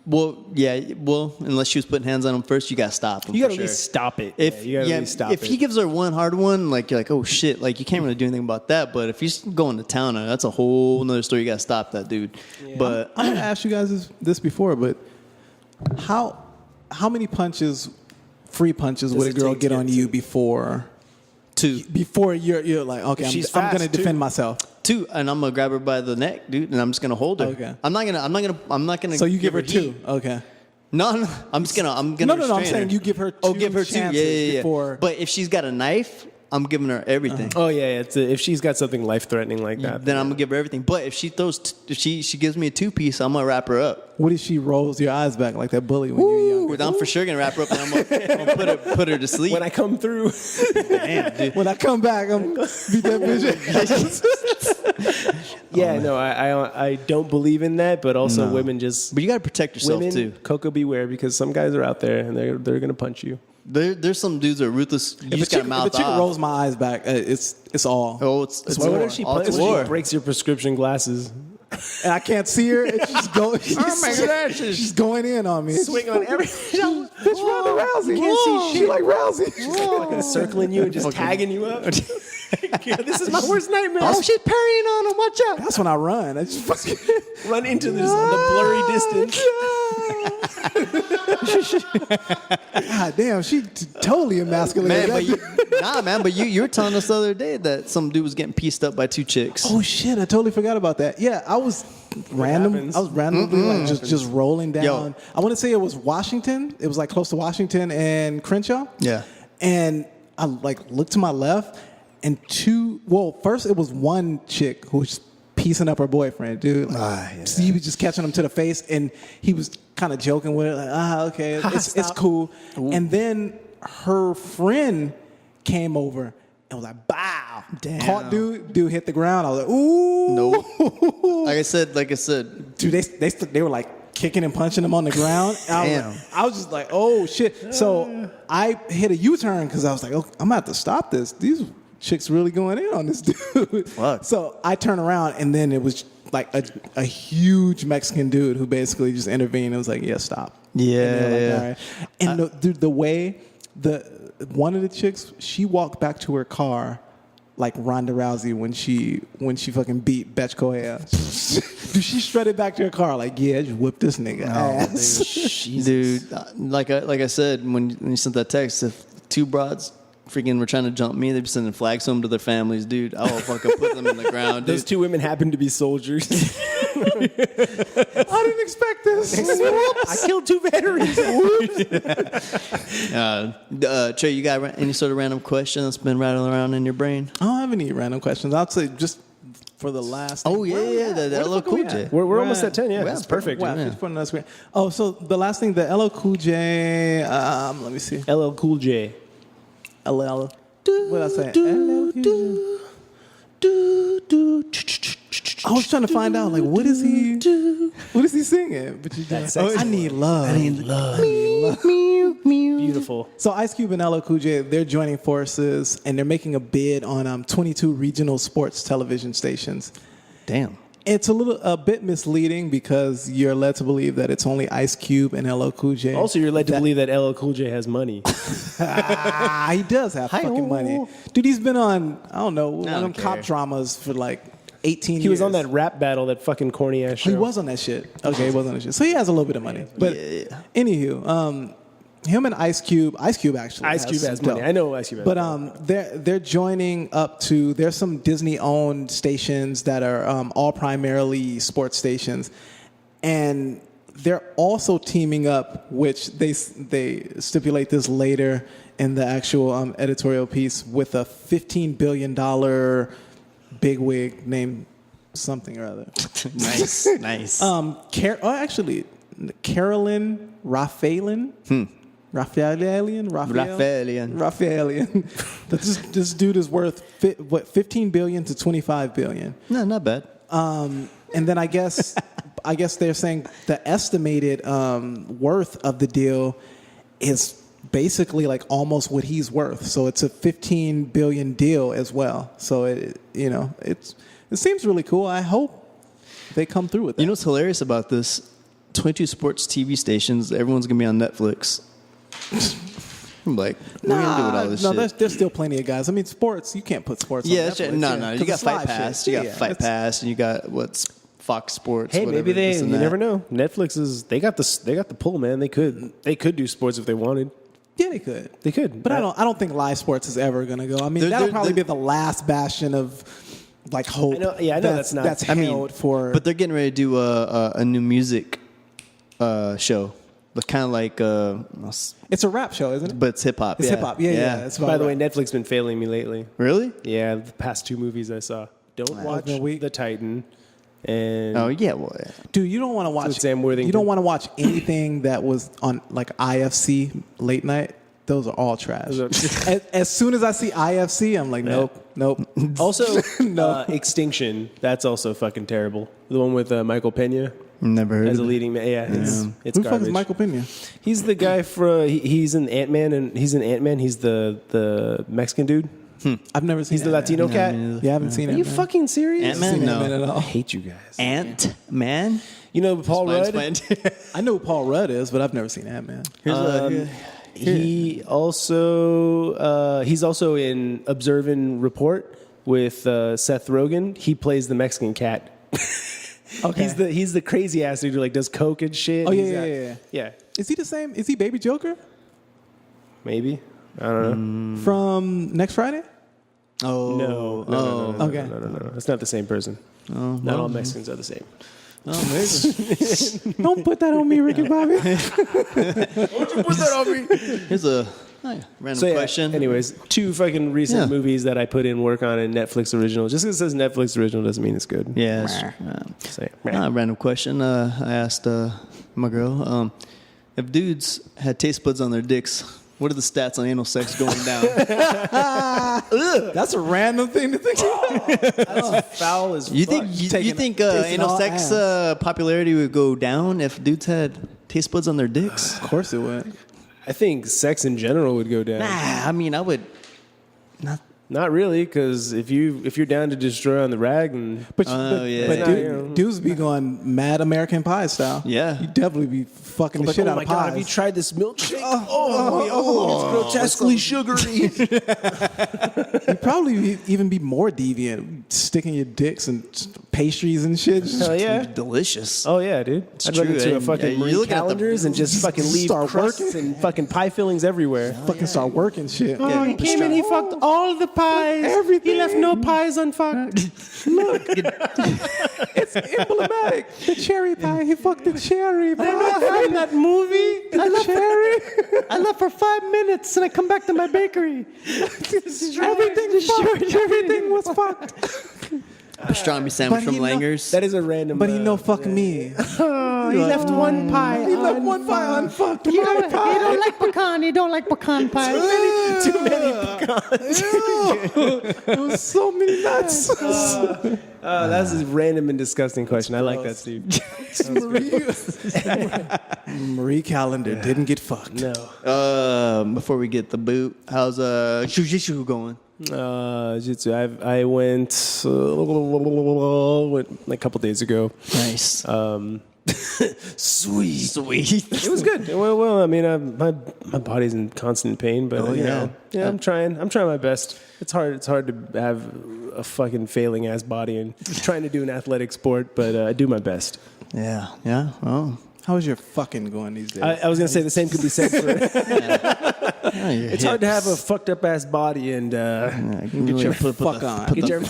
Well, unless she was putting hands on him first, you got to stop him. You got to for at least sure. stop it. If You got to at least stop if it. he gives her one hard one, like you're like, oh shit, like you can't really do anything about that. But if he's going to town, that's a whole nother story. You got to stop that dude. Yeah. But I'm gonna ask you guys this before, but how many free punches would a it girl take to get get on you before? Before you're like, okay, I'm gonna defend myself. Two, and I'm gonna grab her by the neck, dude, and I'm just gonna hold her. Okay. I'm not gonna. So you give her two. heat. Okay. No, I'm gonna. No, restrain I'm saying her. you give her two. Oh, give her two. chances Yeah. Before. But if she's got a knife, I'm giving her everything. Oh yeah, if she's got something life threatening like that, Then I'm gonna give her everything. But if she gives me a 2-piece, I'm gonna wrap her up. What if she rolls your eyes back like that bully when you're younger? I'm for sure gonna wrap her up and I'm gonna put her to sleep. when I come through, Damn, dude. When I come back, I'm beat that bitch. yeah, no, I don't believe in that. But also, women just But you gotta protect yourself too. Coco beware, because some guys are out there and they're gonna punch you. There's some dudes that are ruthless. You just gotta If a mouth chick off. rolls my eyes back, it's all. Oh, it's What war. if she All punches? it's What if war. she breaks your prescription glasses? And I can't see her. And she's going. Oh my gosh. She's going in on me. Swing on every. Bitch, Ronda Rousey. You can't see She shit. like Rousey. She's fucking circling you and just tagging you up. This is my worst nightmare. Oh, she's parrying on him. Watch out. That's when I run. I just fucking Run into the blurry distance. God damn, she totally emasculated. Man, but you were telling us the other day that some dude was getting pieced up by 2 chicks. Oh shit, I totally forgot about that. Yeah, I was randomly like just rolling down. Yo. I want to say it was Washington. It was like close to Washington and Crenshaw. Yeah. And I like looked to my left and first it was one chick who was piecing up her boyfriend, dude. Like, he was just catching him to the face and he was kind of joking with it, like, okay, it's cool. Ooh. And then her friend came over and was like, bow. Damn. Caught dude hit the ground. I was like, ooh. No. Like I said. Dude, they were like kicking and punching him on the ground. Damn. I was just like, oh shit. So I hit a U-turn because I was like, oh, I'm gonna have to stop this. These chicks really going in on this dude. Fuck. So I turned around and then it was like a huge Mexican dude who basically just intervened and was like, yeah, stop. Yeah. And they were like, all right. And the way one of the chicks, she walked back to her car like Ronda Rousey when she fucking beat Betch Correa. Dude, she strutted back to her car like, yeah, just whipped this nigga ass. Dude, like I said when you sent that text, if 2 broads freaking were trying to jump me, they'd be sending flags home to their families, dude. I will fucking put them in the ground, dude. Those 2 women happened to be soldiers. I didn't expect this. I killed 2 veterans. Trey, you got any sort of random question that's been rattling around in your brain? I don't have any random questions. I'd say just for the last. Oh yeah, the LL Cool J. We're almost at 10. Yeah, that's perfect. Wow, Yeah. just putting on the screen. Oh, so the last thing, the LL Cool J. Let me see. LL Cool J. LL. What did I say? LL Cool J. I was trying to find out, like, what is he singing? But I need love. I need love. Beautiful. So Ice Cube and LL Cool J, they're joining forces, and they're making a bid on 22 regional sports television stations. Damn. It's a bit misleading because you're led to believe that it's only Ice Cube and LL Cool J. Also, you're led to believe that LL Cool J has money. He does have fucking money. Dude, he's been on, I don't know, one of them care. cop dramas for like 18 years. He was on that rap battle, that fucking corny ass show. He was on that shit. Okay, he was on that shit. So he has a little bit of money. But anywho, him and Ice Cube actually Ice Cube has money. dough. I know Ice Cube has money. But they're joining up to, there's some Disney-owned stations that are all primarily sports stations. And they're also teaming up, which they stipulate this later in the actual editorial piece, with a $15 billion bigwig named something or other. Nice. Actually, Carolyn Raphaelian. Raphaelian. This dude is worth $15 billion to $25 billion. No, not bad. And then I guess they're saying the estimated worth of the deal is basically like almost what he's worth. So it's a $15 billion deal as well. So it seems really cool. I hope they come through with that. You know what's hilarious about this? 22 sports TV stations. Everyone's gonna be on Netflix. I'm like, what are you gonna do with all this shit? There's still plenty of guys. I mean, sports, you can't put sports on Netflix. No. You got Fight Pass. You got Fight Pass, and you got Fox Sports. Hey, whatever, maybe you never know. Netflix they got the pull, man. They could do sports if they wanted. Yeah, they could. They could. But I don't think live sports is ever gonna go. I mean, that'll probably be the last bastion of like hope. I know that's not. That's held for. But they're getting ready to do a new music show. But kind of like it's a rap show, isn't it? But it's hip hop. It's hip hop. Yeah. It's By the way, Netflix been failing me lately. Really? Yeah, the past 2 movies I saw. Don't watch The Titan. And dude, you don't want to watch Sam Worthington. You don't want to watch anything that was on like IFC late night. Those are all trash. As soon as I see IFC, I'm like, nope. Also, Extinction. That's also fucking terrible. The one with Michael Pena. Never heard as of a leading man. Yeah, it's Who garbage. the fuck is Michael Pena? He's the guy for he's in Ant-Man, and he's in Ant-Man. He's the Mexican dude. I've never seen. He's the Latino cat. Yeah, I haven't seen it. Are you fucking serious? Ant-Man? No. Ant-Man at all. I hate you guys. Ant-Man? You know Paul Rudd? I know who Paul Rudd is, but I've never seen Ant-Man. He's also in Observe and Report with Seth Rogen. He plays the Mexican cat. Okay. He's the crazy ass dude who like does coke and shit. Oh yeah. Is he the same? Is he Baby Joker Maybe. I don't know. from next Friday? No. Okay. No. It's not the same person. Not all Mexicans are the same. Don't put that on me, Ricky Bobby. Don't you put that on me? Here's a random question. Anyways, 2 fucking recent movies that I put in work on in Netflix original. Just because it says Netflix original doesn't mean it's good. Yeah. Random question. I asked my girl, if dudes had taste buds on their dicks, what are the stats on anal sex going down? That's a random thing to think about. That's foul as You fuck. think anal sex popularity would go down if dudes had taste buds on their dicks? Of course it would. I think sex in general would go down. Nah, I mean, I would Not really, because if you're down to destroy on the rag, and But yeah. dudes be going mad American Pie style. Yeah. You definitely be fucking the like, shit oh out my of god, pies. have you tried this milkshake? It's grotesquely sugary. You'd probably even be more deviant, sticking your dicks and pastries and shit. Hell yeah. delicious. Oh yeah, dude. I'd run true, into a and, fucking you Marie look at the- calendars and just fucking leave Start crusts working. and fucking pie fillings everywhere. Fucking start working shit. Oh, he came in, he fucked all the pies. Everything. He left no pies unfucked. Look, it's emblematic. The cherry pie. He fucked the cherry pie. In that movie, The cherry. I left for 5 minutes and I come back to my bakery. Everything was fucked. Pastrami sandwich But from he know- Langer's. That is a random. But he no fuck me. He left one pie. He left one pie unfucked. My You pie. don't like pecan. You don't like pecan pie. Too many pecans. It was so many nuts. That's a random and disgusting question. I like that, Steve. Marie Calendar didn't get fucked. No. Before we get the boot, how's Jiu-Jitsu going? Jiu-Jitsu. I went like a couple days ago. Nice. Sweet. Sweet. It was good. It went well. I mean, my body's in constant pain, but you know, I'm trying my best. It's hard to have a fucking failing ass body and trying to do an athletic sport, but I do my best. Yeah. Oh. How is your fucking going these days? I was gonna say the same could be said for. It's hard to have a fucked up ass body and Get your fuck on. get your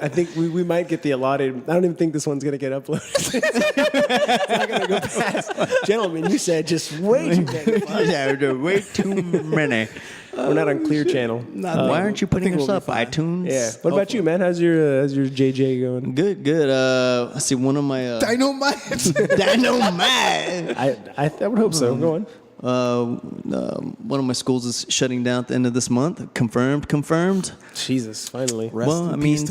I think we might get the allotted. I don't even think this one's going to get uploaded. It's not going to go past. Gentlemen, you said just way too many. Yeah, way too many. We're not on Clear Channel. Why aren't you putting us up? iTunes? Yeah. What about you, man? How's your JJ going? Good. I see one of my Dynamite. Dynamite. I would hope so. Go on. One of my schools is shutting down at the end of this month. Confirmed. Jesus, finally. Well, I mean, it's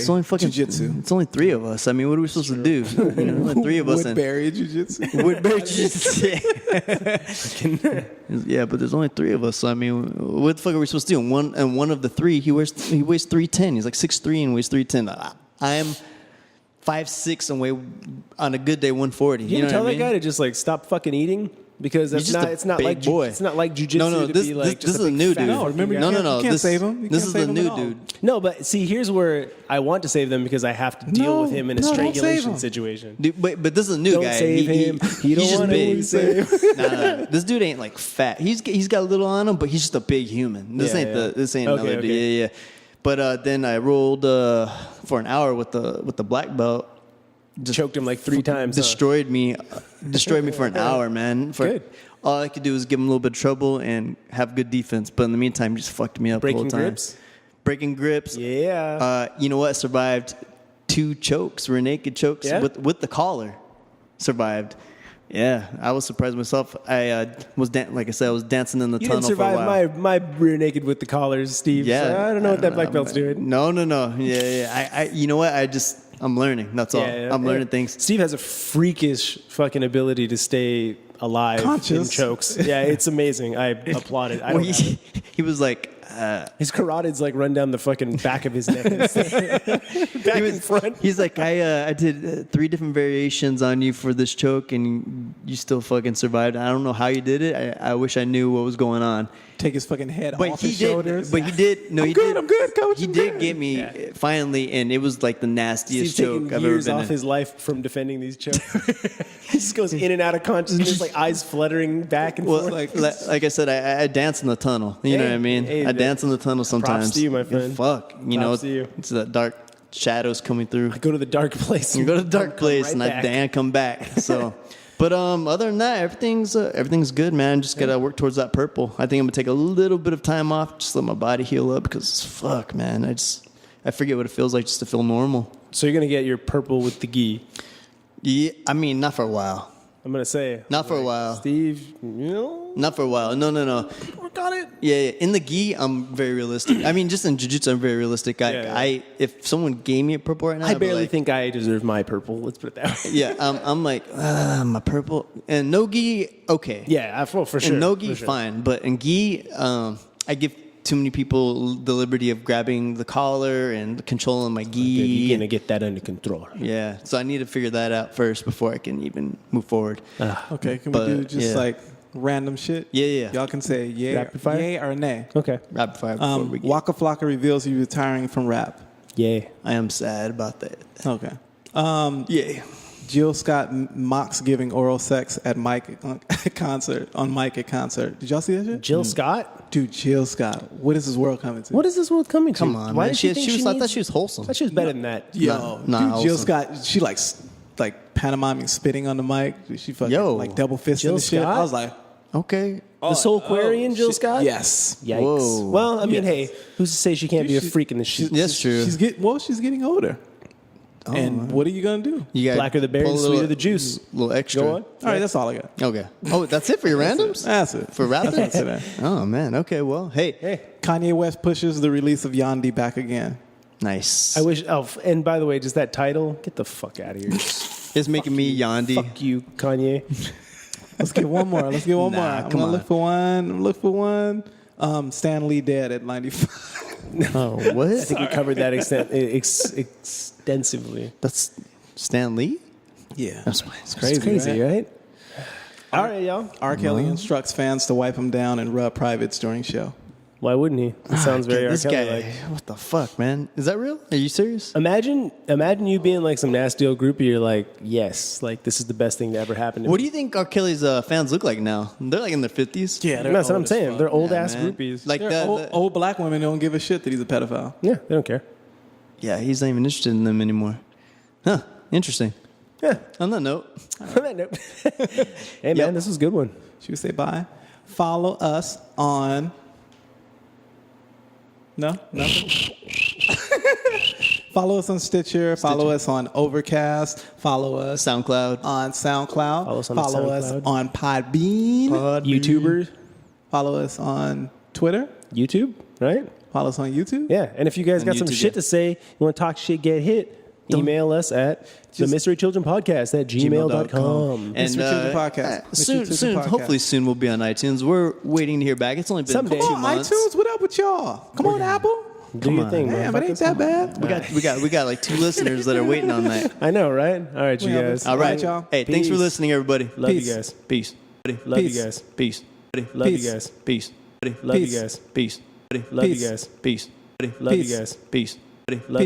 only fucking jiu-jitsu. It's only 3 of us. I mean, what are we supposed to do? You know, only 3 of us. Woodbury jiu-jitsu. Woodbury jiu-jitsu. Yeah, but there's only 3 of us. So I mean, what the fuck are we supposed to do? And one of the 3, he weighs 310. He's like 6'3" and weighs 310. I'm 5'6" and weigh on a good day 140. You know tell that guy to just like stop fucking eating. Because it's not like jujitsu. No, this is a new dude. No, remember, you can't save him. This is the new dude. No, but see, here's where I want to save them because I have to deal with him in a strangulation situation. Dude, but this is a new guy. Don't save him. He's just big. Nah, this dude ain't like fat. He's got a little on him, but he's just a big human. This ain't another dude. Yeah. But then I rolled for an hour with the black belt. Just choked him like 3 times. Destroyed me for an hour, man. Good. All I could do was give him a little bit of trouble and have good defense. But in the meantime, he just fucked me up the whole time. Breaking grips. Yeah. You know what? I survived 2 chokes, rear naked chokes with the collar. Survived. Yeah, I was surprised myself. I was like I said, I was dancing in the tunnel for a while. You didn't survive my rear naked with the collars, Steve. Yeah, so I don't know what that black belt's doing. No. Yeah. I you know what? I'm learning. That's all. I'm learning things. Steve has a freakish fucking ability to stay alive in chokes. Yeah, it's amazing. I applaud it. He was like. His carotids like run down the fucking back of his neck. Back in front. He's like, I did 3 different variations on you for this choke, and you still fucking survived. I don't know how you did it. I wish I knew what was going on. Take his fucking head off his shoulders. But he did. No, I'm good, coach. He did get me finally, and it was like the nastiest choke I've ever been in. Years off his life from defending these chokes. He just goes in and out of consciousness, like eyes fluttering back and forth. Like I said, I dance in the tunnel. You know what I mean? I dance in the tunnel sometimes. Props to you, my friend. Fuck. Props to you. It's that dark shadows coming through. I go to the dark place. You go to the dark place, and I come back. So. But other than that, everything's good, man. Just gotta work towards that purple. I think I'm gonna take a little bit of time off, just let my body heal up. Because fuck, man, I forget what it feels like just to feel normal. So you're gonna get your purple with the gi? Yeah, I mean, not for a while. I'm gonna say not for a while, Steve. Not for a while. No. Work on it. Yeah. In the gi, I'm very realistic. I mean, just in jiu-jitsu, I'm very realistic. If someone gave me a purple right now, I barely think I deserve my purple. Let's put it that way. Yeah, I'm like my purple and no gi. Okay. Yeah, for sure. And no gi, fine. But in gi, I give too many people the liberty of grabbing the collar and controlling my gi. You're gonna get that under control. Yeah, so I need to figure that out first before I can even move forward. Okay, can we do just like random shit? Yeah. Y'all can say yay or nay. Okay. Rapid fire before we get. Waka Flocka reveals he's retiring from rap. Yay. I am sad about that. Okay. Yay. Jill Scott mocks giving oral sex at Mike at concert. Did y'all see that shit? Jill Scott? Dude, Jill Scott. What is this world coming to? What is this world coming to? Come on, Why man. does I thought she was wholesome. I thought she was better than that. Yo, nah, Jill Scott, she like pantomiming, spitting on the mic. She fucking like double fisting Jill the shit. Scott? I was like, okay. The Soulquarian Jill Scott? Yes. Yikes. Whoa. Well, I mean, hey, who's to say she can't be a freak in this shit? That's true. She's getting older. And what are you gonna do? You Blacker the berry, sweeter the juice. A little extra. Go on. All right, that's all I got. Okay. Oh, that's it for your randoms? That's it. For rapping? That's it. Oh, man. Okay, well, hey. Kanye West pushes the release of Yandhi back again. Nice. I wish. Oh, and by the way, just that title, get the fuck out of here. It's making me Yandhi. Fuck you, Kanye. Let's get one more. I'm gonna look for one. Stan Lee dead at 95. Oh, what? I think we covered that extensively. That's Stan Lee? Yeah. That's Crazy, right? All right, y'all. R. Kelly instructs fans to wipe him down and rub privates during show. Why wouldn't he? It sounds very R. This Kelly guy. like. What the fuck, man? Is that real? Are you serious? Imagine you being like some nasty old groupie. You're like, yes, like this is the best thing to ever happen to me. What do you think R. Kelly's fans look like now? They're like in their 50s. Yeah, That's what I'm saying. They're old ass man. groupies. Like old black women don't give a shit that he's a pedophile. Yeah, they don't care. yeah, he's not even interested in them anymore. Huh? Interesting. Yeah. On that note, On that note. Hey man, Yep. this was a good one. Should we say bye? Follow us on. No, nothing. Follow us on Stitcher. Follow us on Overcast. Follow us SoundCloud. on SoundCloud. Follow us on us SoundCloud. on Podbean. YouTubers, Follow us on Twitter. YouTube, right? Follow us on YouTube. Yeah. And if you guys On got some YouTube, shit yeah. to say, you want to talk shit, get hit. Email us at the Mystery Children Podcast at gmail.com. And Mystery Children Podcast. Mystery Children soon, Podcast. hopefully soon we'll be on iTunes. We're waiting to hear back. It's only been Someday. 2 Come on, months. iTunes. What up with y'all? Come on, Apple. Do your thing, Damn, man. it ain't that bad. We got like 2 listeners that are waiting on that. I know, right? All right, you Yeah, guys. All right, y'all. Hey, thanks for Peace. listening, everybody. Love Peace. you guys. Peace. Love Peace. you guys. Peace. Love Peace. you guys. Peace. Love you Peace. guys. Peace. Love you Peace. guys. Peace. Love you Peace. guys. Peace. Love